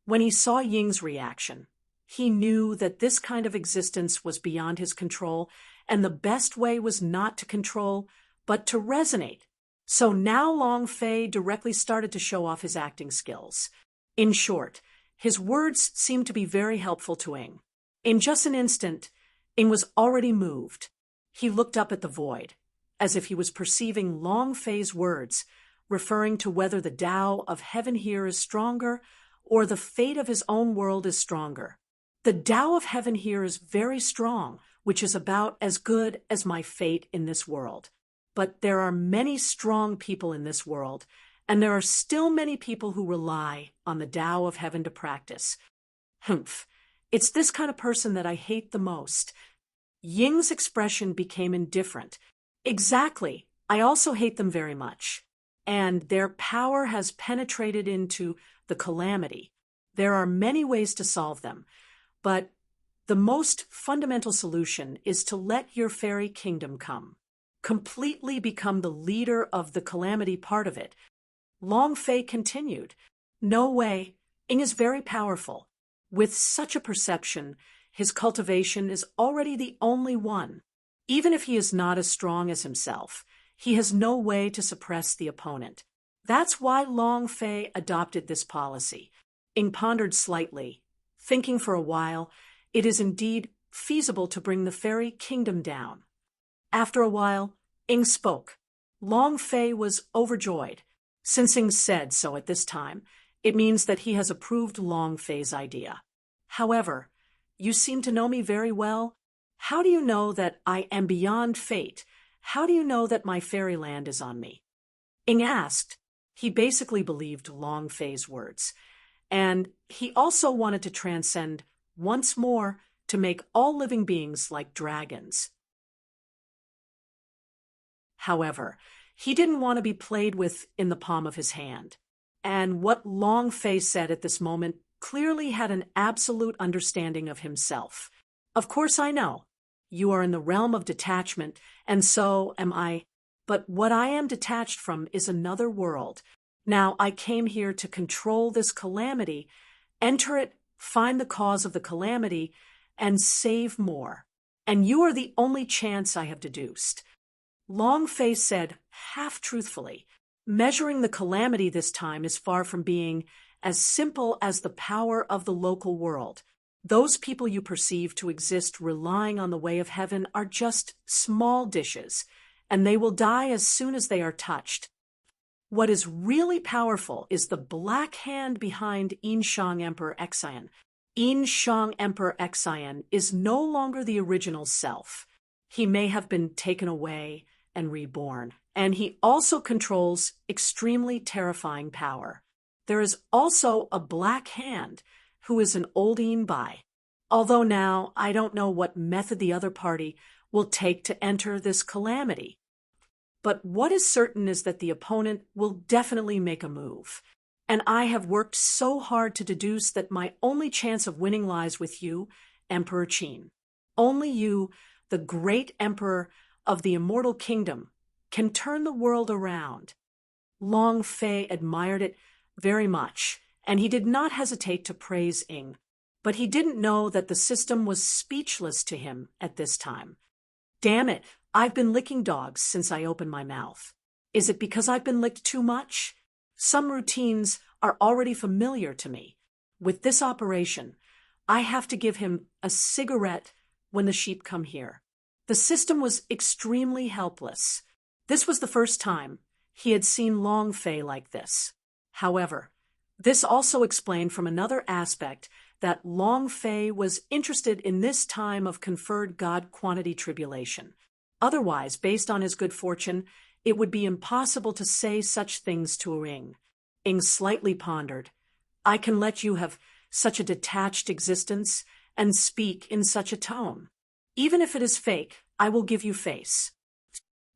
When he saw Ying's reaction, he knew that this kind of existence was beyond his control, and the best way was not to control, but to resonate. So now Long Fei directly started to show off his acting skills. In short, his words seemed to be very helpful to Ing. In just an instant, Ing was already moved. He looked up at the void, as if he was perceiving Long Fei's words, referring to whether the Tao of heaven here is stronger or the fate of his own world is stronger. The Tao of heaven here is very strong, which is about as good as my fate in this world. But there are many strong people in this world, and there are still many people who rely on the Tao of heaven to practice. Humph. It's this kind of person that I hate the most. Ying's expression became indifferent. Exactly. I also hate them very much. And their power has penetrated into the calamity. There are many ways to solve them, but the most fundamental solution is to let your fairy kingdom come. Completely become the leader of the calamity part of it. Long Fei continued. No way. Ing is very powerful. With such a perception, his cultivation is already the only one. Even if he is not as strong as himself, he has no way to suppress the opponent. That's why Long Fei adopted this policy. Ing pondered slightly. Thinking for a while, it is indeed feasible to bring the fairy kingdom down. After a while, Ing spoke. Long Fei was overjoyed. Since Ing said so at this time, it means that he has approved Long Fei's idea. However, you seem to know me very well. How do you know that I am beyond fate? How do you know that my fairyland is on me? Ing asked. He basically believed Long Fei's words. And he also wanted to transcend once more to make all living beings like dragons. However, he didn't want to be played with in the palm of his hand. And what Long Fei said at this moment clearly had an absolute understanding of himself. Of course I know. You are in the realm of detachment, and so am I. But what I am detached from is another world. Now I came here to control this calamity, enter it, find the cause of the calamity, and save more. And you are the only chance I have deduced. Long Fei said, half-truthfully, measuring the calamity this time is far from being as simple as the power of the local world. Those people you perceive to exist relying on the way of heaven are just small dishes, and they will die as soon as they are touched. What is really powerful is the black hand behind Yinshang Emperor Xian. Yinshang Emperor Xian is no longer the original self. He may have been taken away and reborn, and he also controls extremely terrifying power. There is also a black hand who is an old Yinbai. Although now I don't know what method the other party will take to enter this calamity. But what is certain is that the opponent will definitely make a move. And I have worked so hard to deduce that my only chance of winning lies with you, Emperor Qin. Only you, the great emperor of the immortal kingdom, can turn the world around. Long Fei admired it very much, and he did not hesitate to praise Ing. But he didn't know that the system was speechless to him at this time. Damn it, I've been licking dogs since I opened my mouth. Is it because I've been licked too much? Some routines are already familiar to me. With this operation, I have to give him a cigarette when the sheep come here. The system was extremely helpless. This was the first time he had seen Long Fei like this. However, this also explained from another aspect that Long Fei was interested in this time of conferred God quantity tribulation. Otherwise, based on his good fortune, it would be impossible to say such things to Ing. Ing slightly pondered. I can let you have such a detached existence and speak in such a tone. Even if it is fake, I will give you face.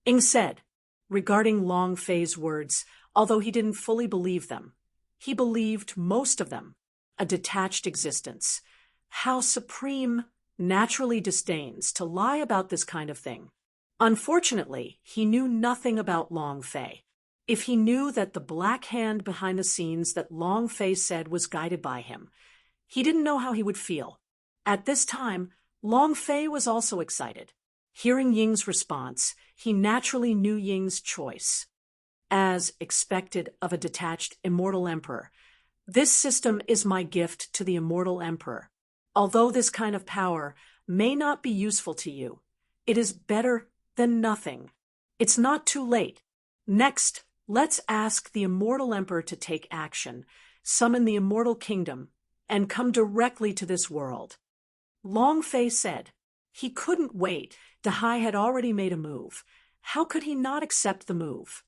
Ing said, regarding Long Fei's words, although he didn't fully believe them. He believed most of them. A detached existence. How supreme naturally disdains to lie about this kind of thing. Unfortunately, he knew nothing about Long Fei. If he knew that the black hand behind the scenes that Long Fei said was guided by him, he didn't know how he would feel. At this time, Long Fei was also excited. Hearing Ying's response, he naturally knew Ying's choice. As expected of a detached immortal emperor, this system is my gift to the immortal emperor. Although this kind of power may not be useful to you, it is better than nothing. It's not too late. Next, let's ask the immortal emperor to take action, summon the immortal kingdom, and come directly to this world. Long Fei said. He couldn't wait. Dahai had already made a move. How could he not accept the move?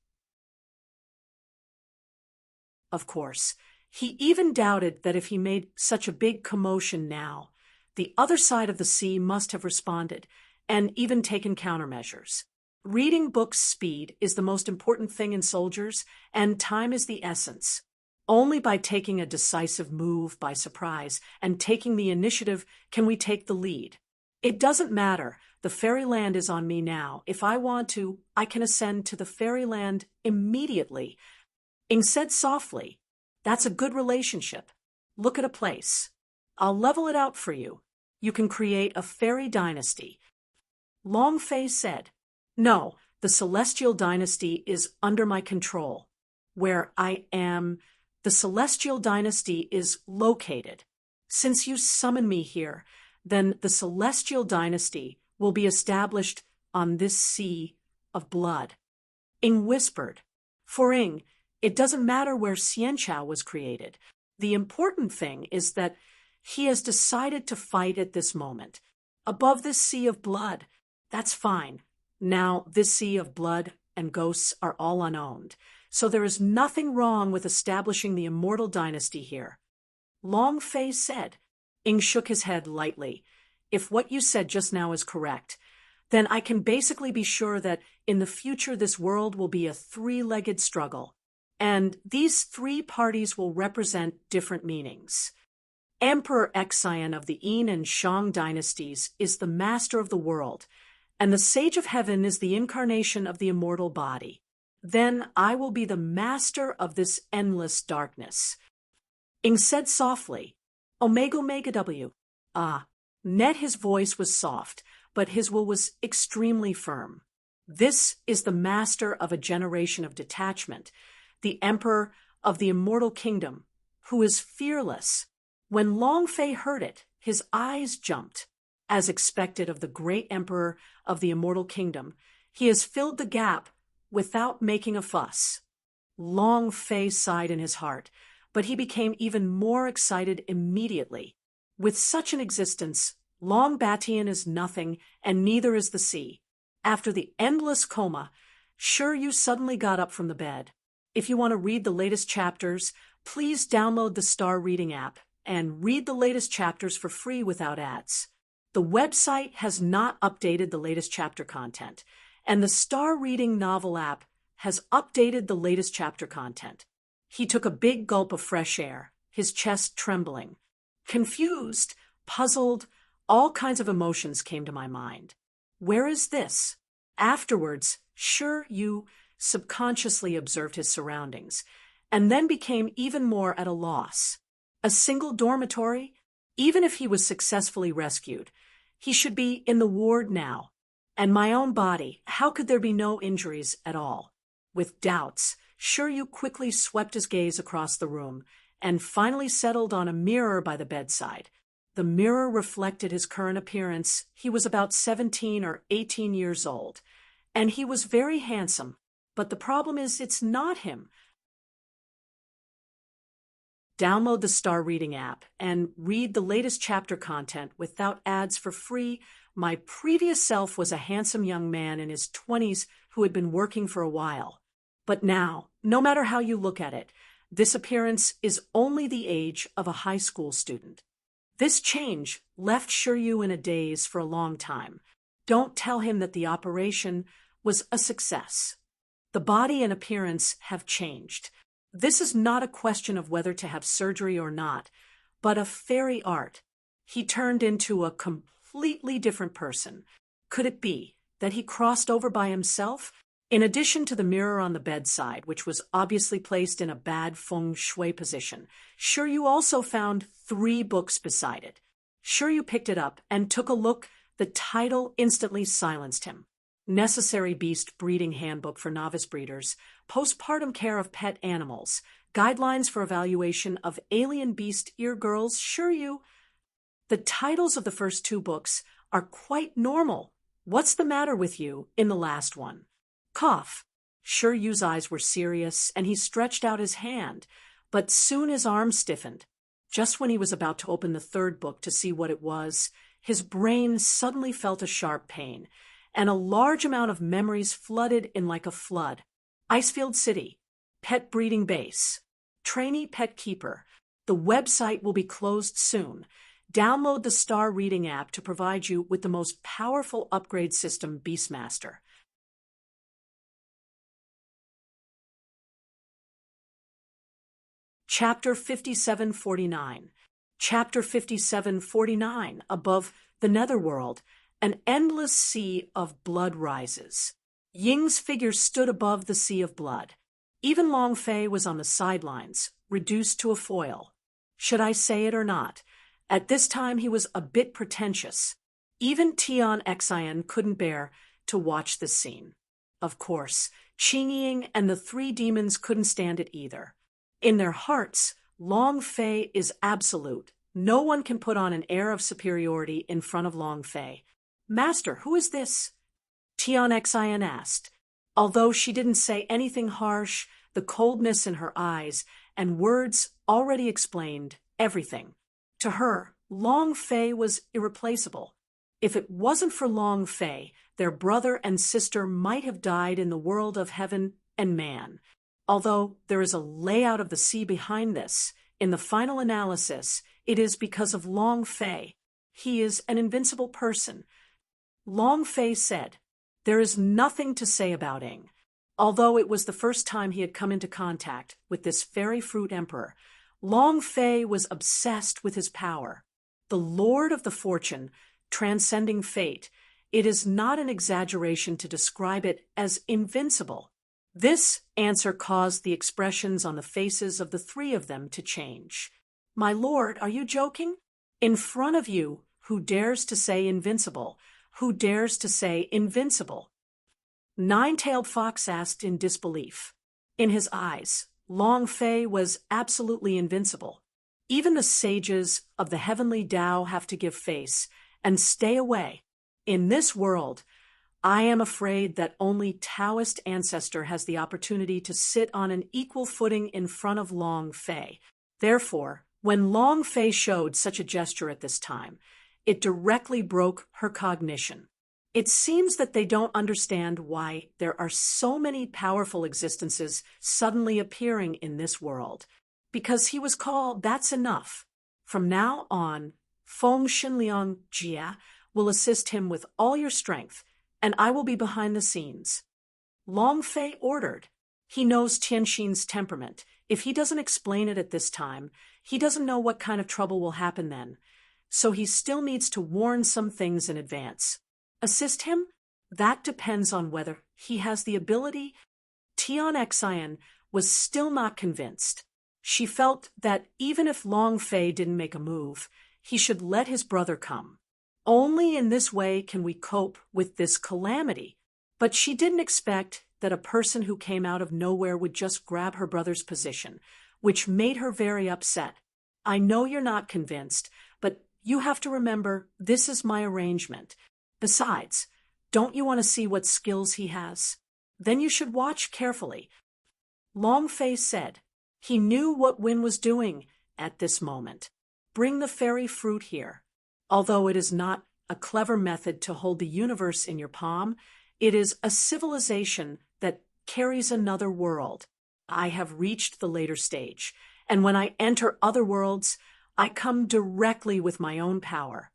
Of course, he even doubted that if he made such a big commotion now, the other side of the sea must have responded and even taken countermeasures. Reading books' speed is the most important thing in soldiers, and time is the essence. Only by taking a decisive move by surprise and taking the initiative can we take the lead. It doesn't matter. The fairyland is on me now. If I want to, I can ascend to the fairyland immediately. Ing said softly, that's a good relationship. Look at a place. I'll level it out for you. You can create a fairy dynasty. Long Fei said, no, the celestial dynasty is under my control. Where I am, the celestial dynasty is located. Since you summon me here, then the celestial dynasty will be established on this sea of blood. Ing whispered, for Ing, it doesn't matter where Xianqiao was created. The important thing is that he has decided to fight at this moment. Above this sea of blood, that's fine. Now, this sea of blood and ghosts are all unowned, so there is nothing wrong with establishing the immortal dynasty here. Long Fei said. Ing shook his head lightly. If what you said just now is correct, then I can basically be sure that in the future this world will be a three-legged struggle, and these three parties will represent different meanings. Emperor Xian of the Yin and Shang dynasties is the master of the world, and the Sage of Heaven is the incarnation of the immortal body. Then I will be the master of this endless darkness. Ing said softly, Omega Omega W. Net his voice was soft, but his will was extremely firm. This is the master of a generation of detachment, the emperor of the immortal kingdom, who is fearless. When Long Fei heard it, his eyes jumped. As expected of the great emperor of the immortal kingdom, he has filled the gap without making a fuss. Long Fei sighed in his heart, but he became even more excited immediately. With such an existence, Long Batian is nothing, and neither is the sea. After the endless coma, sure you suddenly got up from the bed. If you want to read the latest chapters, please download the Star Reading app and read the latest chapters for free without ads. The website has not updated the latest chapter content, and the Star Reading novel app has updated the latest chapter content. He took a big gulp of fresh air, his chest trembling. Confused, puzzled, all kinds of emotions came to my mind. Where is this? Afterwards, sure, you subconsciously observed his surroundings, and then became even more at a loss. A single dormitory? Even if he was successfully rescued, he should be in the ward now. And my own body, how could there be no injuries at all? With doubts, sure you quickly swept his gaze across the room and finally settled on a mirror by the bedside. The mirror reflected his current appearance. He was about 17 or 18 years old, And he was very handsome. But the problem is, it's not him. Download the Star Reading app and read the latest chapter content without ads for free. My previous self was a handsome young man in his 20s who had been working for a while. But now, no matter how you look at it, this appearance is only the age of a high school student. This change left Shiryu in a daze for a long time. Don't tell him that the operation was a success. The body and appearance have changed. This is not a question of whether to have surgery or not, but of fairy art. He turned into a completely different person. Could it be that he crossed over by himself? In addition to the mirror on the bedside, which was obviously placed in a bad feng shui position, Shiryu also found 3 books beside it. Shiryu picked it up and took a look. The title instantly silenced him. Necessary Beast Breeding Handbook for Novice Breeders, Postpartum Care of Pet Animals, Guidelines for Evaluation of Alien Beast Ear Girls. Shiryu, the titles of the first 2 books are quite normal. What's the matter with you in the last one? Cough. Shiryu's eyes were serious, and he stretched out his hand, but soon his arm stiffened. Just when he was about to open the 3rd book to see what it was, his brain suddenly felt a sharp pain, and a large amount of memories flooded in like a flood. Icefield City, pet breeding base, trainee pet keeper. The website will be closed soon. Download the Star Reading app to provide you with the most powerful upgrade system, Beastmaster. Chapter 5749. Chapter 5749. Above the netherworld, an endless sea of blood rises. Ying's figure stood above the sea of blood. Even Long Fei was on the sidelines, reduced to a foil. Should I say it or not? At this time he was a bit pretentious. Even Tian Xian couldn't bear to watch this scene. Of course, Qing Ying and the 3 demons couldn't stand it either. In their hearts, Long Fei is absolute. No one can put on an air of superiority in front of Long Fei. Master, who is this? Tian Xian asked. Although she didn't say anything harsh, the coldness in her eyes and words already explained everything. To her, Long Fei was irreplaceable. If it wasn't for Long Fei, their brother and sister might have died in the world of heaven and man. Although there is a layout of the sea behind this, in the final analysis, it is because of Long Fei. He is an invincible person. Long Fei said, "There is nothing to say about Ing." Although it was the first time he had come into contact with this fairy fruit emperor, Long Fei was obsessed with his power. The Lord of the Fortune, transcending fate, it is not an exaggeration to describe it as invincible. This answer caused the expressions on the faces of the 3 of them to change. My lord, are you joking? In front of you, who dares to say invincible? Who dares to say invincible? Nine-tailed Fox asked in disbelief. In his eyes, Long Fei was absolutely invincible. Even the sages of the heavenly Tao have to give face and stay away. In this world, I am afraid that only Taoist ancestor has the opportunity to sit on an equal footing in front of Long Fei. Therefore, when Long Fei showed such a gesture at this time, it directly broke her cognition. It seems that they don't understand why there are so many powerful existences suddenly appearing in this world. Because he was called, that's enough. From now on, Feng Xinliang Jia will assist him with all your strength, and I will be behind the scenes. Long Fei ordered. He knows Tianxin's temperament. If he doesn't explain it at this time, he doesn't know what kind of trouble will happen then. So he still needs to warn some things in advance. Assist him? That depends on whether he has the ability. Tian Xian was still not convinced. She felt that even if Long Fei didn't make a move, he should let his brother come. Only in this way can we cope with this calamity. But she didn't expect that a person who came out of nowhere would just grab her brother's position, which made her very upset. I know you're not convinced, but you have to remember this is my arrangement. Besides, Don't you want to see what skills he has? Then you should watch carefully. Long Fei said. He knew what Win was doing at this moment. Bring the fairy fruit here. Although it is not a clever method to hold the universe in your palm, it is a civilization that carries another world. I have reached the later stage, and when I enter other worlds, I come directly with my own power.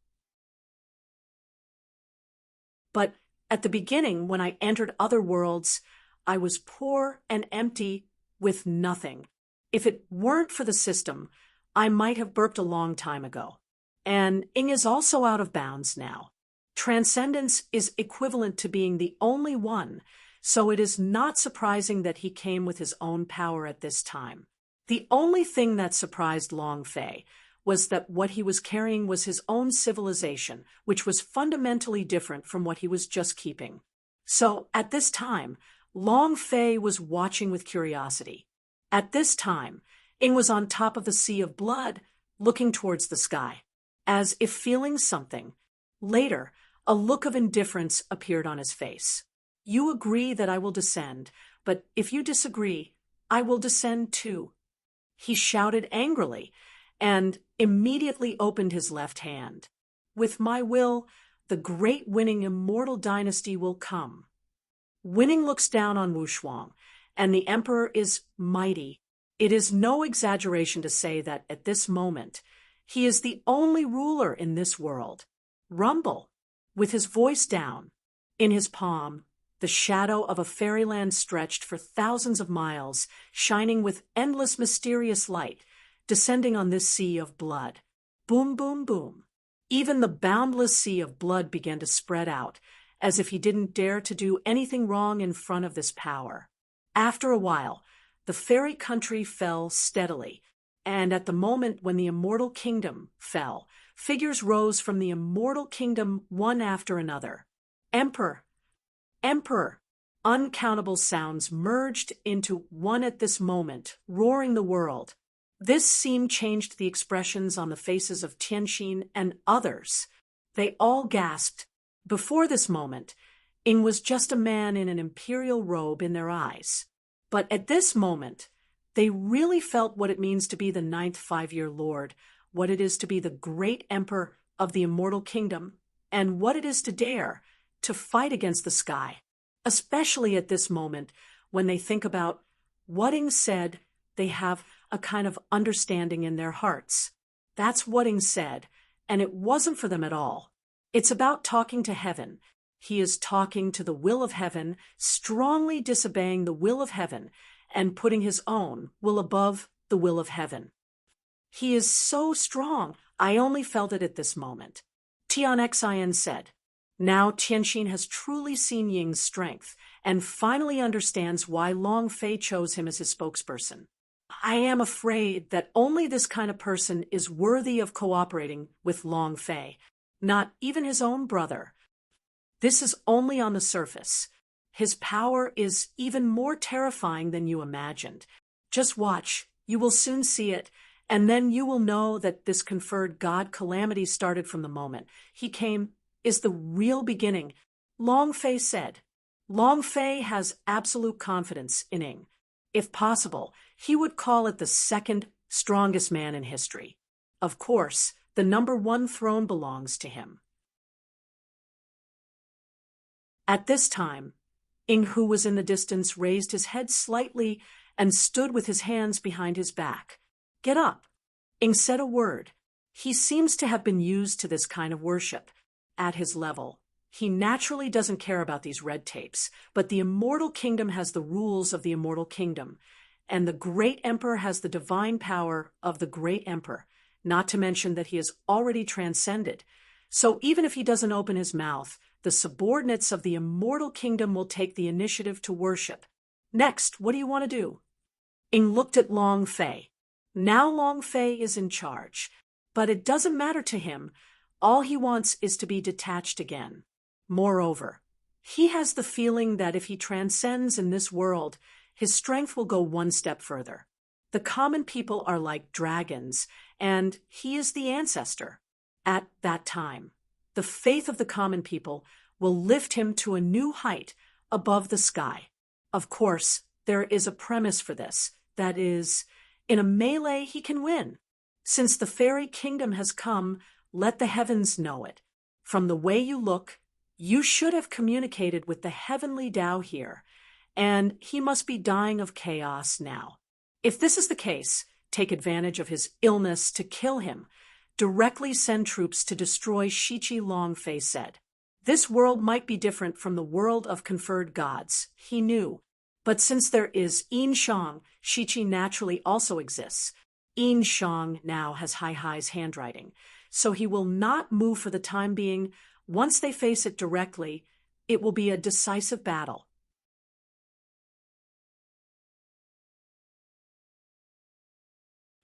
But at the beginning, when I entered other worlds, I was poor and empty with nothing. If it weren't for the system, I might have burped a long time ago. And Ing is also out of bounds now. Transcendence is equivalent to being the only one, so it is not surprising that he came with his own power at this time. The only thing that surprised Long Fei was that what he was carrying was his own civilization, which was fundamentally different from what he was just keeping. So, at this time, Long Fei was watching with curiosity. At this time, Ing was on top of the sea of blood, looking towards the sky, as if feeling something. Later, a look of indifference appeared on his face. You agree that I will descend, but if you disagree, I will descend too. He shouted angrily, and immediately opened his left hand. With my will, the great winning immortal dynasty will come. Winning looks down on Wushuang, and the emperor is mighty. It is no exaggeration to say that at this moment, he is the only ruler in this world. Rumble, with his voice down, in his palm, the shadow of a fairyland stretched for thousands of miles, shining with endless mysterious light, descending on this sea of blood. Boom, boom, boom. Even the boundless sea of blood began to spread out, as if he didn't dare to do anything wrong in front of this power. After a while, the fairy country fell steadily, and at the moment when the immortal kingdom fell, figures rose from the immortal kingdom one after another. Emperor, Emperor. Uncountable sounds merged into one at this moment, roaring the world. This scene changed the expressions on the faces of Tianxin and others. They all gasped. Before this moment, Ing was just a man in an imperial robe in their eyes. But at this moment, they really felt what it means to be the 9th five-year lord, what it is to be the great emperor of the immortal kingdom, and what it is to dare to fight against the sky, especially at this moment when they think about what Ing said. They have a kind of understanding in their hearts. That's what Ing said, and it wasn't for them at all. It's about talking to heaven. He is talking to the will of heaven, strongly disobeying the will of heaven, and putting his own will above the will of heaven. He is so strong, I only felt it at this moment. Tianxin said. Now Tianxin has truly seen Ying's strength, and finally understands why Long Fei chose him as his spokesperson. I am afraid that only this kind of person is worthy of cooperating with Long Fei, not even his own brother. This is only on the surface. His power is even more terrifying than you imagined. Just watch, you will soon see it, and then you will know that this conferred God calamity started from the moment he came is the real beginning. Long Fei said. Long Fei has absolute confidence in Ing. If possible, he would call it the second strongest man in history. Of course, the #1 throne belongs to him. At this time, Ing, who was in the distance, raised his head slightly and stood with his hands behind his back. Get up. Ing said a word. He seems to have been used to this kind of worship. At his level, he naturally doesn't care about these red tapes, but the immortal kingdom has the rules of the immortal kingdom, and the great emperor has the divine power of the great emperor, not to mention that he is already transcended. So even if he doesn't open his mouth, the subordinates of the immortal kingdom will take the initiative to worship. Next, what do you want to do? Ing looked at Long Fei. Now Long Fei is in charge, but it doesn't matter to him. All he wants is to be detached again. Moreover, he has the feeling that if he transcends in this world, his strength will go one step further. The common people are like dragons, and he is the ancestor. At that time, the faith of the common people will lift him to a new height above the sky. Of course, there is a premise for this. That is, in a melee he can win. Since the fairy kingdom has come, let the heavens know it. From the way you look, you should have communicated with the heavenly Tao here, and he must be dying of chaos now. If this is the case, take advantage of his illness to kill him. Directly send troops to destroy Shichi, Longfei said. This world might be different from the world of conferred gods, he knew. But since there is Yin Shang, Shichi naturally also exists. Yin Shang now has Hai's handwriting, so he will not move for the time being. Once they face it directly, it will be a decisive battle.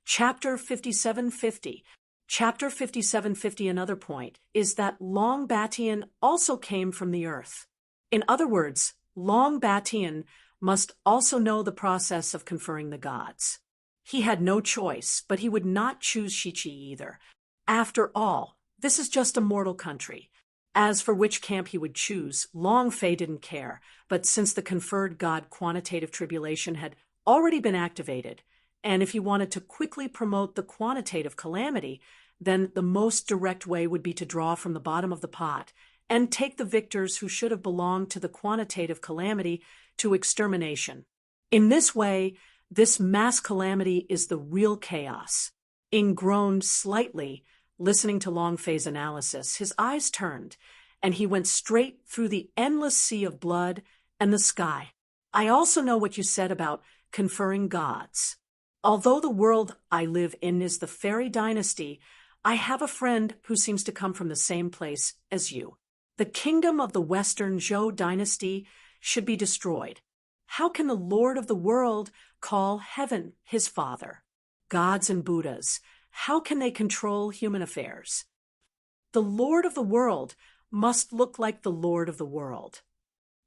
Chapter 5750. Chapter 5750, another point, is that Long Batian also came from the earth. In other words, Long Batian must also know the process of conferring the gods. He had no choice, but he would not choose Shichi either. After all, this is just a mortal country. As for which camp he would choose, Longfei didn't care, but since the conferred god quantitative tribulation had already been activated, and if he wanted to quickly promote the quantitative calamity, then the most direct way would be to draw from the bottom of the pot and take the victors who should have belonged to the quantitative calamity to extermination. In this way, this mass calamity is the real chaos. Ing groaned slightly, listening to Longfei's analysis. His eyes turned, and he went straight through the endless sea of blood and the sky. I also know what you said about conferring gods. Although the world I live in is the fairy dynasty, I have a friend who seems to come from the same place as you. The kingdom of the Western Zhou dynasty should be destroyed. How can the Lord of the world call heaven his father? Gods and Buddhas, how can they control human affairs? The Lord of the world must look like the Lord of the world.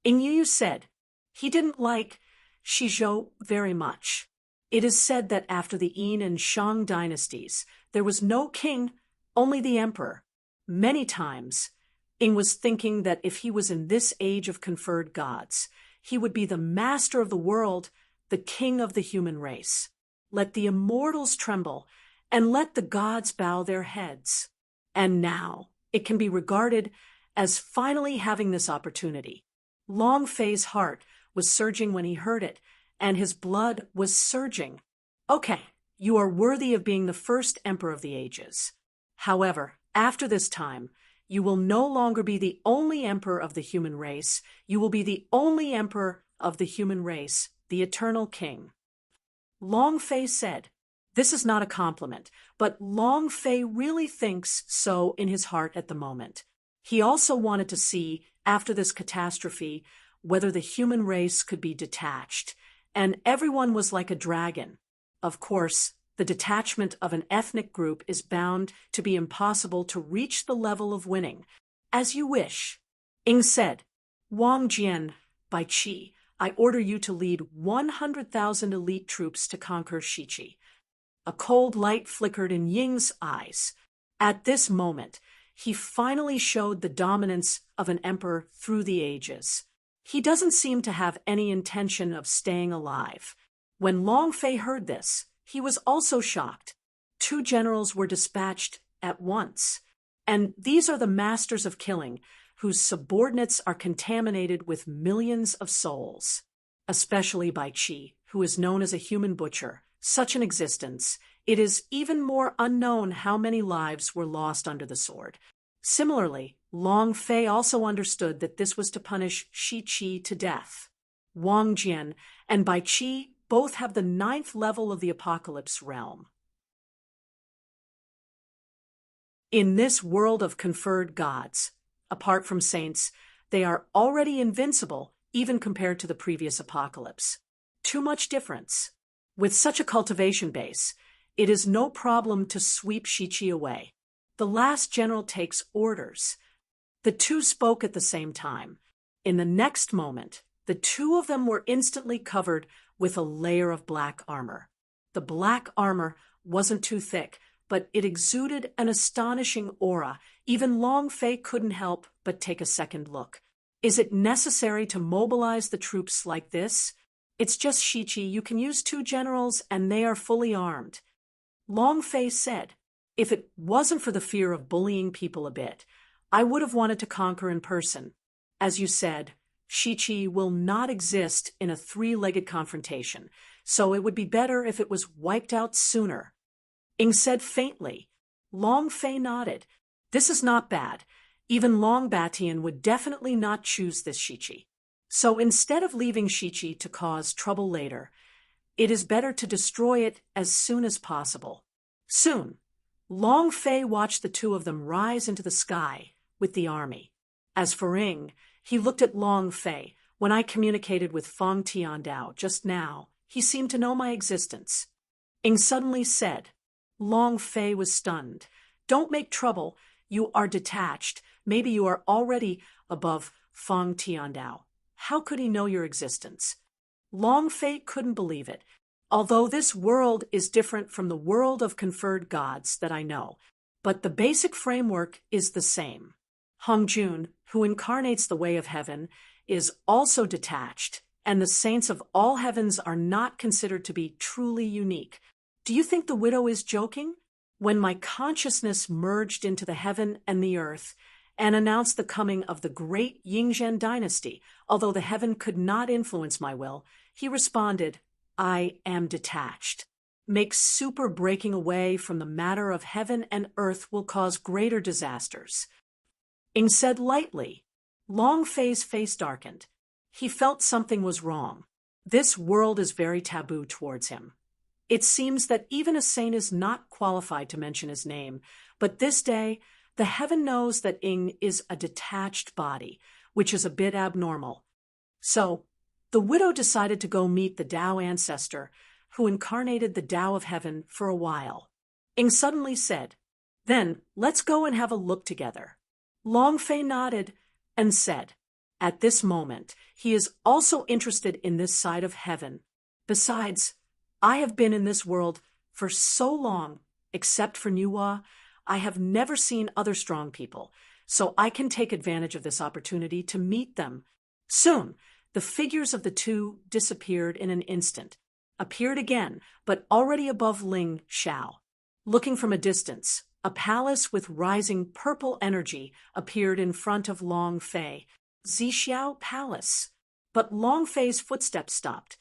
Ingyu said he didn't like Shizhou very much. It is said that after the Yin and Shang dynasties, there was no king, only the emperor. Many times, Ing was thinking that if he was in this age of conferred gods, he would be the master of the world, the king of the human race. Let the immortals tremble, and let the gods bow their heads. And now, it can be regarded as finally having this opportunity. Longfei's heart was surging when he heard it, and his blood was surging. Okay, you are worthy of being the first emperor of the ages. However, after this time, you will no longer be the only emperor of the human race. You will be the only emperor of the human race, the eternal king. Longfei said, this is not a compliment, but Longfei really thinks so in his heart at the moment. He also wanted to see, after this catastrophe, whether the human race could be detached. And everyone was like a dragon. Of course, the detachment of an ethnic group is bound to be impossible to reach the level of winning. As you wish. Ing said, Wang Jian, by Qi, I order you to lead 100,000 elite troops to conquer Shichi. A cold light flickered in Ying's eyes. At this moment, he finally showed the dominance of an emperor through the ages. He doesn't seem to have any intention of staying alive. When Longfei heard this, he was also shocked. 2 generals were dispatched at once, and these are the masters of killing, whose subordinates are contaminated with millions of souls. Especially by Qi, who is known as a human butcher. Such an existence, it is even more unknown how many lives were lost under the sword. Similarly, Longfei also understood that this was to punish Shichi to death. Wang Jian and Bai Qi both have the 9th level of the Apocalypse realm. In this world of conferred gods, apart from saints, they are already invincible even compared to the previous Apocalypse. Too much difference. With such a cultivation base, it is no problem to sweep Shichi away. The last general takes orders. The 2 spoke at the same time. In the next moment, the 2 of them were instantly covered with a layer of black armor. The black armor wasn't too thick, but it exuded an astonishing aura. Even Long Fei couldn't help but take a second look. Is it necessary to mobilize the troops like this? It's just Shichi. You can use 2 generals and they are fully armed. Long Fei said, if it wasn't for the fear of bullying people a bit, I would have wanted to conquer in person. As you said, Shichi will not exist in a 3-legged confrontation, so it would be better if it was wiped out sooner. Ing said faintly. Long Fei nodded. This is not bad. Even Long Batian would definitely not choose this Shichi. So instead of leaving Shichi to cause trouble later, it is better to destroy it as soon as possible. Soon, Long Fei watched the 2 of them rise into the sky with the army. As for Ing, he looked at Long Fei. When I communicated with Feng Tiandao just now, he seemed to know my existence. Ing suddenly said. Long Fei was stunned. Don't make trouble. You are detached. Maybe you are already above Feng Tiandao. How could he know your existence? Long Fei couldn't believe it. Although this world is different from the world of conferred gods that I know, but the basic framework is the same. Hong Jun, who incarnates the way of heaven, is also detached, and the saints of all heavens are not considered to be truly unique. Do you think the widow is joking? When my consciousness merged into the heaven and the earth, and announced the coming of the great Yingzhen dynasty, although the heaven could not influence my will, he responded, I am detached. Make super breaking away from the matter of heaven and earth will cause greater disasters. Ing said lightly. Long Fei's face darkened. He felt something was wrong. This world is very taboo towards him. It seems that even a saint is not qualified to mention his name, but this day, the heaven knows that Ing is a detached body, which is a bit abnormal. So, the widow decided to go meet the Tao ancestor, who incarnated the Tao of heaven for a while. Ing suddenly said, Then, let's go and have a look together. Long Fei nodded and said, At this moment, he is also interested in this side of heaven. Besides, I have been in this world for so long, except for Nuwa, I have never seen other strong people, so I can take advantage of this opportunity to meet them. Soon, the figures of the 2 disappeared in an instant, appeared again, but already above Ling Xiao. Looking from a distance, a palace with rising purple energy appeared in front of Long Fei. Zixiao Palace. But Long Fei's footsteps stopped.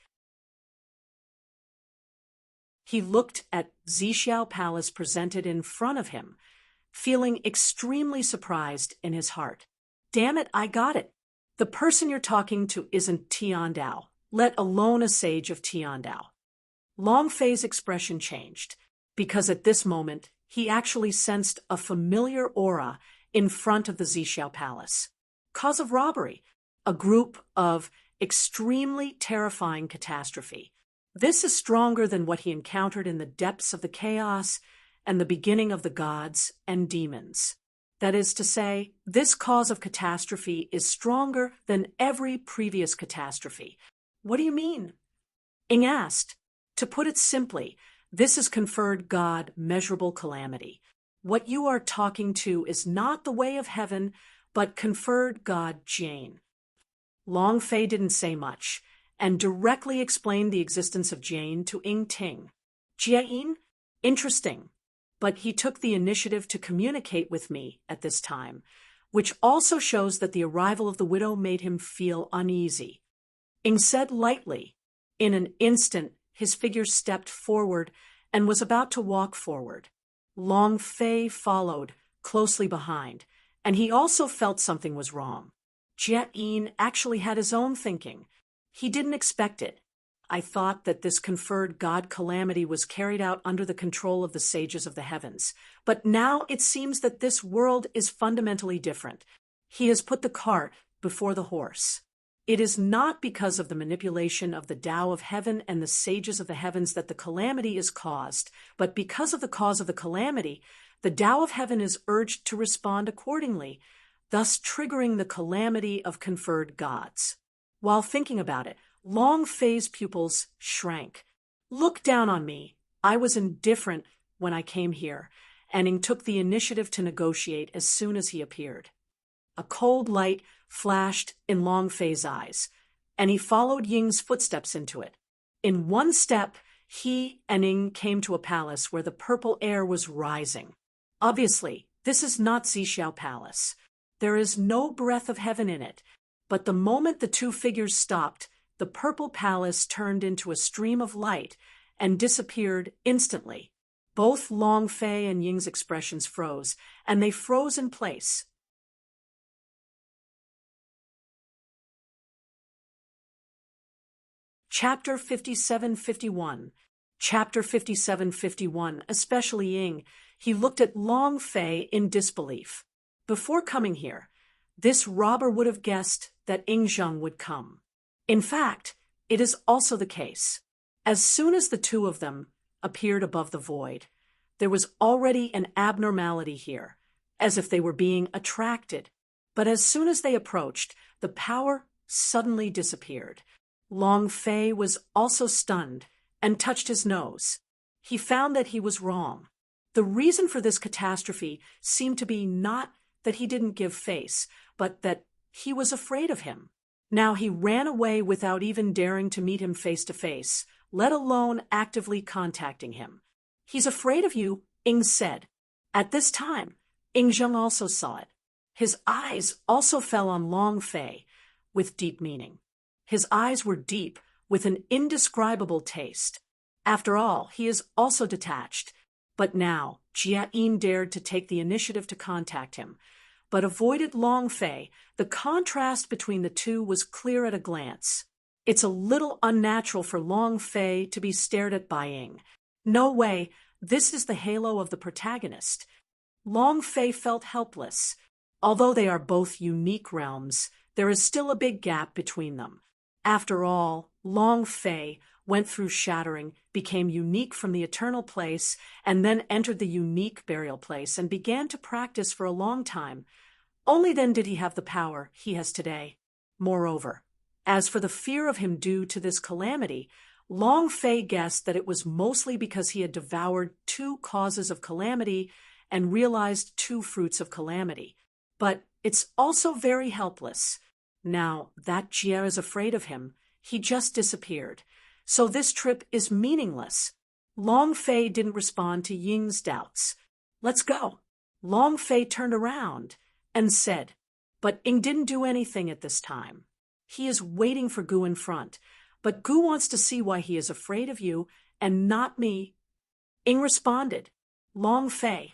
He looked at Zixiao Palace presented in front of him, feeling extremely surprised in his heart. Damn it, I got it. The person you're talking to isn't Tiandao, let alone a sage of Tiandao. Long Fei's expression changed, because at this moment he actually sensed a familiar aura in front of the Zixiao Palace. Cause of robbery, a group of extremely terrifying catastrophe. This is stronger than what he encountered in the depths of the chaos and the beginning of the gods and demons. That is to say, this cause of catastrophe is stronger than every previous catastrophe. What do you mean? Ing asked. To put it simply, this is conferred God measurable calamity. What you are talking to is not the way of heaven, but conferred God Jane. Long Fei didn't say much, and directly explained the existence of Jane to Ing Ting. Jane? Interesting. But he took the initiative to communicate with me at this time, which also shows that the arrival of the widow made him feel uneasy. Ing said lightly. In an instant, his figure stepped forward and was about to walk forward. Long Fei followed, closely behind, and he also felt something was wrong. Jie actually had his own thinking. He didn't expect it. I thought that this conferred God calamity was carried out under the control of the sages of the heavens. But now it seems that this world is fundamentally different. He has put the cart before the horse. It is not because of the manipulation of the Tao of heaven and the sages of the heavens that the calamity is caused, but because of the cause of the calamity, the Tao of heaven is urged to respond accordingly, thus triggering the calamity of conferred gods. While thinking about it, Long Fei's pupils shrank. Look down on me. I was indifferent when I came here, and Ing took the initiative to negotiate as soon as he appeared. A cold light flashed in Long Fei's eyes, and he followed Ying's footsteps into it. In one step, he and Ing came to a palace where the purple air was rising. Obviously, this is not Zixiao Palace. There is no breath of heaven in it, but the moment the two figures stopped, the purple palace turned into a stream of light and disappeared instantly. Both Long Fei and Ying's expressions froze, and they froze in place. Chapter 57-51. Chapter 57-51, especially Ying, he looked at Long Fei in disbelief. Before coming here, this robber would have guessed that Ying Zheng would come. In fact, it is also the case. As soon as the two of them appeared above the void, there was already an abnormality here, as if they were being attracted. But as soon as they approached, the power suddenly disappeared. Long Fei was also stunned and touched his nose. He found that he was wrong. The reason for this catastrophe seemed to be not that he didn't give face, but that he was afraid of him. Now he ran away without even daring to meet him face to face, let alone actively contacting him. "He's afraid of you," Ing said. At this time, Ying Zheng also saw it. His eyes also fell on Long Fei with deep meaning. His eyes were deep, with an indescribable taste. After all, he is also detached. But now, Jia Yin dared to take the initiative to contact him, but avoided Long Fei. The contrast between the two was clear at a glance. It's a little unnatural for Long Fei to be stared at by Ying. No way, this is the halo of the protagonist. Long Fei felt helpless. Although they are both unique realms, there is still a big gap between them. After all, Long Fei went through shattering, became unique from the eternal place, and then entered the unique burial place and began to practice for a long time. Only then did he have the power he has today. Moreover, as for the fear of him due to this calamity, Long Fei guessed that it was mostly because he had devoured two causes of calamity and realized two fruits of calamity. But it's also very helpless. Now that Jia is afraid of him, he just disappeared. So this trip is meaningless. Long Fei didn't respond to Ying's doubts. "Let's go." Long Fei turned around and said, but Ying didn't do anything at this time. He is waiting for Gu in front, but Gu wants to see why he is afraid of you and not me. Ying responded, "Long Fei."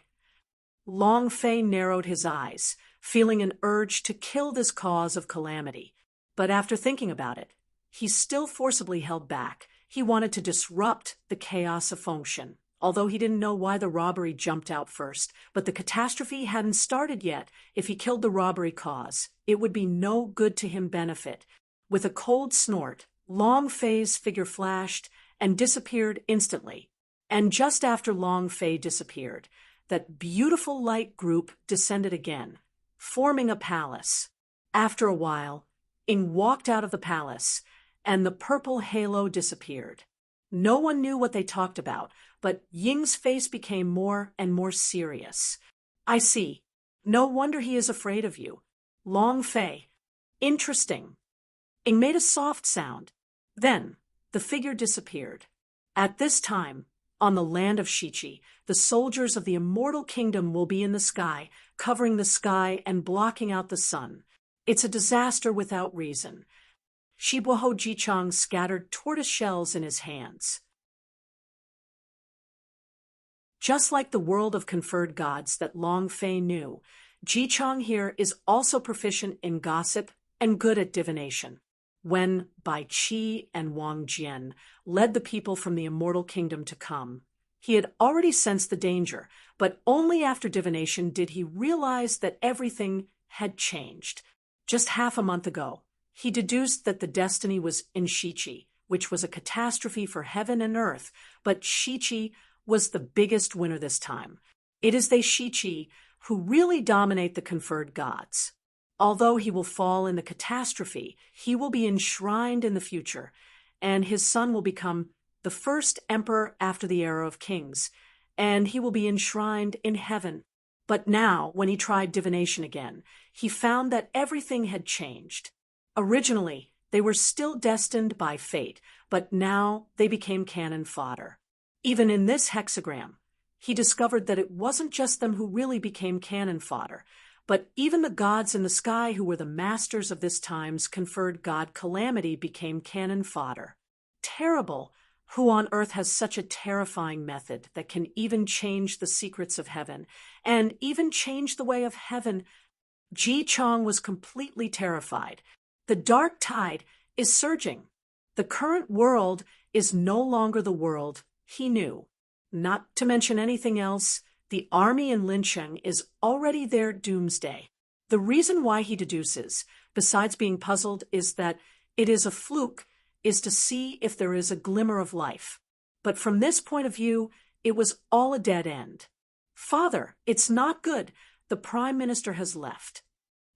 Long Fei narrowed his eyes, feeling an urge to kill this cause of calamity. But after thinking about it, he still forcibly held back. He wanted to disrupt the chaos of Fengshan, although he didn't know why the robbery jumped out first. But the catastrophe hadn't started yet. If he killed the robbery cause, it would be no good to him benefit. With a cold snort, Long Fei's figure flashed and disappeared instantly. And just after Long Fei disappeared, that beautiful light group descended again, forming a palace. After a while, Ying walked out of the palace, and the purple halo disappeared. No one knew what they talked about, but Ying's face became more and more serious. "I see. No wonder he is afraid of you. Long Fei. Interesting." Ying made a soft sound. Then, the figure disappeared. At this time, on the land of Shichi, the soldiers of the immortal kingdom will be in the sky, covering the sky and blocking out the sun. It's a disaster without reason. Shibuho Jichang scattered tortoise shells in his hands. Just like the world of conferred gods that Long Fei knew, Jichang here is also proficient in gossip and good at divination. When Bai Qi and Wang Jian led the people from the immortal kingdom to come, he had already sensed the danger, but only after divination did he realize that everything had changed. Just half a month ago, he deduced that the destiny was in Shichi, which was a catastrophe for heaven and earth, but Shichi was the biggest winner this time. It is they Shichi who really dominate the conferred gods. Although he will fall in the catastrophe, he will be enshrined in the future, and his son will become the first emperor after the era of kings, and he will be enshrined in heaven. But now, when he tried divination again, he found that everything had changed. Originally, they were still destined by fate, but now they became cannon fodder. Even in this hexagram, he discovered that it wasn't just them who really became cannon fodder, but even the gods in the sky who were the masters of this time's conferred god calamity became cannon fodder. Terrible! Who on earth has such a terrifying method that can even change the secrets of heaven, and even change the way of heaven? Ji Chang was completely terrified. The dark tide is surging. The current world is no longer the world he knew. Not to mention anything else, the army in Lincheng is already their doomsday. The reason why he deduces, besides being puzzled, is that it is a fluke, is to see if there is a glimmer of life. But from this point of view, it was all a dead end. Father, it's not good. The Prime Minister has left.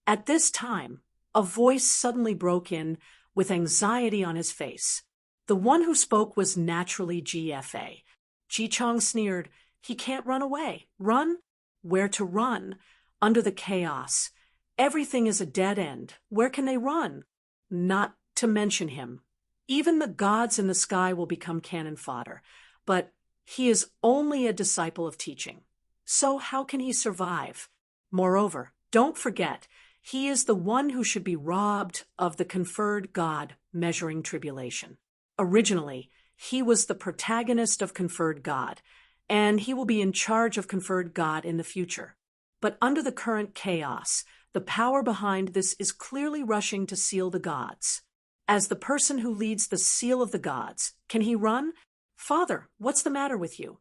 At this time, a voice suddenly broke in with anxiety on his face. The one who spoke was naturally GFA. Ji Chang sneered. He can't run away. Run? Where to run? Under the chaos. Everything is a dead end. Where can they run? Not to mention him. Even the gods in the sky will become cannon fodder. But he is only a disciple of teaching. So how can he survive? Moreover, don't forget, he is the one who should be robbed of the conferred God measuring tribulation. Originally, he was the protagonist of conferred God, and he will be in charge of conferred God in the future. But under the current chaos, the power behind this is clearly rushing to seal the gods. As the person who leads the seal of the gods, can he run? Father, what's the matter with you?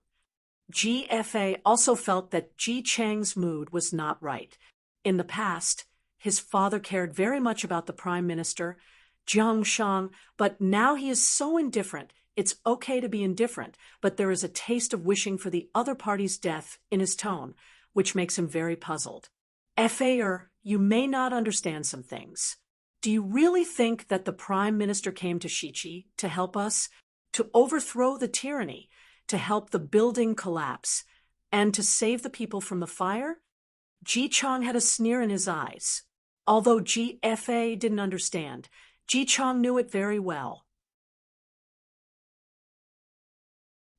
GFA also felt that Ji Chang's mood was not right. In the past, his father cared very much about the Prime Minister, Jiang Shang, but now he is so indifferent. It's okay to be indifferent, but there is a taste of wishing for the other party's death in his tone, which makes him very puzzled. FA'er, you may not understand some things. Do you really think that the Prime Minister came to Shichi to help us, to overthrow the tyranny, to help the building collapse, and to save the people from the fire? Ji Chang had a sneer in his eyes. Although GFA didn't understand, Ji Chang knew it very well.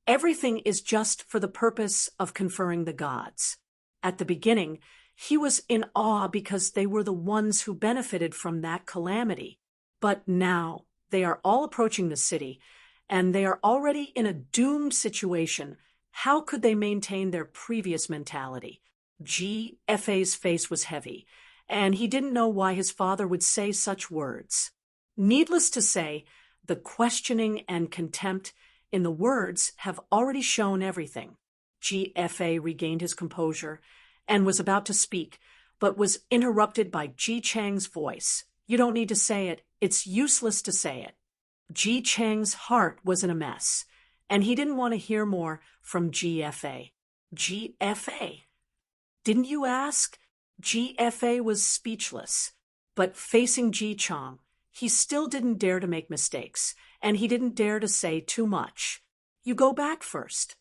Everything is just for the purpose of conferring the gods. At the beginning, he was in awe because they were the ones who benefited from that calamity. But now they are all approaching the city, and they are already in a doomed situation. How could they maintain their previous mentality? GFA's face was heavy, and he didn't know why his father would say such words. Needless to say, the questioning and contempt in the words have already shown everything. GFA regained his composure and was about to speak, but was interrupted by Ji Chang's voice. You don't need to say it. It's useless to say it. Ji Chang's heart was in a mess, and he didn't want to hear more from GFA. GFA? Didn't you ask? GFA was speechless, but facing Ji Chang, he still didn't dare to make mistakes, and he didn't dare to say too much. You go back first.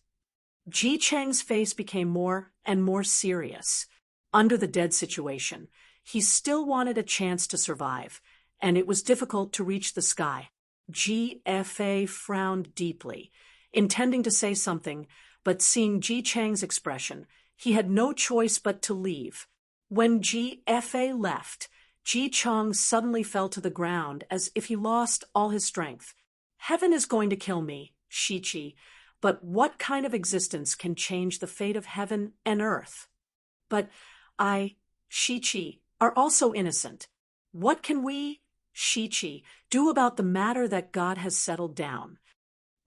Ji Chang's face became more and more serious. Under the dead situation, he still wanted a chance to survive, and it was difficult to reach the sky. GFA frowned deeply, intending to say something, but seeing Ji Chang's expression, he had no choice but to leave. When GFA left, Ji Chang suddenly fell to the ground as if he lost all his strength. Heaven is going to kill me, Shichi, but what kind of existence can change the fate of heaven and earth? But I, Shichi, are also innocent. What can we, Shichi, do about the matter that God has settled down?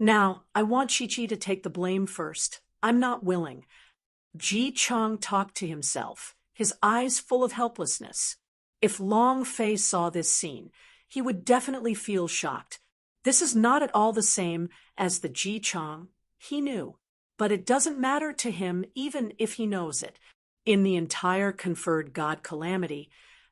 Now, I want Shichi to take the blame first. I'm not willing. Ji Chang talked to himself, his eyes full of helplessness. If Long Fei saw this scene, he would definitely feel shocked. This is not at all the same as the Ji Chang he knew, but it doesn't matter to him even if he knows it. In the entire conferred God calamity,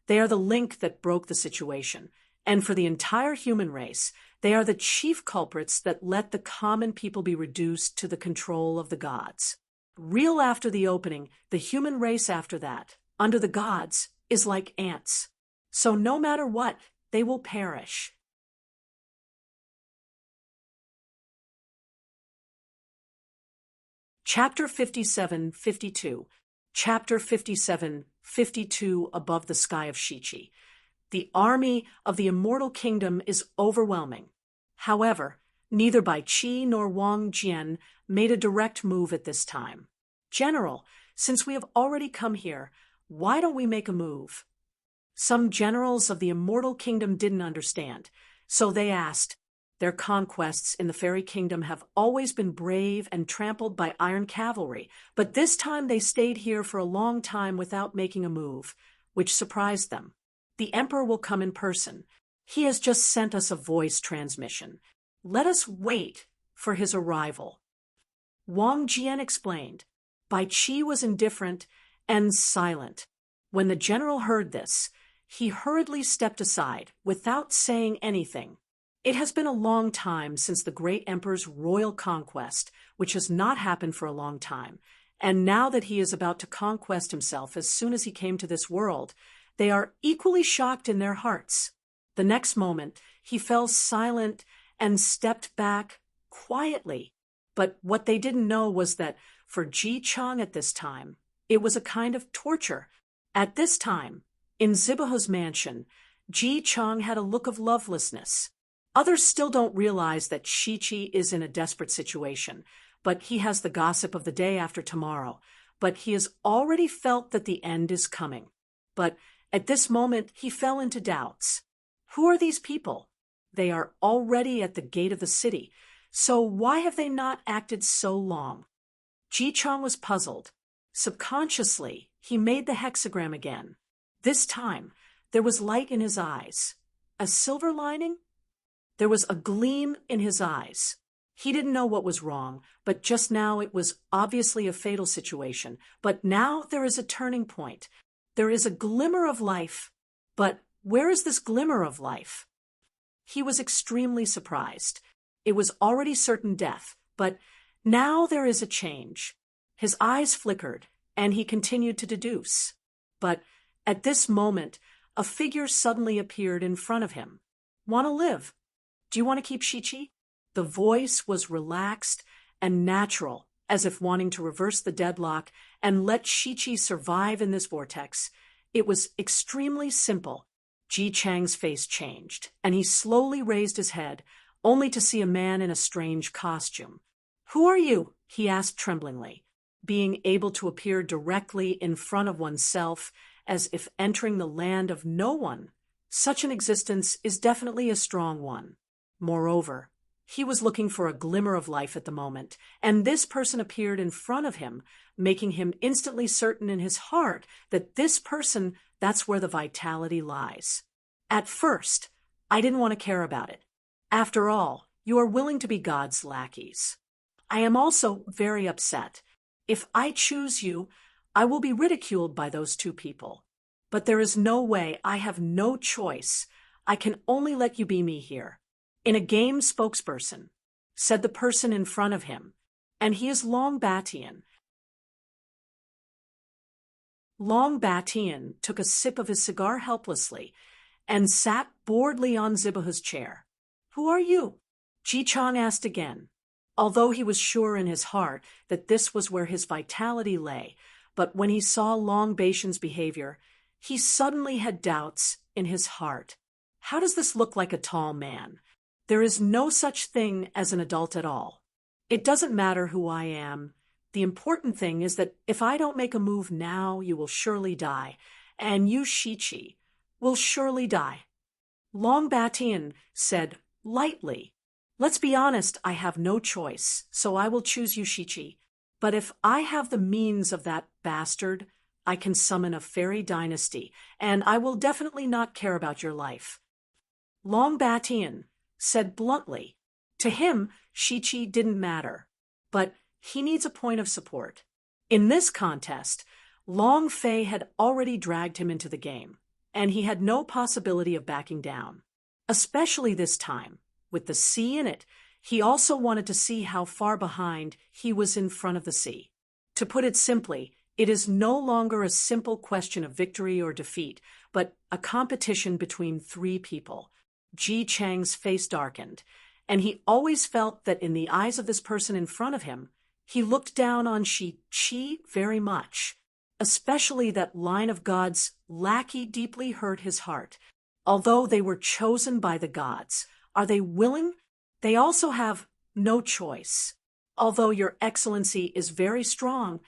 they are the link that broke the situation, and for the entire human race, they are the chief culprits that let the common people be reduced to the control of the gods. Real after the opening, the human race after that, under the gods, is like ants. So no matter what, they will perish. Chapter 57:52. Chapter 57:52 Above the Sky of Shichi. The army of the Immortal Kingdom is overwhelming. However, neither Bai Qi nor Wang Jian made a direct move at this time. General, since we have already come here, why don't we make a move? Some generals of the Immortal Kingdom didn't understand, so they asked. Their conquests in the Fairy Kingdom have always been brave and trampled by iron cavalry, but this time they stayed here for a long time without making a move, which surprised them. The Emperor will come in person. He has just sent us a voice transmission. Let us wait for his arrival. Wang Jian explained. Bai Qi was indifferent and silent. When the general heard this, he hurriedly stepped aside without saying anything. It has been a long time since the great emperor's royal conquest, which has not happened for a long time, and now that he is about to conquest himself as soon as he came to this world, they are equally shocked in their hearts. The next moment, he fell silent and stepped back quietly. But what they didn't know was that for Ji Chang at this time, it was a kind of torture. At this time, in Zibahu's mansion, Ji Chang had a look of lovelessness. Others still don't realize that Shichi is in a desperate situation, but he has the gossip of the day after tomorrow. But he has already felt that the end is coming. But at this moment, he fell into doubts. Who are these people? They are already at the gate of the city, so why have they not acted so long? Ji Chang was puzzled. Subconsciously, he made the hexagram again. This time, there was light in his eyes. A silver lining? There was a gleam in his eyes. He didn't know what was wrong, but just now it was obviously a fatal situation. But now there is a turning point. There is a glimmer of life. But where is this glimmer of life? He was extremely surprised. It was already certain death, but now there is a change. His eyes flickered, and he continued to deduce. But at this moment, a figure suddenly appeared in front of him. Want to live? Do you want to keep Shichi? The voice was relaxed and natural, as if wanting to reverse the deadlock and let Shichi survive in this vortex. It was extremely simple. Ji Chang's face changed, and he slowly raised his head, only to see a man in a strange costume. Who are you? He asked tremblingly. Being able to appear directly in front of oneself, as if entering the land of no one. Such an existence is definitely a strong one. Moreover, he was looking for a glimmer of life at the moment, and this person appeared in front of him, making him instantly certain in his heart that this person, that's where the vitality lies. At first, I didn't want to care about it. After all, you are willing to be God's lackeys. I am also very upset. If I choose you, I will be ridiculed by those two people. But there is no way. I have no choice. I can only let you be me here. In a game spokesperson, said the person in front of him, and he is Long Batian. Long Batian took a sip of his cigar helplessly and sat boredly on Zibahu's chair. Who are you? Ji Chang asked again, although he was sure in his heart that this was where his vitality lay, but when he saw Long Batian's behavior, he suddenly had doubts in his heart. How does this look like a tall man? There is no such thing as an adult at all. It doesn't matter who I am. The important thing is that if I don't make a move now, you will surely die, and you, Shichi, will surely die. Long Batian said lightly, let's be honest, I have no choice, so I will choose you, Shichi. But if I have the means of that bastard, I can summon a fairy dynasty, and I will definitely not care about your life. Long Batian said bluntly. To him, Shichi didn't matter, but he needs a point of support. In this contest, Long Fei had already dragged him into the game, and he had no possibility of backing down. Especially this time, with the sea in it, he also wanted to see how far behind he was in front of the sea. To put it simply, it is no longer a simple question of victory or defeat, but a competition between three people. Ji Chang's face darkened, and he always felt that in the eyes of this person in front of him, he looked down on Shi very much. Especially that line of God's lackey deeply hurt his heart. Although they were chosen by the gods, are they willing? They also have no choice. Although your excellency is very strong,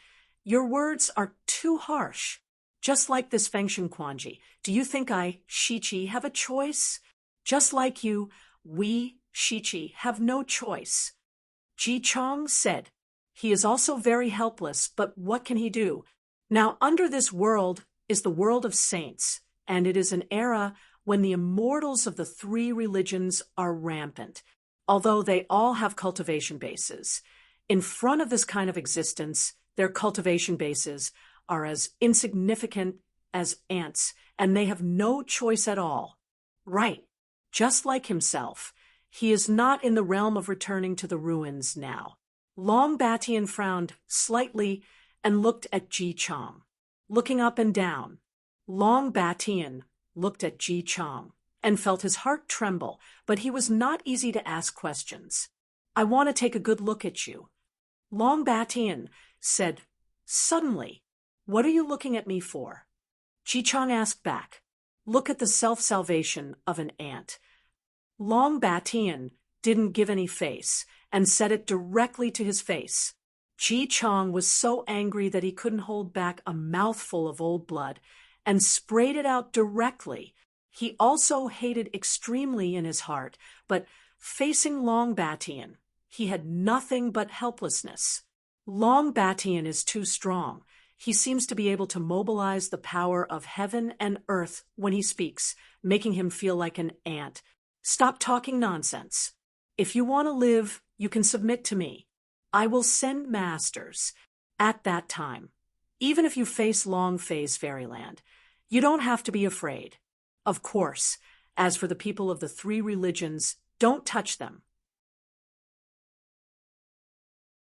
your words are too harsh. Just like this Fengshen Quanji, do you think I, Shichi, have a choice? Just like you, we, Shichi, have no choice. Ji Chang said. He is also very helpless, but what can he do? Now under this world is the world of saints, and it is an era when the immortals of the three religions are rampant, although they all have cultivation bases. In front of this kind of existence, their cultivation bases are as insignificant as ants, and they have no choice at all. Right, just like himself, he is not in the realm of returning to the ruins now. Long Batian frowned slightly and looked at Ji Chang. Looking up and down, Long Batian looked at Ji Chang and felt his heart tremble, but he was not easy to ask questions. I want to take a good look at you. Long Batian said, suddenly, what are you looking at me for? Ji Chang asked back, look at the self-salvation of an ant. Long Batian didn't give any face and said it directly to his face. Ji Chang was so angry that he couldn't hold back a mouthful of old blood and sprayed it out directly. He also hated extremely in his heart, but facing Long Batian, he had nothing but helplessness. Long Batian is too strong. He seems to be able to mobilize the power of heaven and earth when he speaks, making him feel like an ant. Stop talking nonsense. If you want to live, you can submit to me. I will send masters at that time. Even if you face Long Fei's fairyland, you don't have to be afraid. Of course, as for the people of the three religions, don't touch them.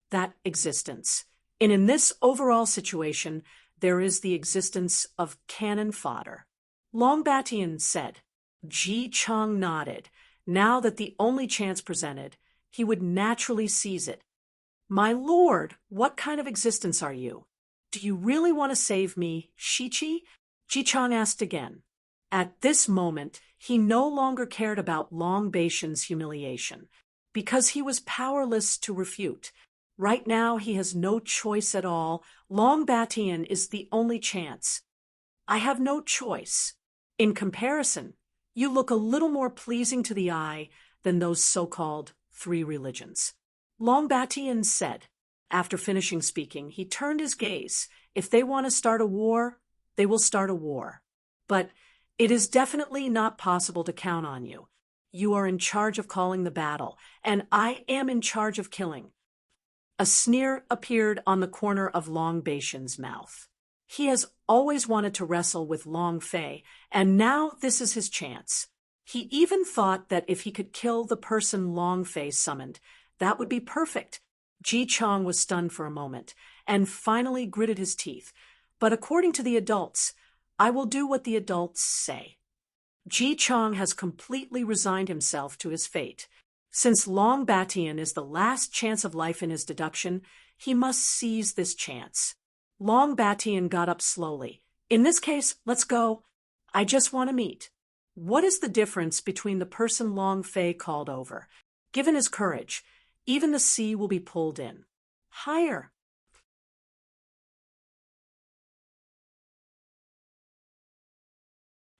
That existence. And in this overall situation, there is the existence of cannon fodder. Long Batian said. Ji Chang nodded. Now that the only chance presented, he would naturally seize it. My lord, what kind of existence are you? Do you really want to save me, Shichi? Ji Chang asked again. At this moment, he no longer cared about Long Batian's humiliation, because he was powerless to refute. Right now, he has no choice at all. Long Batian is the only chance. I have no choice. In comparison, you look a little more pleasing to the eye than those so-called three religions. Long Batian said. After finishing speaking, he turned his gaze. If they want to start a war, they will start a war. But it is definitely not possible to count on you. You are in charge of calling the battle, and I am in charge of killing. A sneer appeared on the corner of Long Batian's mouth. He has always wanted to wrestle with Long Fei, and now this is his chance. He even thought that if he could kill the person Long Fei summoned, that would be perfect. Ji Chang was stunned for a moment, and finally gritted his teeth. But according to the adults, I will do what the adults say. Ji Chang has completely resigned himself to his fate. Since Long Batian is the last chance of life in his deduction, he must seize this chance. Long Batian got up slowly. In this case, let's go. I just want to meet. What is the difference between the person Long Fei called over? Given his courage, even the sea will be pulled in. Higher.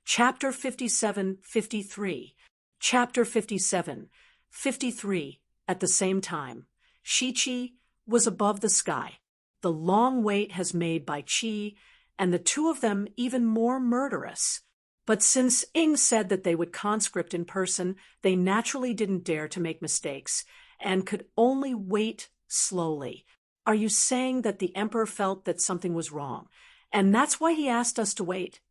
Chapter 57-53. Chapter 57-53. At the same time, Shichi was above the sky. The long wait has made by Qi, and the two of them even more murderous. But since Ying said that they would conscript in person, they naturally didn't dare to make mistakes, and could only wait slowly. Are you saying that the emperor felt that something was wrong, and that's why he asked us to wait?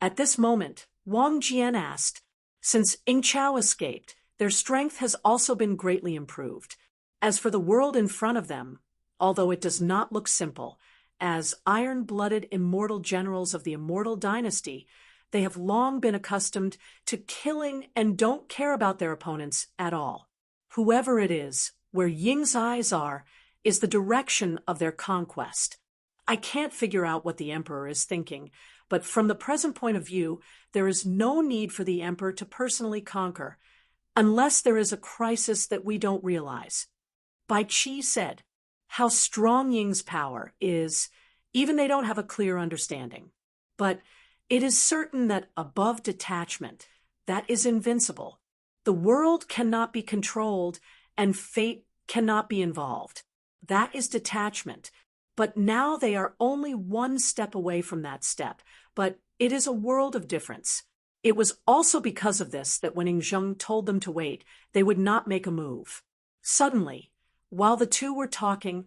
At this moment, Wang Jian asked, since Ying Chao escaped, their strength has also been greatly improved. As for the world in front of them, although it does not look simple. As iron-blooded immortal generals of the immortal dynasty, they have long been accustomed to killing and don't care about their opponents at all. Whoever it is, where Ying's eyes are, is the direction of their conquest. I can't figure out what the emperor is thinking, but from the present point of view, there is no need for the emperor to personally conquer, unless there is a crisis that we don't realize. Bai Qi said, how strong Ying's power is, even they don't have a clear understanding. But it is certain that above detachment, that is invincible, the world cannot be controlled and fate cannot be involved. That is detachment. But now they are only one step away from that step, but it is a world of difference. It was also because of this that when Ingzheng told them to wait, they would not make a move. Suddenly, while the two were talking,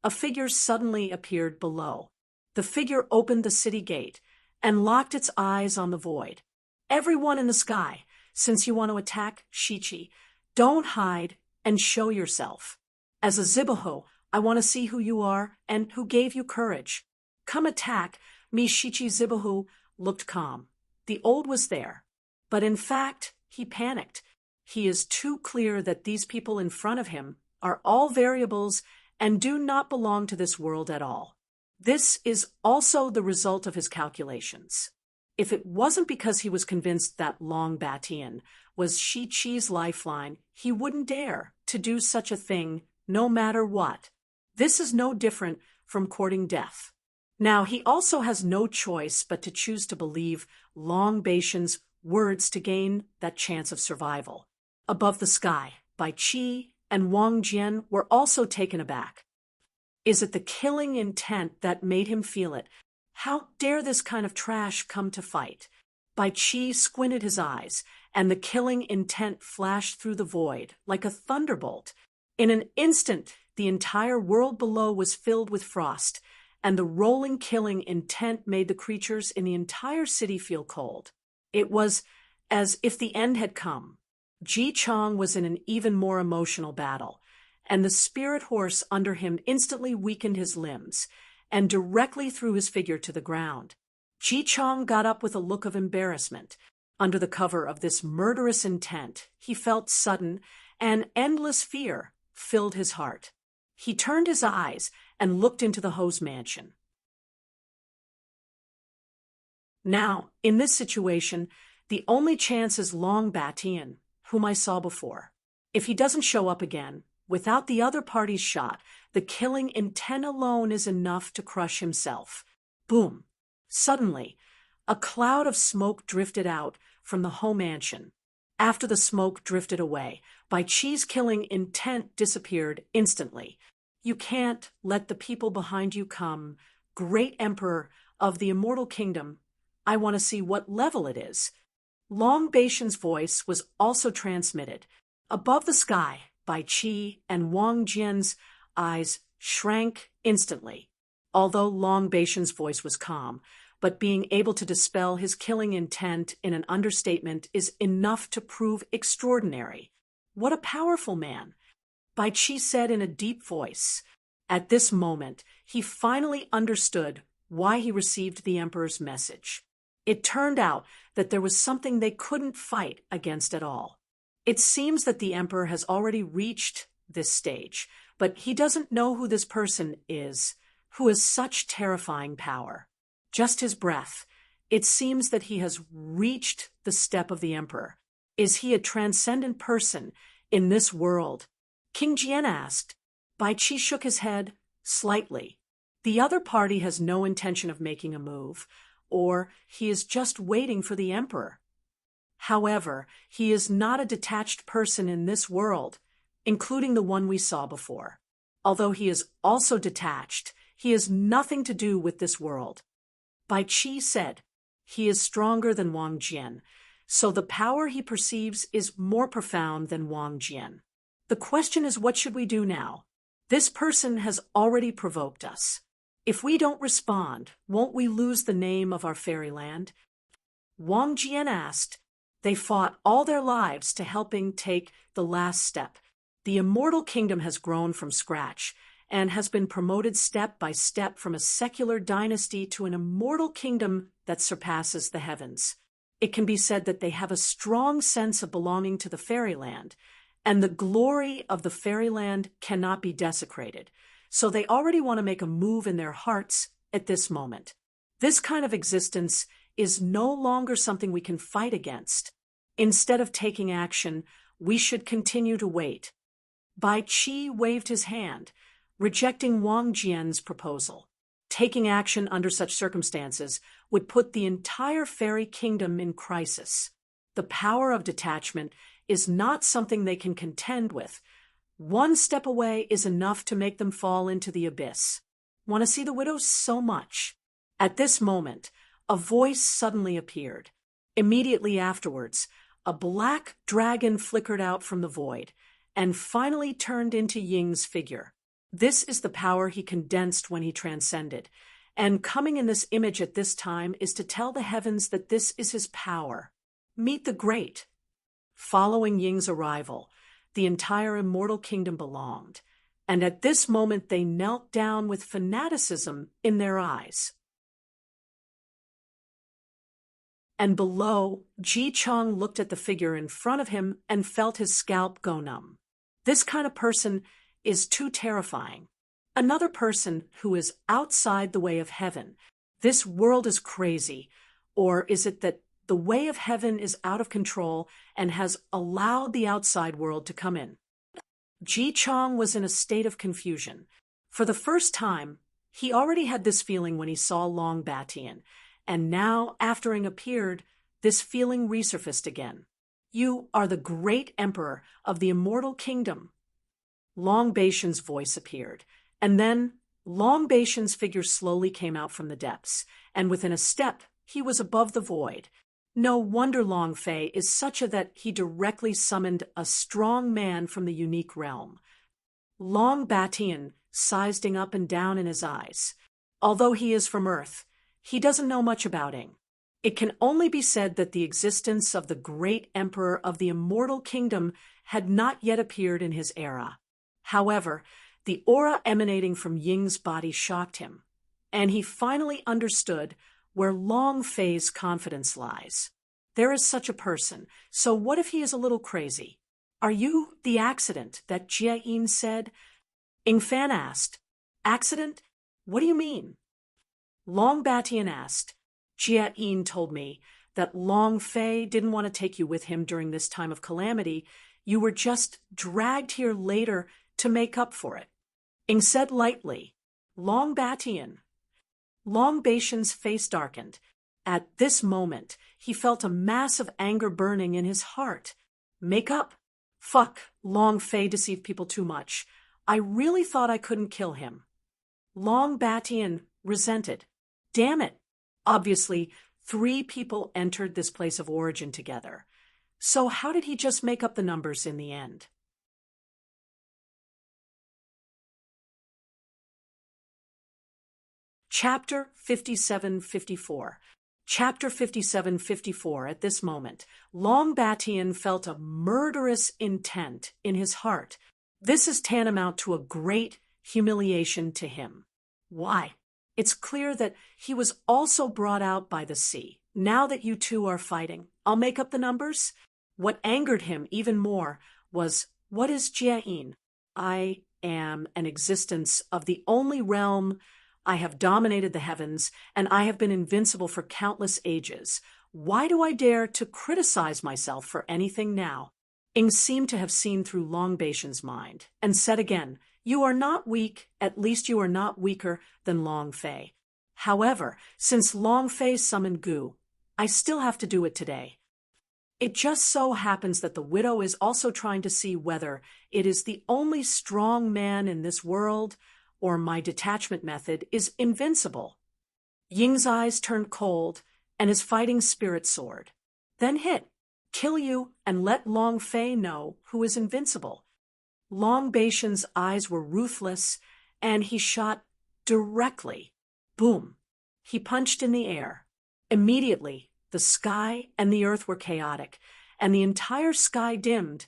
a figure suddenly appeared below. The figure opened the city gate and locked its eyes on the void. Everyone in the sky, since you want to attack Shichi, don't hide and show yourself. As a Zibaho, I want to see who you are and who gave you courage. Come attack me. Shichi Zibahu looked calm. The old was there. But in fact, he panicked. He is too clear that these people in front of him are all variables and do not belong to this world at all. This is also the result of his calculations. If it wasn't because he was convinced that Long Batian was Shi Chi's lifeline, he wouldn't dare to do such a thing no matter what. This is no different from courting death. Now, he also has no choice but to choose to believe Long Batian's words to gain that chance of survival. Above the sky, Bai Qi and Wang Jian were also taken aback. Is it the killing intent that made him feel it? How dare this kind of trash come to fight? Bai Qi squinted his eyes, and the killing intent flashed through the void like a thunderbolt. In an instant, the entire world below was filled with frost, and the rolling killing intent made the creatures in the entire city feel cold. It was as if the end had come. Ji Chong was in an even more emotional battle, and the spirit horse under him instantly weakened his limbs and directly threw his figure to the ground. Ji Chong got up with a look of embarrassment. Under the cover of this murderous intent, he felt sudden and endless fear filled his heart. He turned his eyes and looked into the Ho's mansion. Now, in this situation, the only chance is Long Batian, whom I saw before. If he doesn't show up again, without the other party's shot, the killing intent alone is enough to crush himself. Boom! Suddenly, a cloud of smoke drifted out from the Ho mansion. After the smoke drifted away, Bai Qi's killing intent disappeared instantly. You can't let the people behind you come. Great Emperor of the Immortal Kingdom, I want to see what level it is. Long Batian's voice was also transmitted. Above the sky, Bai Qi and Wang Jian's eyes shrank instantly. Although Long Batian's voice was calm, but being able to dispel his killing intent in an understatement is enough to prove extraordinary. What a powerful man! Bai Qi said in a deep voice. At this moment, he finally understood why he received the emperor's message. It turned out that there was something they couldn't fight against at all. It seems that the emperor has already reached this stage, but he doesn't know who this person is, who has such terrifying power. Just his breath. It seems that he has reached the step of the emperor. Is he a transcendent person in this world? King Jian asked. Bai Qi shook his head slightly. The other party has no intention of making a move, or he is just waiting for the emperor. However, he is not a detached person in this world, including the one we saw before. Although he is also detached, he has nothing to do with this world. Bai Qi said, he is stronger than Wang Jian, so the power he perceives is more profound than Wang Jian. The question is, what should we do now? This person has already provoked us. If we don't respond, won't we lose the name of our fairyland? Wang Jian asked. They fought all their lives to helping take the last step. The immortal kingdom has grown from scratch, and has been promoted step by step from a secular dynasty to an immortal kingdom that surpasses the heavens. It can be said that they have a strong sense of belonging to the fairyland, and the glory of the fairyland cannot be desecrated, so they already want to make a move in their hearts at this moment. This kind of existence is no longer something we can fight against. Instead of taking action, we should continue to wait. Bai Qi waved his hand, rejecting Wang Jian's proposal. Taking action under such circumstances would put the entire fairy kingdom in crisis. The power of detachment is not something they can contend with. One step away is enough to make them fall into the abyss. Want to see the widow so much? At this moment, a voice suddenly appeared. Immediately afterwards, a black dragon flickered out from the void and finally turned into Ying's figure. This is the power he condensed when he transcended, and coming in this image at this time is to tell the heavens that this is his power. Meet the great. Following Ying's arrival, the entire immortal kingdom belonged, and at this moment they knelt down with fanaticism in their eyes. And below, Ji Chang looked at the figure in front of him and felt his scalp go numb. This kind of person is too terrifying. Another person who is outside the way of heaven. This world is crazy. Or is it that the way of heaven is out of control and has allowed the outside world to come in? Ji Chang was in a state of confusion. For the first time, he already had this feeling when he saw Long Batian, and now, after it appeared, this feeling resurfaced again. You are the great emperor of the immortal kingdom. Long Batian's voice appeared, and then Long Batian's figure slowly came out from the depths, and within a step he was above the void. No wonder Long Fei is such a that he directly summoned a strong man from the unique realm. Long Batian sizing up and down in his eyes. Although he is from Earth, he doesn't know much about Ing. It can only be said that the existence of the great emperor of the immortal kingdom had not yet appeared in his era. However, the aura emanating from Ying's body shocked him, and he finally understood where Long Fei's confidence lies. There is such a person, so what if he is a little crazy? Are you the accident that Jie Yin said? Ing Fan asked. Accident? What do you mean? Long Batian asked. Jie Yin told me that Long Fei didn't want to take you with him during this time of calamity. You were just dragged here later to make up for it. Ing said lightly. Long Batian. Long Batian's face darkened. At this moment, he felt a mass of anger burning in his heart. Make up? Fuck, Long Fei deceived people too much. I really thought I couldn't kill him. Long Batian resented. Damn it. Obviously, 3 people entered this place of origin together. So how did he just make up the numbers in the end? Chapter 57-54. Chapter 57-54. At this moment, Long Batian felt a murderous intent in his heart. This is tantamount to a great humiliation to him. Why? It's clear that he was also brought out by the sea. Now that you two are fighting, I'll make up the numbers. What angered him even more was, what is Jie Yin? I am an existence of the only realm. I have dominated the heavens, and I have been invincible for countless ages. Why do I dare to criticize myself for anything now? Ing seemed to have seen through Long Batian's mind, and said again, You are not weak, at least you are not weaker than Long Fei. However, since Long Fei summoned Gu, I still have to do it today. It just so happens that the widow is also trying to see whether it is the only strong man in this world, or my detachment method is invincible. Ying's eyes turned cold, and his fighting spirit soared. Then hit, kill you, and let Long Fei know who is invincible. Long Batian's eyes were ruthless, and he shot directly. Boom! He punched in the air. Immediately, the sky and the earth were chaotic, and the entire sky dimmed,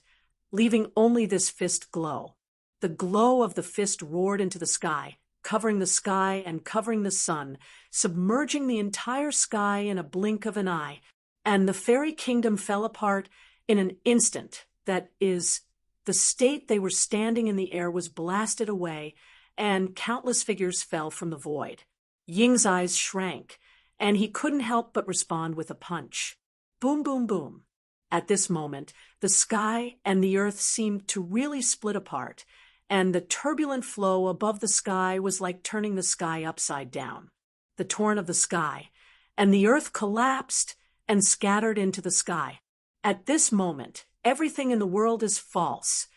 leaving only this fist glow. The glow of the fist roared into the sky, covering the sky and covering the sun, submerging the entire sky in a blink of an eye, and the fairy kingdom fell apart in an instant. That is, the state they were standing in the air was blasted away, and countless figures fell from the void. Ying's eyes shrank, and he couldn't help but respond with a punch. Boom, boom, boom. At this moment, the sky and the earth seemed to really split apart, and the turbulent flow above the sky was like turning the sky upside down. The torrent of the sky, and the earth collapsed and scattered into the sky. At this moment, everything in the world is false.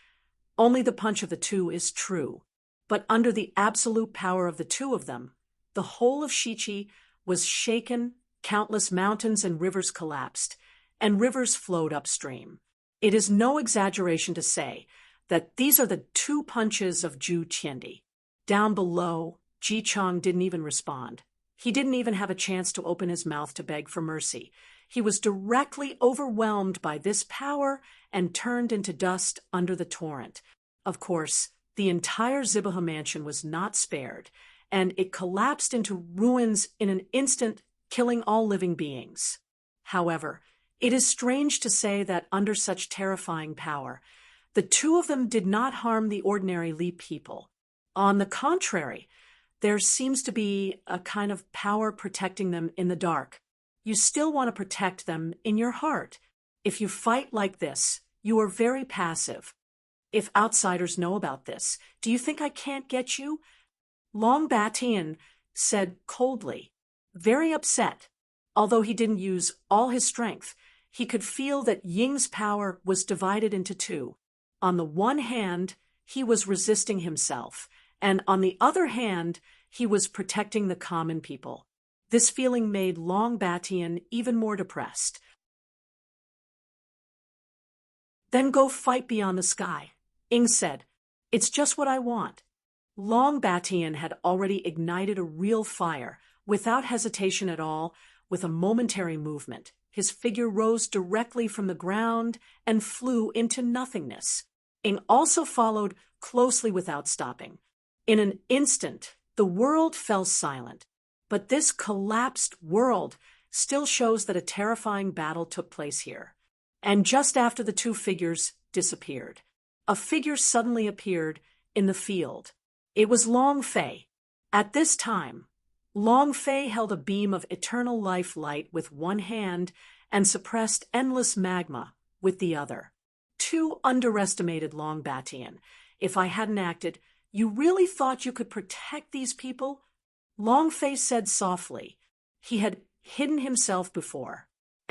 Only the punch of the two is true. But under the absolute power of the two of them, the whole of Shichi was shaken, countless mountains and rivers collapsed, and rivers flowed upstream. It is no exaggeration to say that these are the two punches of Zhu Qiandi. Down below, Ji Chang didn't even respond. He didn't even have a chance to open his mouth to beg for mercy. He was directly overwhelmed by this power and turned into dust under the torrent. Of course, the entire Zibaha mansion was not spared, and it collapsed into ruins in an instant, killing all living beings. However, it is strange to say that under such terrifying power, the two of them did not harm the ordinary Li people. On the contrary, there seems to be a kind of power protecting them in the dark. You still want to protect them in your heart. If you fight like this, you are very passive. If outsiders know about this, do you think I can't get you? Long Batian said coldly, very upset. Although he didn't use all his strength, he could feel that Ying's power was divided into two. On the one hand, he was resisting himself, and on the other hand, he was protecting the common people. This feeling made Long Batian even more depressed. Then go fight beyond the sky, Ying said. It's just what I want. Long Batian had already ignited a real fire, without hesitation at all, with a momentary movement. His figure rose directly from the ground and flew into nothingness. Ying also followed closely without stopping. In an instant, the world fell silent. But this collapsed world still shows that a terrifying battle took place here. And just after the two figures disappeared, a figure suddenly appeared in the field. It was Long Fei. At this time, Long Fei held a beam of eternal life light with one hand and suppressed endless magma with the other. Too underestimated, Long Batian. If I hadn't acted, you really thought you could protect these people? Long Fei said softly. He had hidden himself before.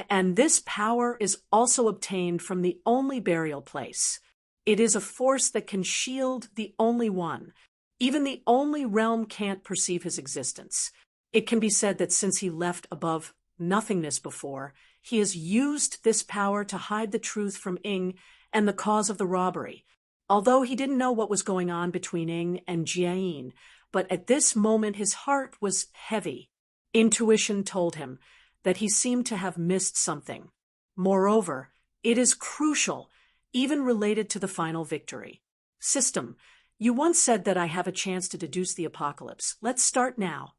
And this power is also obtained from the only burial place. It is a force that can shield the only one. Even the only realm can't perceive his existence. It can be said that since he left above nothingness before, he has used this power to hide the truth from Ying and the cause of the robbery. Although he didn't know what was going on between Ying and Jiayin, but at this moment his heart was heavy. Intuition told him that he seemed to have missed something. Moreover, it is crucial, even related to the final victory. System, you once said that I have a chance to deduce the apocalypse. Let's start now.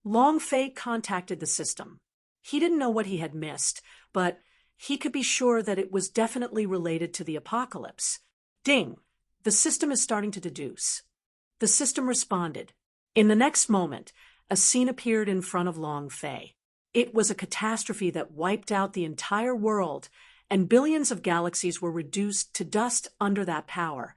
Long Fei contacted the system. He didn't know what he had missed, but he could be sure that it was definitely related to the apocalypse. Ding! The system is starting to deduce. The system responded. In the next moment, a scene appeared in front of Long Fei. It was a catastrophe that wiped out the entire world, and billions of galaxies were reduced to dust under that power,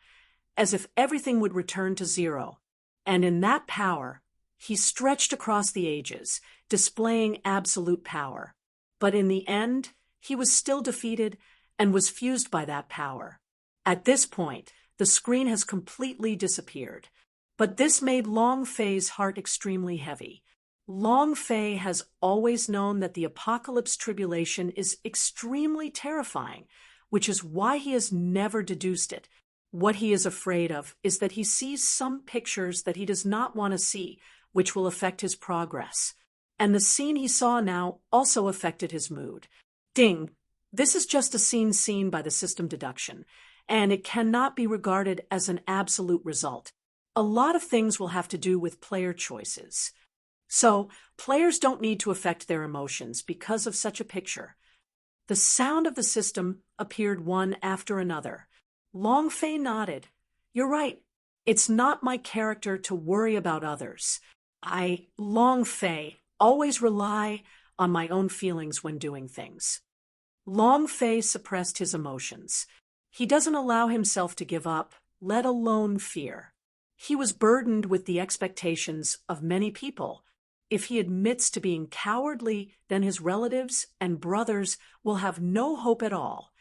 as if everything would return to zero. And in that power, he stretched across the ages, displaying absolute power. But in the end, he was still defeated and was fused by that power. At this point, the screen has completely disappeared. But this made Long Fei's heart extremely heavy. Long Fei has always known that the apocalypse tribulation is extremely terrifying, which is why he has never deduced it. What he is afraid of is that he sees some pictures that he does not want to see, which will affect his progress. And the scene he saw now also affected his mood. Ding! This is just a scene seen by the system deduction, and it cannot be regarded as an absolute result. A lot of things will have to do with player choices. So, players don't need to affect their emotions because of such a picture. The sound of the system appeared one after another. Long Fei nodded. You're right. It's not my character to worry about others. Long Fei, always rely on my own feelings when doing things. Long Fei suppressed his emotions. He doesn't allow himself to give up, let alone fear. He was burdened with the expectations of many people. If he admits to being cowardly, then his relatives and brothers will have no hope at all.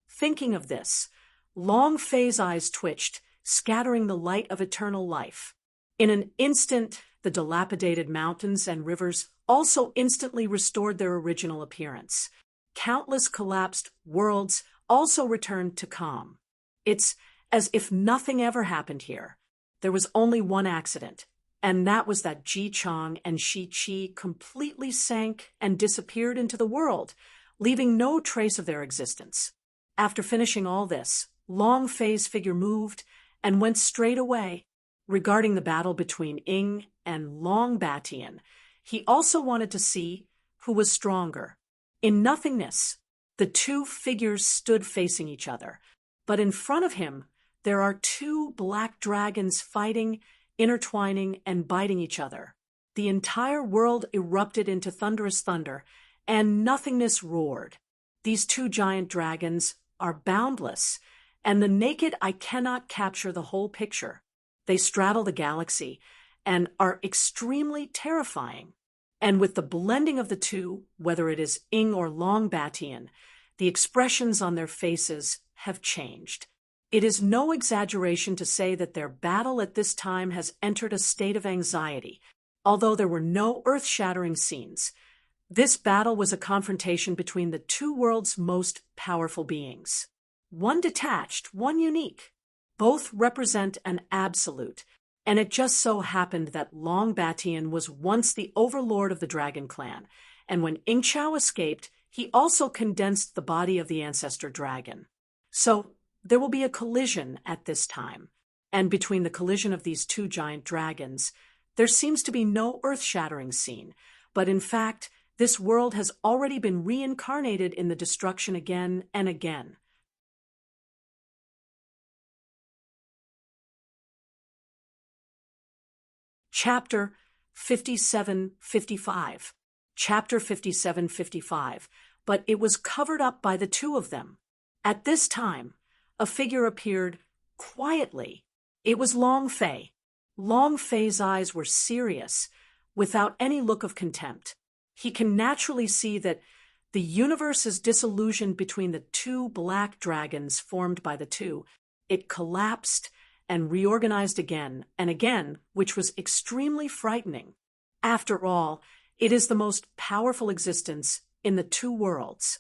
Thinking of this, Long Fei's eyes twitched, scattering the light of eternal life. In an instant, the dilapidated mountains and rivers also instantly restored their original appearance. Countless collapsed worlds also returned to calm. It's as if nothing ever happened here. There was only one accident, and that was that Ji Chang and Shi Qi completely sank and disappeared into the world, leaving no trace of their existence. After finishing all this, Long Fei's figure moved and went straight away. Regarding the battle between Ying and Long Batian, he also wanted to see who was stronger. In nothingness, the two figures stood facing each other, but in front of him, there are two black dragons fighting, intertwining, and biting each other. The entire world erupted into thunderous thunder, and nothingness roared. These two giant dragons are boundless, and the naked eye cannot capture the whole picture. They straddle the galaxy and are extremely terrifying. And with the blending of the two, whether it is Ying or Long Batian, the expressions on their faces have changed. It is no exaggeration to say that their battle at this time has entered a state of anxiety, although there were no earth-shattering scenes. This battle was a confrontation between the two worlds' most powerful beings. One detached, one unique. Both represent an absolute, and it just so happened that Long Batian was once the overlord of the Dragon Clan, and when Ying Chao escaped, he also condensed the body of the ancestor dragon. So, there will be a collision at this time, and between the collision of these two giant dragons, there seems to be no earth-shattering scene, but in fact, this world has already been reincarnated in the destruction again and again. Chapter 57-55. Chapter 57-55. But it was covered up by the two of them. At this time, a figure appeared quietly. It was Long Fei. Long Fei's eyes were serious, without any look of contempt. He can naturally see that the universe is disillusioned between the two black dragons formed by the two. It collapsed and reorganized again and again, which was extremely frightening. After all, it is the most powerful existence in the two worlds.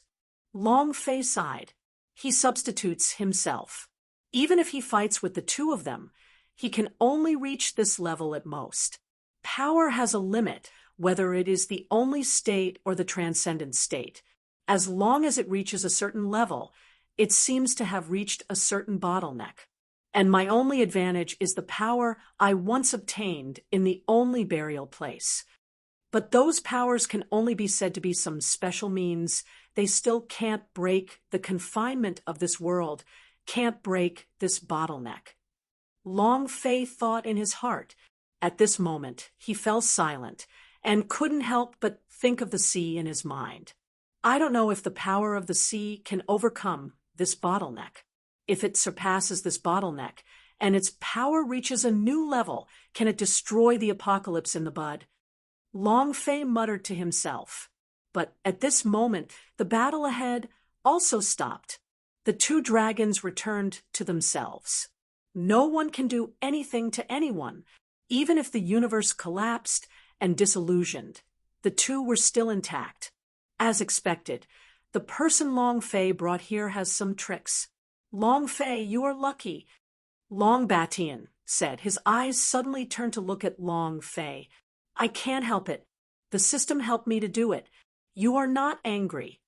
Long Fei sighed. He substitutes himself. Even if he fights with the two of them, he can only reach this level at most. Power has a limit, whether it is the only state or the transcendent state. As long as it reaches a certain level, it seems to have reached a certain bottleneck. And my only advantage is the power I once obtained in the only burial place. But those powers can only be said to be some special means. They still can't break the confinement of this world, can't break this bottleneck. Long Fei thought in his heart. At this moment, he fell silent and couldn't help but think of the sea in his mind. I don't know if the power of the sea can overcome this bottleneck. If it surpasses this bottleneck and its power reaches a new level, can it destroy the apocalypse in the bud? Long Fei muttered to himself. But at this moment, the battle ahead also stopped. The two dragons returned to themselves. No one can do anything to anyone. Even if the universe collapsed and disillusioned, the two were still intact. As expected, the person Long Fei brought here has some tricks. Long Fei, you are lucky. Long Batian said. His eyes suddenly turned to look at Long Fei. I can't help it. The system helped me to do it. You are not angry.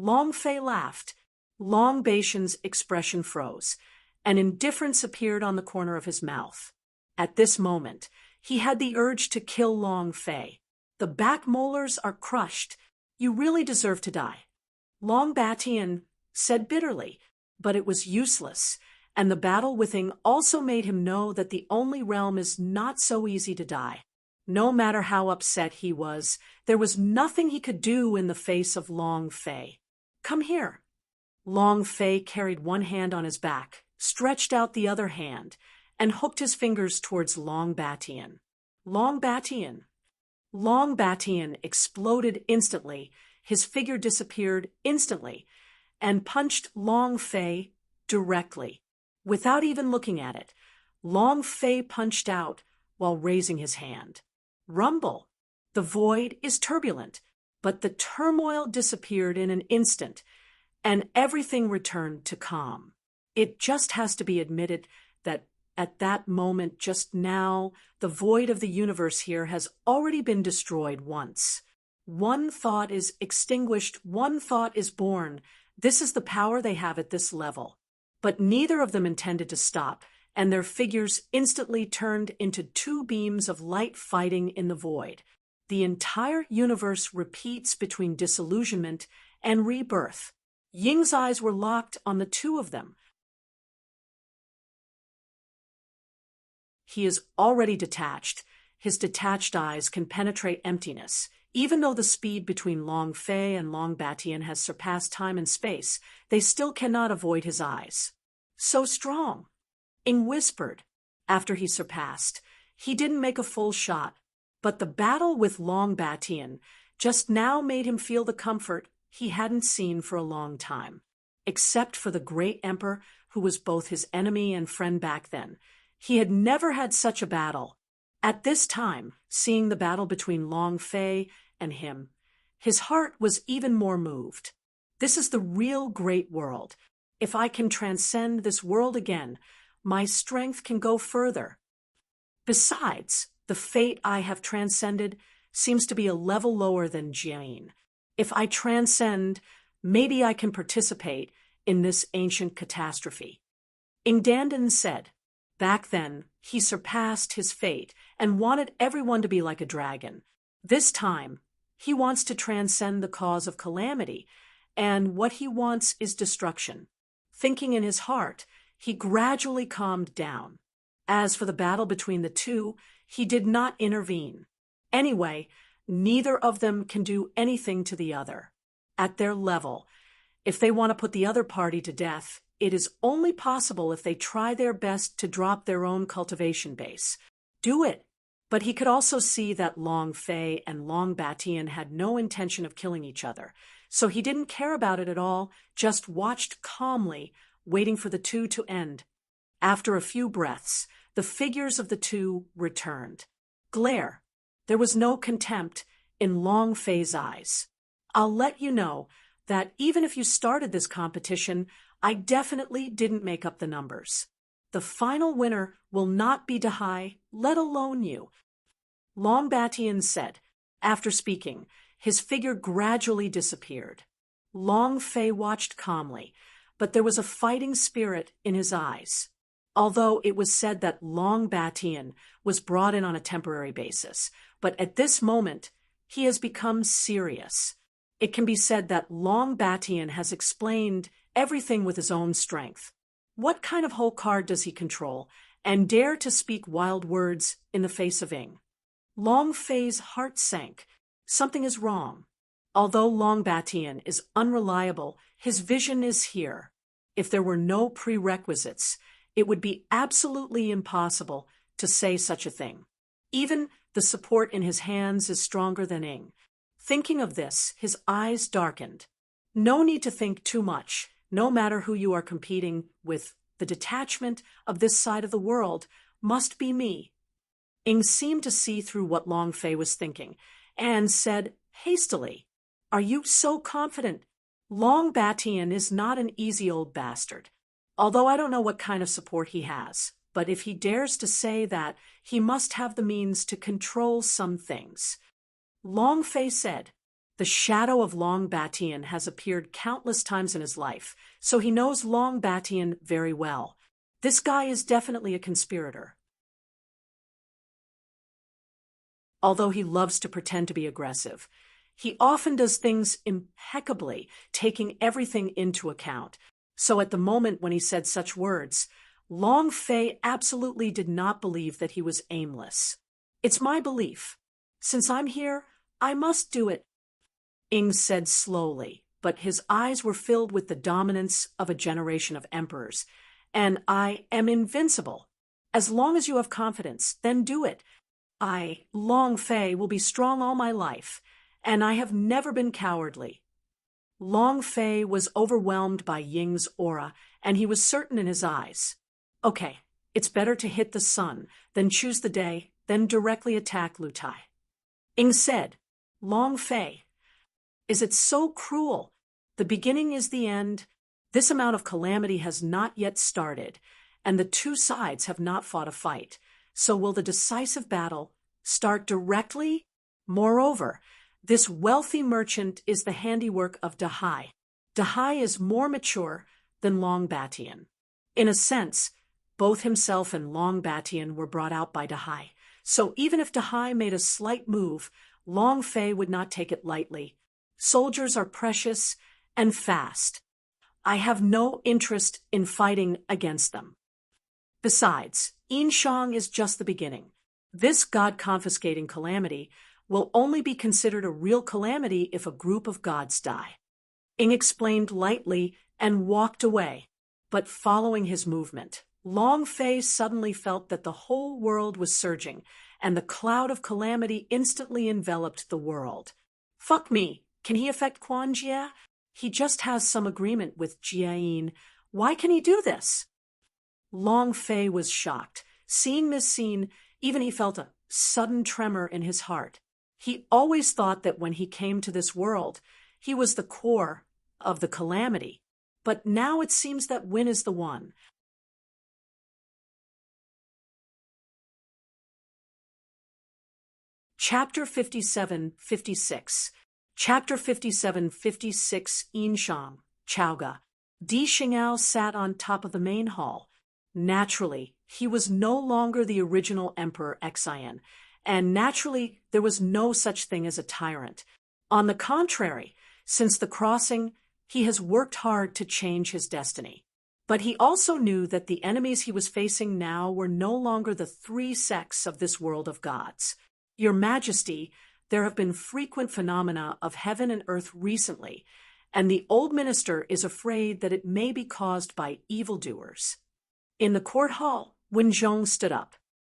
Long Fei laughed. Long Batian's expression froze, and indifference appeared on the corner of his mouth. At this moment, he had the urge to kill Long Fei. The back molars are crushed. You really deserve to die. Long Batian said bitterly, but it was useless, and the battle with Ing also made him know that the only realm is not so easy to die. No matter how upset he was, there was nothing he could do in the face of Long Fei. Come here. Long Fei carried one hand on his back, stretched out the other hand, and hooked his fingers towards Long Batian. Long Batian. Long Batian exploded instantly, his figure disappeared instantly, and punched Long Fei directly. Without even looking at it, Long Fei punched out while raising his hand. Rumble. The void is turbulent, but the turmoil disappeared in an instant, and everything returned to calm. It just has to be admitted that at that moment, just now, the void of the universe here has already been destroyed once. One thought is extinguished, one thought is born. This is the power they have at this level. But neither of them intended to stop, and their figures instantly turned into two beams of light fighting in the void. The entire universe repeats between disillusionment and rebirth. Ying's eyes were locked on the two of them. He is already detached. His detached eyes can penetrate emptiness. Even though the speed between Long Fei and Long Batian has surpassed time and space, they still cannot avoid his eyes. So strong. Ing whispered. After he surpassed, he didn't make a full shot, but the battle with Long Batian just now made him feel the comfort he hadn't seen for a long time. Except for the great emperor, who was both his enemy and friend back then, he had never had such a battle. At this time, seeing the battle between Long Fei and him, his heart was even more moved. This is the real great world. If I can transcend this world again, my strength can go further. Besides, the fate I have transcended seems to be a level lower than Jane. If I transcend, maybe I can participate in this ancient catastrophe. Ingdandan said. Back then, he surpassed his fate and wanted everyone to be like a dragon. This time, he wants to transcend the cause of calamity, and what he wants is destruction. Thinking in his heart, he gradually calmed down. As for the battle between the two, he did not intervene. Anyway, neither of them can do anything to the other. At their level, if they want to put the other party to death, it is only possible if they try their best to drop their own cultivation base. Do it. But he could also see that Long Fei and Long Batian had no intention of killing each other, so he didn't care about it at all, just watched calmly, waiting for the two to end. After a few breaths, the figures of the two returned. Glare. There was no contempt in Long Fei's eyes. I'll let you know that even if you started this competition, I definitely didn't make up the numbers. The final winner will not be Dahai, let alone you. Long Batian said. After speaking, his figure gradually disappeared. Long Fei watched calmly, but there was a fighting spirit in his eyes. Although it was said that Long Batian was brought in on a temporary basis, but at this moment, he has become serious. It can be said that Long Batian has explained everything with his own strength. What kind of whole card does he control, and dare to speak wild words in the face of Ing? Long Fei's heart sank. Something is wrong. Although Long Batian is unreliable, his vision is here. If there were no prerequisites, it would be absolutely impossible to say such a thing. Even the support in his hands is stronger than Ing. Thinking of this, his eyes darkened. No need to think too much. No matter who you are competing with, the detachment of this side of the world must be me. Ing seemed to see through what Long Fei was thinking, and said hastily, Are you so confident? Long Batian is not an easy old bastard. Although I don't know what kind of support he has, but if he dares to say that, he must have the means to control some things. Long Fei said, The shadow of Long Batian has appeared countless times in his life, so he knows Long Batian very well. This guy is definitely a conspirator. Although he loves to pretend to be aggressive, he often does things impeccably, taking everything into account. So at the moment when he said such words, Long Fei absolutely did not believe that he was aimless. It's my belief. Since I'm here, I must do it, Ing said slowly, but his eyes were filled with the dominance of a generation of emperors. And I am invincible. As long as you have confidence, then do it. I, Long Fei, will be strong all my life, and I have never been cowardly. Long Fei was overwhelmed by Ying's aura, and he was certain in his eyes. Okay, it's better to hit the sun, then choose the day, then directly attack Lu Tai. Ing said, Long Fei, is it so cruel? The beginning is the end. This amount of calamity has not yet started, and the two sides have not fought a fight. So will the decisive battle start directly? Moreover, this wealthy merchant is the handiwork of Dahai. Dahai is more mature than Long Batian. In a sense, both himself and Long Batian were brought out by Dahai. So even if Dahai made a slight move, Long Fei would not take it lightly. Soldiers are precious and fast. I have no interest in fighting against them. Besides, Yinshang is just the beginning. This God-confiscating calamity will only be considered a real calamity if a group of gods die. Ing explained lightly and walked away, but following his movement, Long Fei suddenly felt that the whole world was surging, and the cloud of calamity instantly enveloped the world. Fuck me, can he affect Quan Jie? He just has some agreement with Jiayin. Why can he do this? Long Fei was shocked. Seeing this scene, even he felt a sudden tremor in his heart. He always thought that when he came to this world, he was the core of the calamity. But now it seems that Win is the one. Chapter 57-56. Chapter 57-56 Yinshang, Chaoga. Di Xingao sat on top of the main hall. Naturally, he was no longer the original Emperor Xian, and naturally there was no such thing as a tyrant. On the contrary, since the crossing, he has worked hard to change his destiny. But he also knew that the enemies he was facing now were no longer the three sects of this world of gods. Your Majesty, there have been frequent phenomena of heaven and earth recently, and the old minister is afraid that it may be caused by evildoers. In the court hall, Wenzhong stood up.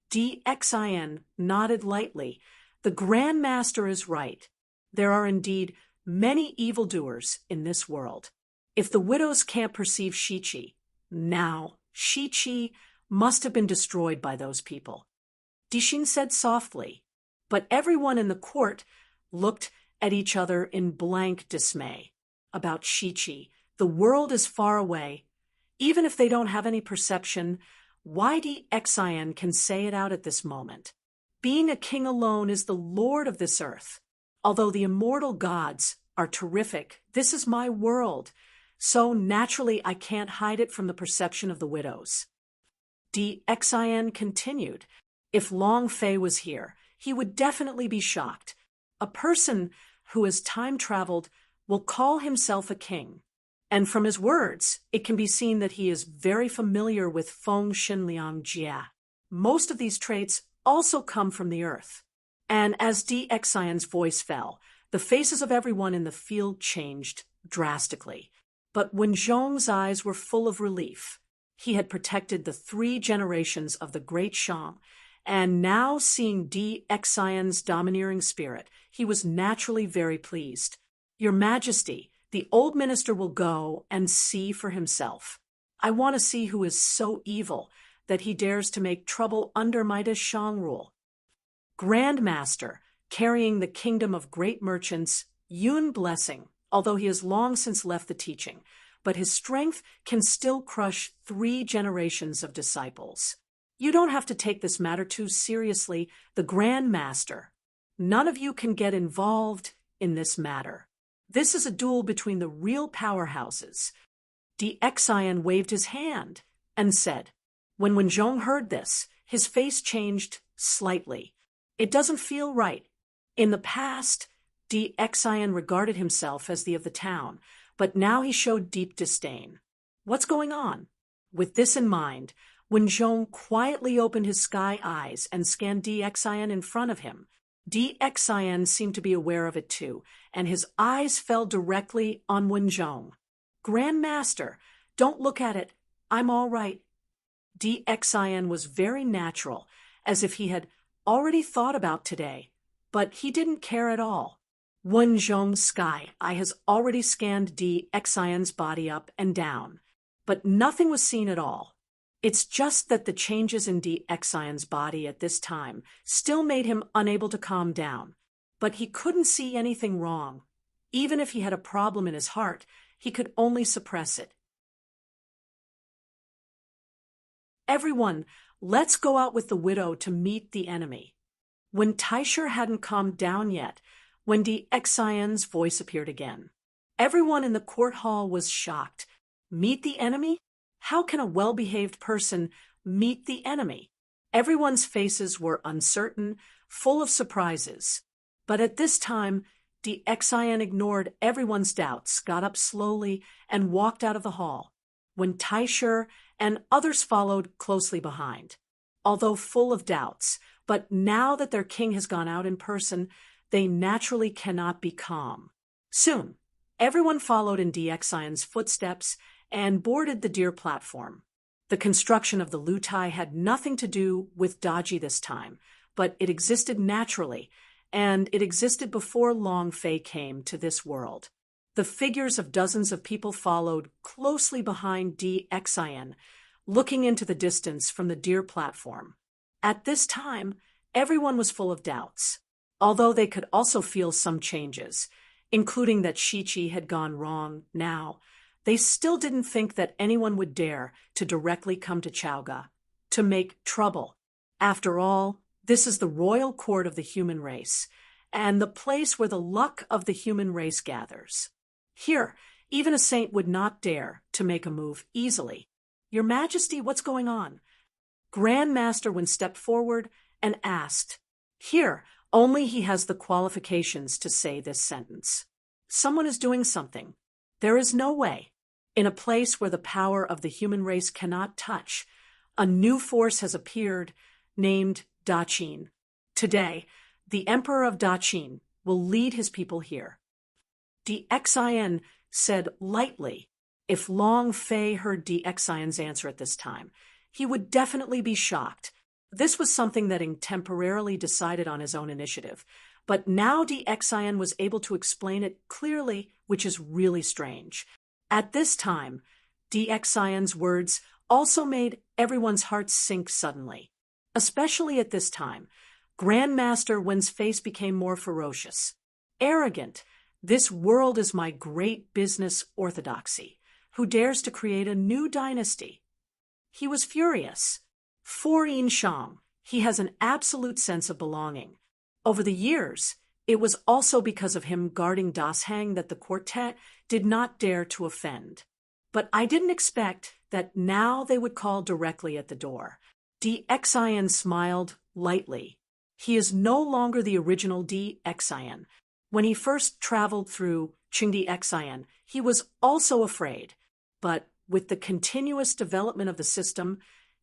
Xin nodded lightly. The Grand Master is right. There are indeed many evildoers in this world. If the widows can't perceive Shiqi, now Shiqi must have been destroyed by those people. Dixin said softly, but everyone in the court looked at each other in blank dismay. About Shiqi, the world is far away. Even if they don't have any perception, Xin can say it out at this moment. Being a king alone is the lord of this earth. Although the immortal gods are terrific, this is my world, so naturally I can't hide it from the perception of the widows. Xin continued, if Long Fei was here, he would definitely be shocked. A person who has time-traveled will call himself a king. And from his words, it can be seen that he is very familiar with Feng Xinliang Jia. Most of these traits also come from the earth. And as Xian's voice fell, the faces of everyone in the field changed drastically. But Wenzhong's eyes were full of relief. He had protected the 3 generations of the great Shang, and now seeing Xian's domineering spirit, he was naturally very pleased. Your Majesty, the old minister will go and see for himself. I want to see who is so evil that he dares to make trouble under Midas Shang rule. Grand Master, carrying the kingdom of great merchants, Yun Blessing, although he has long since left the teaching, but his strength can still crush 3 generations of disciples. You don't have to take this matter too seriously, the Grand Master. None of you can get involved in this matter. This is a duel between the real powerhouses. DXIN waved his hand and said. When Wenjong heard this, his face changed slightly. It doesn't feel right. In the past, DXIN regarded himself as the of the town, but now he showed deep disdain. What's going on? With this in mind, Wenjong quietly opened his sky eyes and scanned DXIN in front of him. DXIN seemed to be aware of it too, and his eyes fell directly on Wenjong. Grandmaster, don't look at it. I'm all right. DXIN was very natural, as if he had already thought about today, but he didn't care at all. Wenjong's sky eye has already scanned DXIN's body up and down, but nothing was seen at all. It's just that the changes in DXIN's body at this time still made him unable to calm down. But he couldn't see anything wrong. Even if he had a problem in his heart, he could only suppress it. Everyone, let's go out with the widow to meet the enemy. When Taisher hadn't calmed down yet, when DXIN's voice appeared again. Everyone in the court hall was shocked. Meet the enemy? How can a well-behaved person meet the enemy? Everyone's faces were uncertain, full of surprises. But at this time, DXIN ignored everyone's doubts, got up slowly, and walked out of the hall, when Taisher and others followed closely behind. Although full of doubts, but now that their king has gone out in person, they naturally cannot be calm. Soon, everyone followed in DXIN's footsteps and boarded the deer platform. The construction of the lutai had nothing to do with Daji this time, but it existed naturally, and it existed before Long Fei came to this world. The figures of dozens of people followed closely behind DXIN, looking into the distance from the deer platform. At this time, everyone was full of doubts, although they could also feel some changes, including that Shichi had gone wrong now. They still didn't think that anyone would dare to directly come to Chaoga, to make trouble. After all, this is the royal court of the human race, and the place where the luck of the human race gathers. Here, even a saint would not dare to make a move easily. Your Majesty, what's going on? Grandmaster Wen stepped forward and asked. Here, only he has the qualifications to say this sentence. Someone is doing something. There is no way. In a place where the power of the human race cannot touch, a new force has appeared, named Daqin. Today, the Emperor of Daqin will lead his people here. DXIN said lightly. If Long Fei heard DXIN's answer at this time, he would definitely be shocked. This was something that Ing temporarily decided on his own initiative, but now DXIN was able to explain it clearly, which is really strange. At this time, DXIN's words also made everyone's hearts sink suddenly. Especially at this time, Grandmaster Wen's face became more ferocious. Arrogant, this world is my great business orthodoxy. Who dares to create a new dynasty? He was furious. For Yin Shang, he has an absolute sense of belonging. Over the years, it was also because of him guarding Das Hang that the quartet did not dare to offend. But I didn't expect that now they would call directly at the door. DXIN smiled lightly. He is no longer the original DXIN. When he first traveled through DXIN, he was also afraid. But with the continuous development of the system,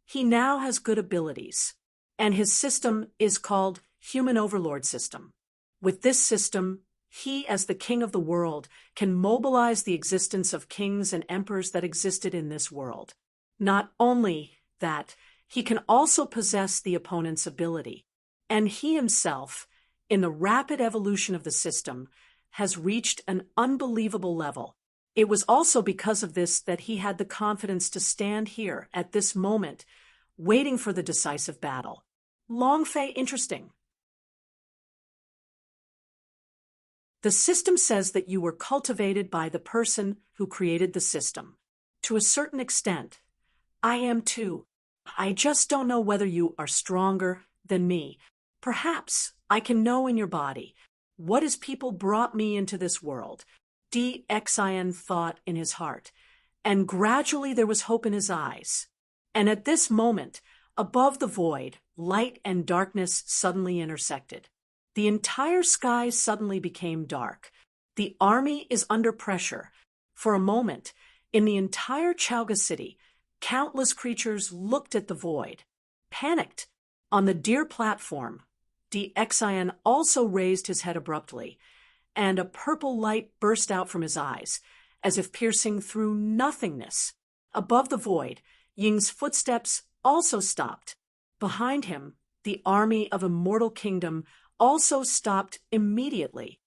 he now has good abilities. And his system is called Human Overlord System. With this system, he, as the king of the world, can mobilize the existence of kings and emperors that existed in this world. Not only that, he can also possess the opponent's ability. And he himself, in the rapid evolution of the system, has reached an unbelievable level. It was also because of this that he had the confidence to stand here at this moment, waiting for the decisive battle. Long Fei, interesting. The system says that you were cultivated by the person who created the system. To a certain extent, I am too. I just don't know whether you are stronger than me. Perhaps I can know in your body. What has people brought me into this world? DXIN thought in his heart, and gradually there was hope in his eyes. And at this moment, above the void, light and darkness suddenly intersected. The entire sky suddenly became dark. The army is under pressure. For a moment, in the entire Chauga city, countless creatures looked at the void. Panicked. On the deer platform, DXIN also raised his head abruptly, and a purple light burst out from his eyes, as if piercing through nothingness. Above the void, Ying's footsteps also stopped. Behind him, the army of Immortal Kingdom also stopped immediately.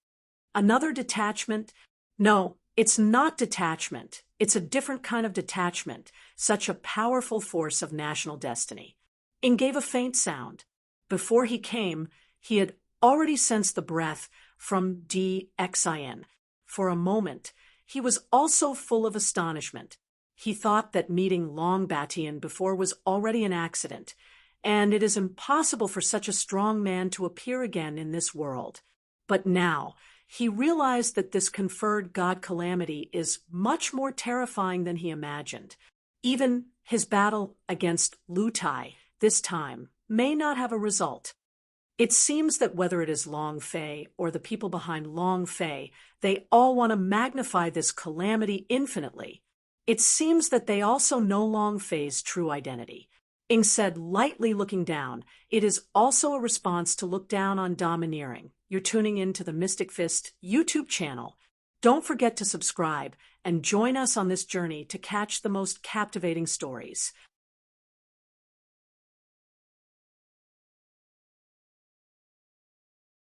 Another detachment? No, it's not detachment. It's a different kind of detachment, such a powerful force of national destiny. Ying gave a faint sound. Before he came, he had already sensed the breath from DXIN. For a moment, he was also full of astonishment. He thought that meeting Long Batian before was already an accident, and it is impossible for such a strong man to appear again in this world. But now, he realized that this conferred god calamity is much more terrifying than he imagined. Even his battle against Lu Tai, this time, may not have a result. It seems that whether it is Long Fei or the people behind Long Fei, they all want to magnify this calamity infinitely. It seems that they also know Long Fei's true identity. Ying said, lightly looking down, it is also a response to look down on domineering. You're tuning in to the Mystic Fist YouTube channel. Don't forget to subscribe and join us on this journey to catch the most captivating stories.